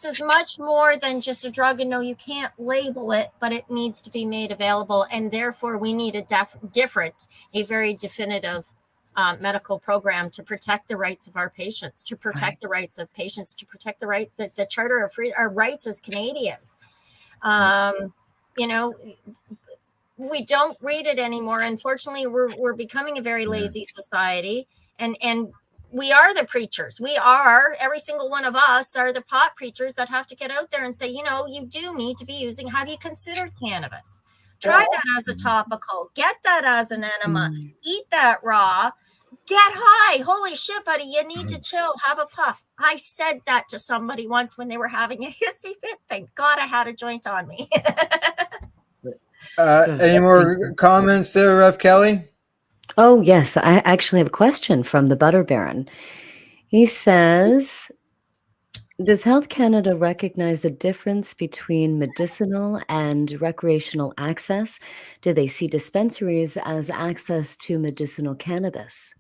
[SPEAKER 12] is much more than just a drug. And no, you can't label it, but it needs to be made available. And therefore we need a very definitive medical program to protect the rights of our patients, to protect the rights of patients, to protect the Charter of our rights as Canadians. We don't read it anymore. Unfortunately, we're becoming a very lazy society, and we are the preachers. Every single one of us are the pot preachers that have to get out there and say, you do need to be using, have you considered cannabis? Try that as a topical, get that as an enema, eat that raw, get high. Holy shit, buddy, you need to chill, have a puff. I said that to somebody once when they were having a hissy fit. Thank God I had a joint on me.
[SPEAKER 1] Any more comments there, Rev Kelly?
[SPEAKER 3] Oh, yes. I actually have a question from the Butter Baron. He says, does Health Canada recognize a difference between medicinal and recreational access? Do they see dispensaries as access to medicinal cannabis?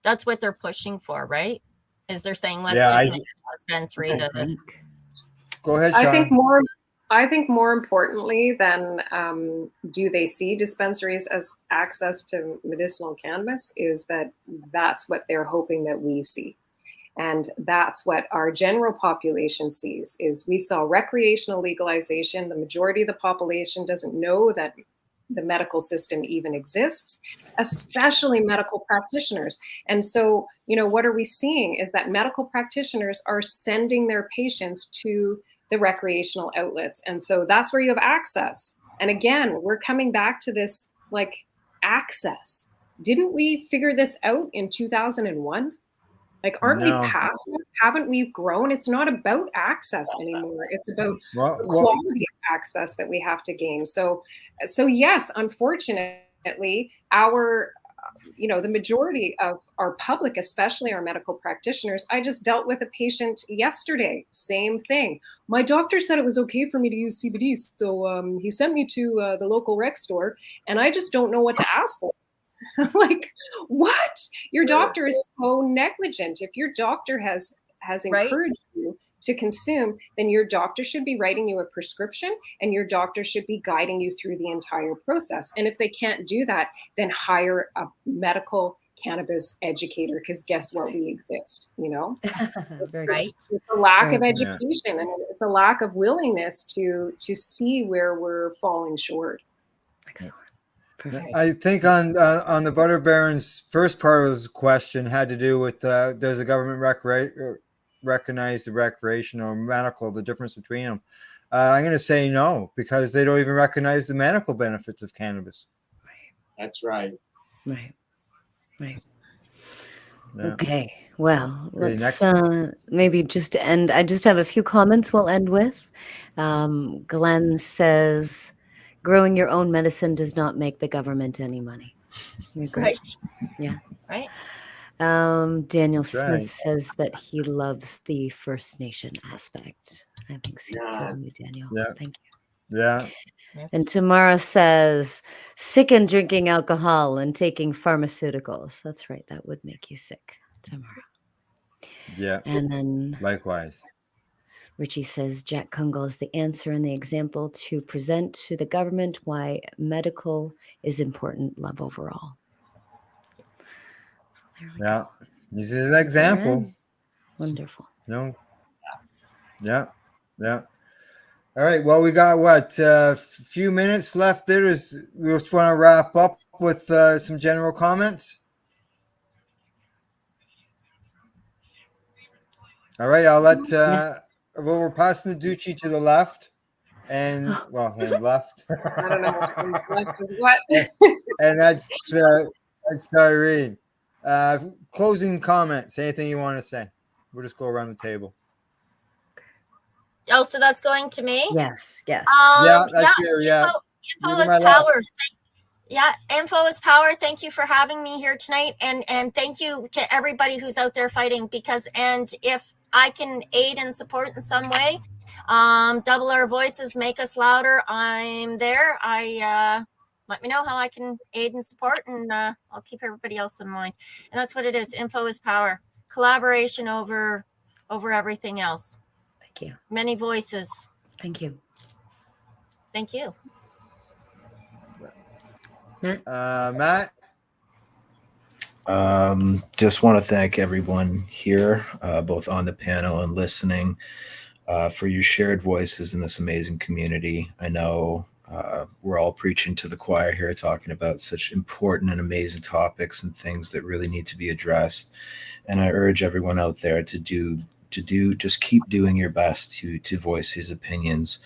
[SPEAKER 12] That's what they're pushing for, right? Is they're saying, let's make a dispensary.
[SPEAKER 1] Go ahead, Sean.
[SPEAKER 9] I think more importantly than do they see dispensaries as access to medicinal cannabis is that's what they're hoping that we see. And that's what our general population sees, is we saw recreational legalization. The majority of the population doesn't know that the medical system even exists, especially medical practitioners. And so, what are we seeing is that medical practitioners are sending their patients to the recreational outlets. And so that's where you have access. And again, we're coming back to this access. Didn't we figure this out in 2001? Like, aren't we
[SPEAKER 1] No.
[SPEAKER 9] past that? Haven't we grown? It's not about access anymore. It's about
[SPEAKER 1] Well,
[SPEAKER 9] the quality of access that we have to gain. So yes, unfortunately, our the majority of our public, especially our medical practitioners, I just dealt with a patient yesterday, same thing. My doctor said it was okay for me to use CBD, so he sent me to the local rec store, and I just don't know what to ask for. Like, what? Your doctor is so negligent. If your doctor has encouraged you to consume, then your doctor should be writing you a prescription, and your doctor should be guiding you through the entire process. And if they can't do that, then hire a medical cannabis educator, because guess what? We exist,
[SPEAKER 12] Right.
[SPEAKER 9] It's a lack of education, and it's a lack of willingness to see where we're falling short.
[SPEAKER 3] Excellent. Perfect.
[SPEAKER 1] I think on the Butter Baron's first part of his question had to do with does the government recognize the recreational or medical, the difference between them? I'm going to say no, because they don't even recognize the medical benefits of cannabis.
[SPEAKER 11] That's right.
[SPEAKER 3] Right. Yeah.
[SPEAKER 1] Okay.
[SPEAKER 3] Well, let's
[SPEAKER 1] next.
[SPEAKER 3] maybe just end. I just have a few comments we'll end with. Glenn says, growing your own medicine does not make the government any money. You agree?
[SPEAKER 12] Right.
[SPEAKER 3] Yeah.
[SPEAKER 12] Right.
[SPEAKER 3] Daniel Smith says that he loves the First Nation aspect. I think so, do you, Daniel.
[SPEAKER 1] Yeah.
[SPEAKER 3] Thank you.
[SPEAKER 1] Yeah.
[SPEAKER 12] Yes.
[SPEAKER 3] And Tamara says, sick and drinking alcohol and taking pharmaceuticals. That's right. That would make you sick, Tamara.
[SPEAKER 1] Yeah.
[SPEAKER 3] And then
[SPEAKER 1] likewise.
[SPEAKER 3] Richie says, Jack Kungal is the answer and the example to present to the government why medical is important, love overall.
[SPEAKER 1] Yeah. This is an example.
[SPEAKER 3] Wonderful.
[SPEAKER 1] No. Yeah. All right. Well, we got a few minutes left there. We just want to wrap up with some general comments. All I'll let we're passing the Duchy to the left, and left.
[SPEAKER 9] I don't know. Left is what?
[SPEAKER 1] And that's Irene. Closing comments. Anything you want to say? We'll just go around the table.
[SPEAKER 12] Oh, so that's going to me?
[SPEAKER 3] Yes.
[SPEAKER 1] Yeah, that's you. Yeah.
[SPEAKER 12] Info is power. Info is power. Thank you for having me here tonight, and thank you to everybody who's out there fighting. And if I can aid and support in some way, double our voices, make us louder, I'm there. Let me know how I can aid and support, and I'll keep everybody else in mind. And that's what it is. Info is power. Collaboration over everything else.
[SPEAKER 3] Thank you.
[SPEAKER 12] Many voices.
[SPEAKER 3] Thank you.
[SPEAKER 12] Thank you.
[SPEAKER 1] Matt?
[SPEAKER 8] Just want to thank everyone here, both on the panel and listening, for your shared voices in this amazing community. I know we're all preaching to the choir here, talking about such important and amazing topics and things that really need to be addressed. And I urge everyone out there to just keep doing your best to voice his opinions.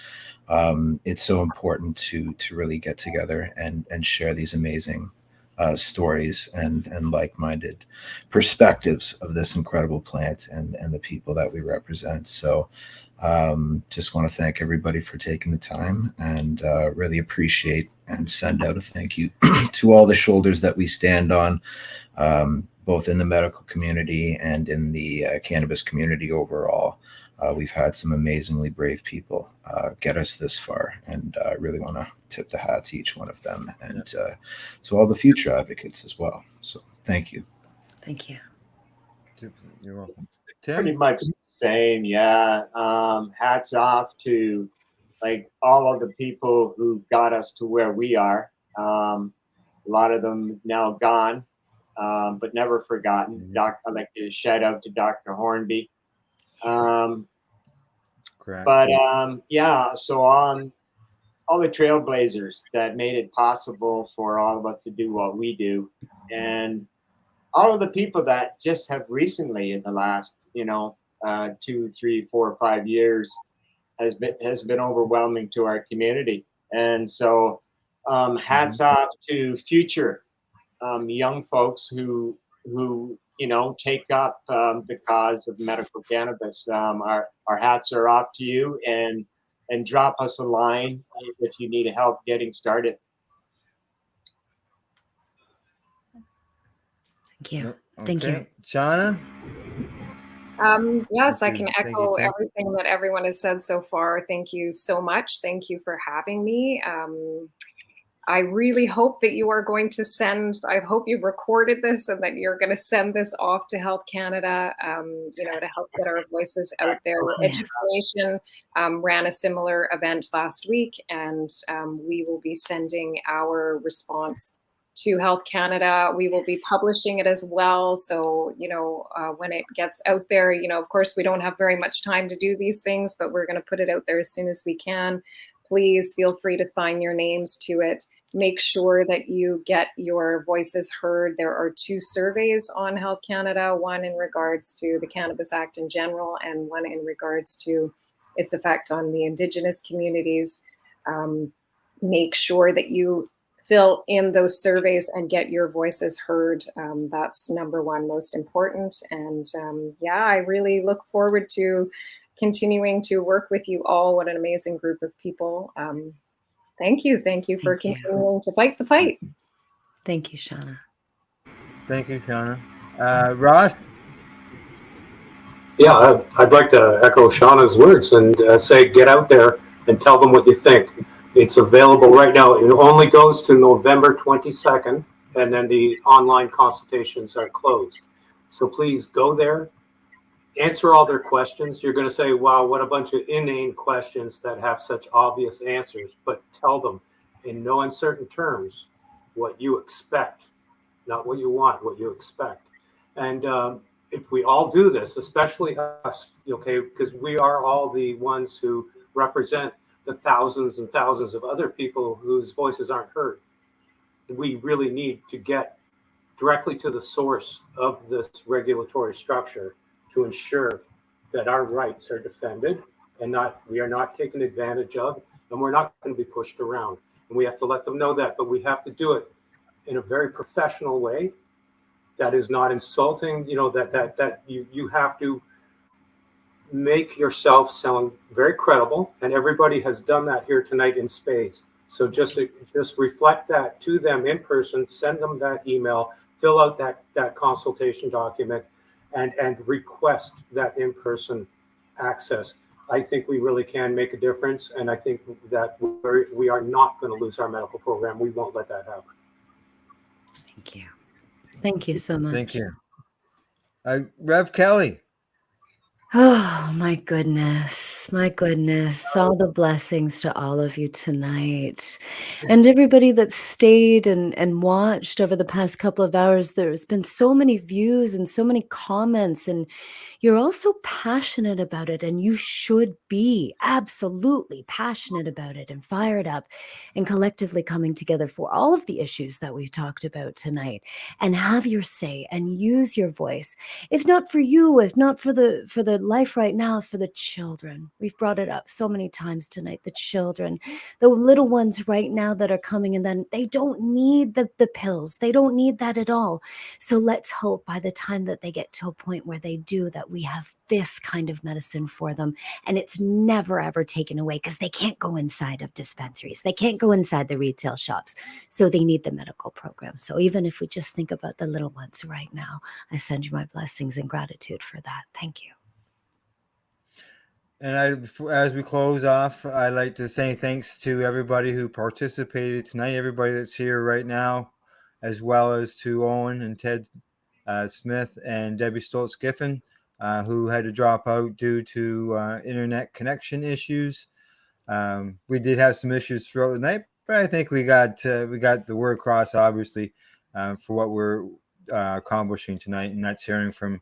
[SPEAKER 8] It's so important to really get together and share these amazing stories and like-minded perspectives of this incredible plant and the people that we represent. So just want to thank everybody for taking the time, and really appreciate and send out a thank you to all the shoulders that we stand on, both in the medical community and in the cannabis community overall. We've had some amazingly brave people get us this far, and I really want to tip the hat to each one of them, and to all the future advocates as well. So thank you.
[SPEAKER 3] Thank you.
[SPEAKER 1] You're welcome.
[SPEAKER 11] Pretty much the same, yeah. Hats off to all of the people who got us to where we are. A lot of them now gone, but never forgotten. I'd like to shout out to Dr. Hornby.
[SPEAKER 1] Correct.
[SPEAKER 11] But so on all the trailblazers that made it possible for all of us to do what we do, and all of the people that just have recently, in the last 2, 3, 4, 5 years, has been overwhelming to our community. And so hats off to future young folks who take up the cause of medical cannabis. Our hats are off to you, and drop us a line if you need help getting started.
[SPEAKER 3] Thank you.
[SPEAKER 1] Okay.
[SPEAKER 3] Thank you.
[SPEAKER 1] Shawna?
[SPEAKER 9] Yes, I
[SPEAKER 1] Thank
[SPEAKER 9] can
[SPEAKER 1] you. Thank you,
[SPEAKER 9] echo
[SPEAKER 1] Tim.
[SPEAKER 9] everything that everyone has said so far. Thank you so much. Thank you for having me. I really hope that you are going to I hope you've recorded this and that you're going to send this off to Health Canada, to help get our voices out there.
[SPEAKER 3] Yes.
[SPEAKER 9] Educannation ran a similar event last week, and we will be sending our response to Health Canada. We will be publishing it as well. So, when it gets out there, of course, we don't have very much time to do these things, but we're going to put it out there as soon as we can. Please feel free to sign your names to it. Make sure that you get your voices heard. There are 2 surveys on Health Canada, one in regards to the Cannabis Act in general, and one in regards to its effect on the Indigenous communities. Make sure that you fill in those surveys and get your voices heard. That's number 1, most important. And I really look forward to continuing to work with you all. What an amazing group of people. Thank you for continuing to fight the fight.
[SPEAKER 3] Thank you, Shawna.
[SPEAKER 1] Thank you, Shawna. Ross?
[SPEAKER 6] Yeah, I'd like to echo Shawna's words and say get out there and tell them what you think. It's available right now. It only goes to November 22nd, and then the online consultations are closed. So please go there, answer all their questions. You're going to say, wow, what a bunch of inane questions that have such obvious answers, but tell them in no uncertain terms what you expect, not what you want, what you expect. And if we all do this, especially us, okay, because we are all the ones who represent the thousands and thousands of other people whose voices aren't heard. We really need to get directly to the source of this regulatory structure to ensure that our rights are defended and we are not taken advantage of, and we're not going to be pushed around. And we have to let them know that, but we have to do it in a very professional way that is not insulting, that you have to make yourself sound very credible, and everybody has done that here tonight in spades. So just reflect that to them in person, send them that email, fill out that consultation document, and request that in-person access. I think we really can make a difference, and I think that we are not going to lose our medical program. We won't let that happen.
[SPEAKER 3] Thank you. Thank you so much.
[SPEAKER 1] Thank you. Rev Kelly.
[SPEAKER 3] Oh, my goodness. My goodness. All the blessings to all of you tonight. And everybody that stayed and watched over the past couple of hours. There's been so many views and so many comments, and you're also passionate about it, and you should be absolutely passionate about it and fired up and collectively coming together for all of the issues that we talked about tonight, and have your say and use your voice. If not for you, if not for the life right now, for the children. We've brought it up so many times tonight. The children, the little ones right now that are coming, and then they don't need the pills. They don't need that at all. So let's hope by the time that they get to a point where they do, that we have this kind of medicine for them, and it's never ever taken away, because they can't go inside of dispensaries. They can't go inside the retail shops. So they need the medical program. So even if we just think about the little ones right now, I send you my blessings and gratitude for that. Thank you.
[SPEAKER 1] And as we close off, I'd like to say thanks to everybody who participated tonight, everybody that's here right now, as well as to Owen and Ted Smith and Debbie Stultz-Giffin, who had to drop out due to internet connection issues. We did have some issues throughout the night, but I think we got the word across, obviously, for what we're accomplishing tonight, and that's hearing from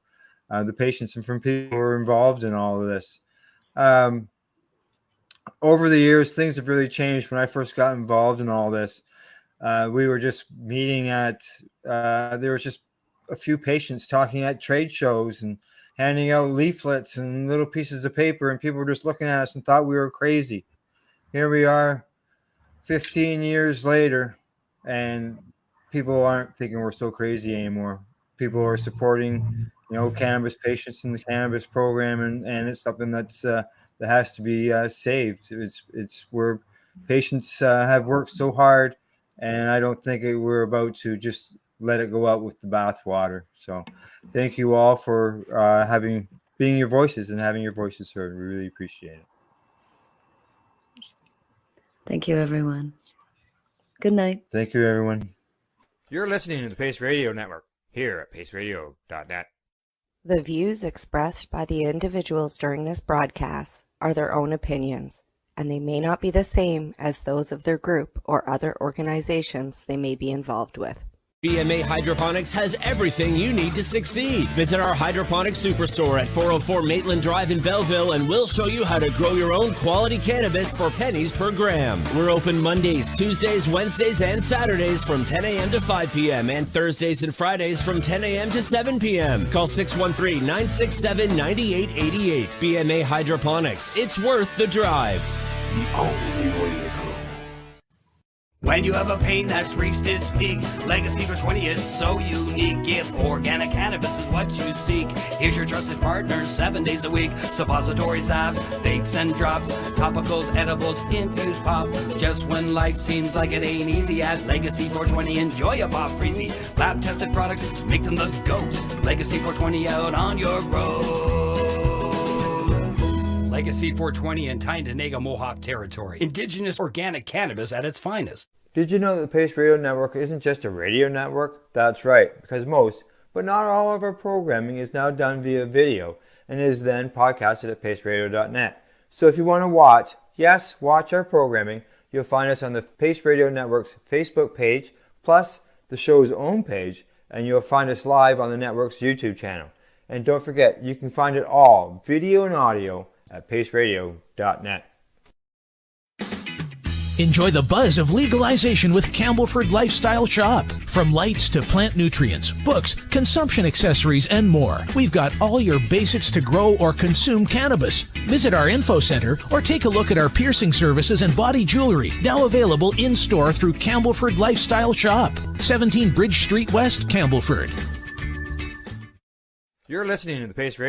[SPEAKER 1] the patients and from people who are involved in all of this. Over the years, things have really changed. When I first got involved in all this, we were just meeting at there was just a few patients talking at trade shows and handing out leaflets and little pieces of paper, and people were just looking at us and thought we were crazy. Here we are 15 years later, and people aren't thinking we're so crazy anymore. people are supporting, cannabis patients in the cannabis program, and it's something that's that has to be saved. It's where patients have worked so hard, and I don't think we're about to just let it go out with the bathwater. So thank you all for being your voices and having your voices heard. We really appreciate it.
[SPEAKER 3] Thank you, everyone. Good night.
[SPEAKER 1] Thank you, everyone. You're listening to the Pace Radio Network here at paceradio.net.
[SPEAKER 13] The views expressed by the individuals during this broadcast are their own opinions, and they may not be the same as those of their group or other organizations they may be involved with.
[SPEAKER 14] BMA Hydroponics has everything you need to succeed. Visit our hydroponics superstore at 404 Maitland Drive in Belleville, and we'll show you how to grow your own quality cannabis for pennies per gram. We're open Mondays, Tuesdays, Wednesdays, and Saturdays from 10 a.m. to 5 p.m. and Thursdays and Fridays from 10 a.m. to 7 p.m. Call 613-967-9888. BMA Hydroponics. It's worth the drive.
[SPEAKER 15] The only way to go. When you have a pain that's reached its peak, Legacy for 20, it's so unique. If organic cannabis is what you seek, here's your trusted partner 7 days a week. Suppository salves, vapes and drops, topicals, edibles, infused pop. Just when life seems like it ain't easy, at Legacy 420, enjoy a pop freezy. Lab tested products, make them the GOAT. Legacy 420 out on your road. Legacy 420 in Tyendinaga Mohawk territory. Indigenous organic cannabis at its finest.
[SPEAKER 1] Did you know that the Pace Radio Network isn't just a radio network? That's right, because most, but not all of our programming is now done via video and is then podcasted at paceradio.net. So if you want to watch our programming, you'll find us on the Pace Radio Network's Facebook page, plus the show's own page, and you'll find us live on the network's YouTube channel. And don't forget, you can find it all, video and audio, at paceradio.net.
[SPEAKER 16] Enjoy the buzz of legalization with Campbellford Lifestyle Shop. From lights to plant nutrients, books, consumption accessories, and more, we've got all your basics to grow or consume cannabis. Visit our info center or take a look at our piercing services and body jewelry, now available in-store through Campbellford Lifestyle Shop, 17 Bridge Street West, Campbellford.
[SPEAKER 1] You're listening to the Pace Radio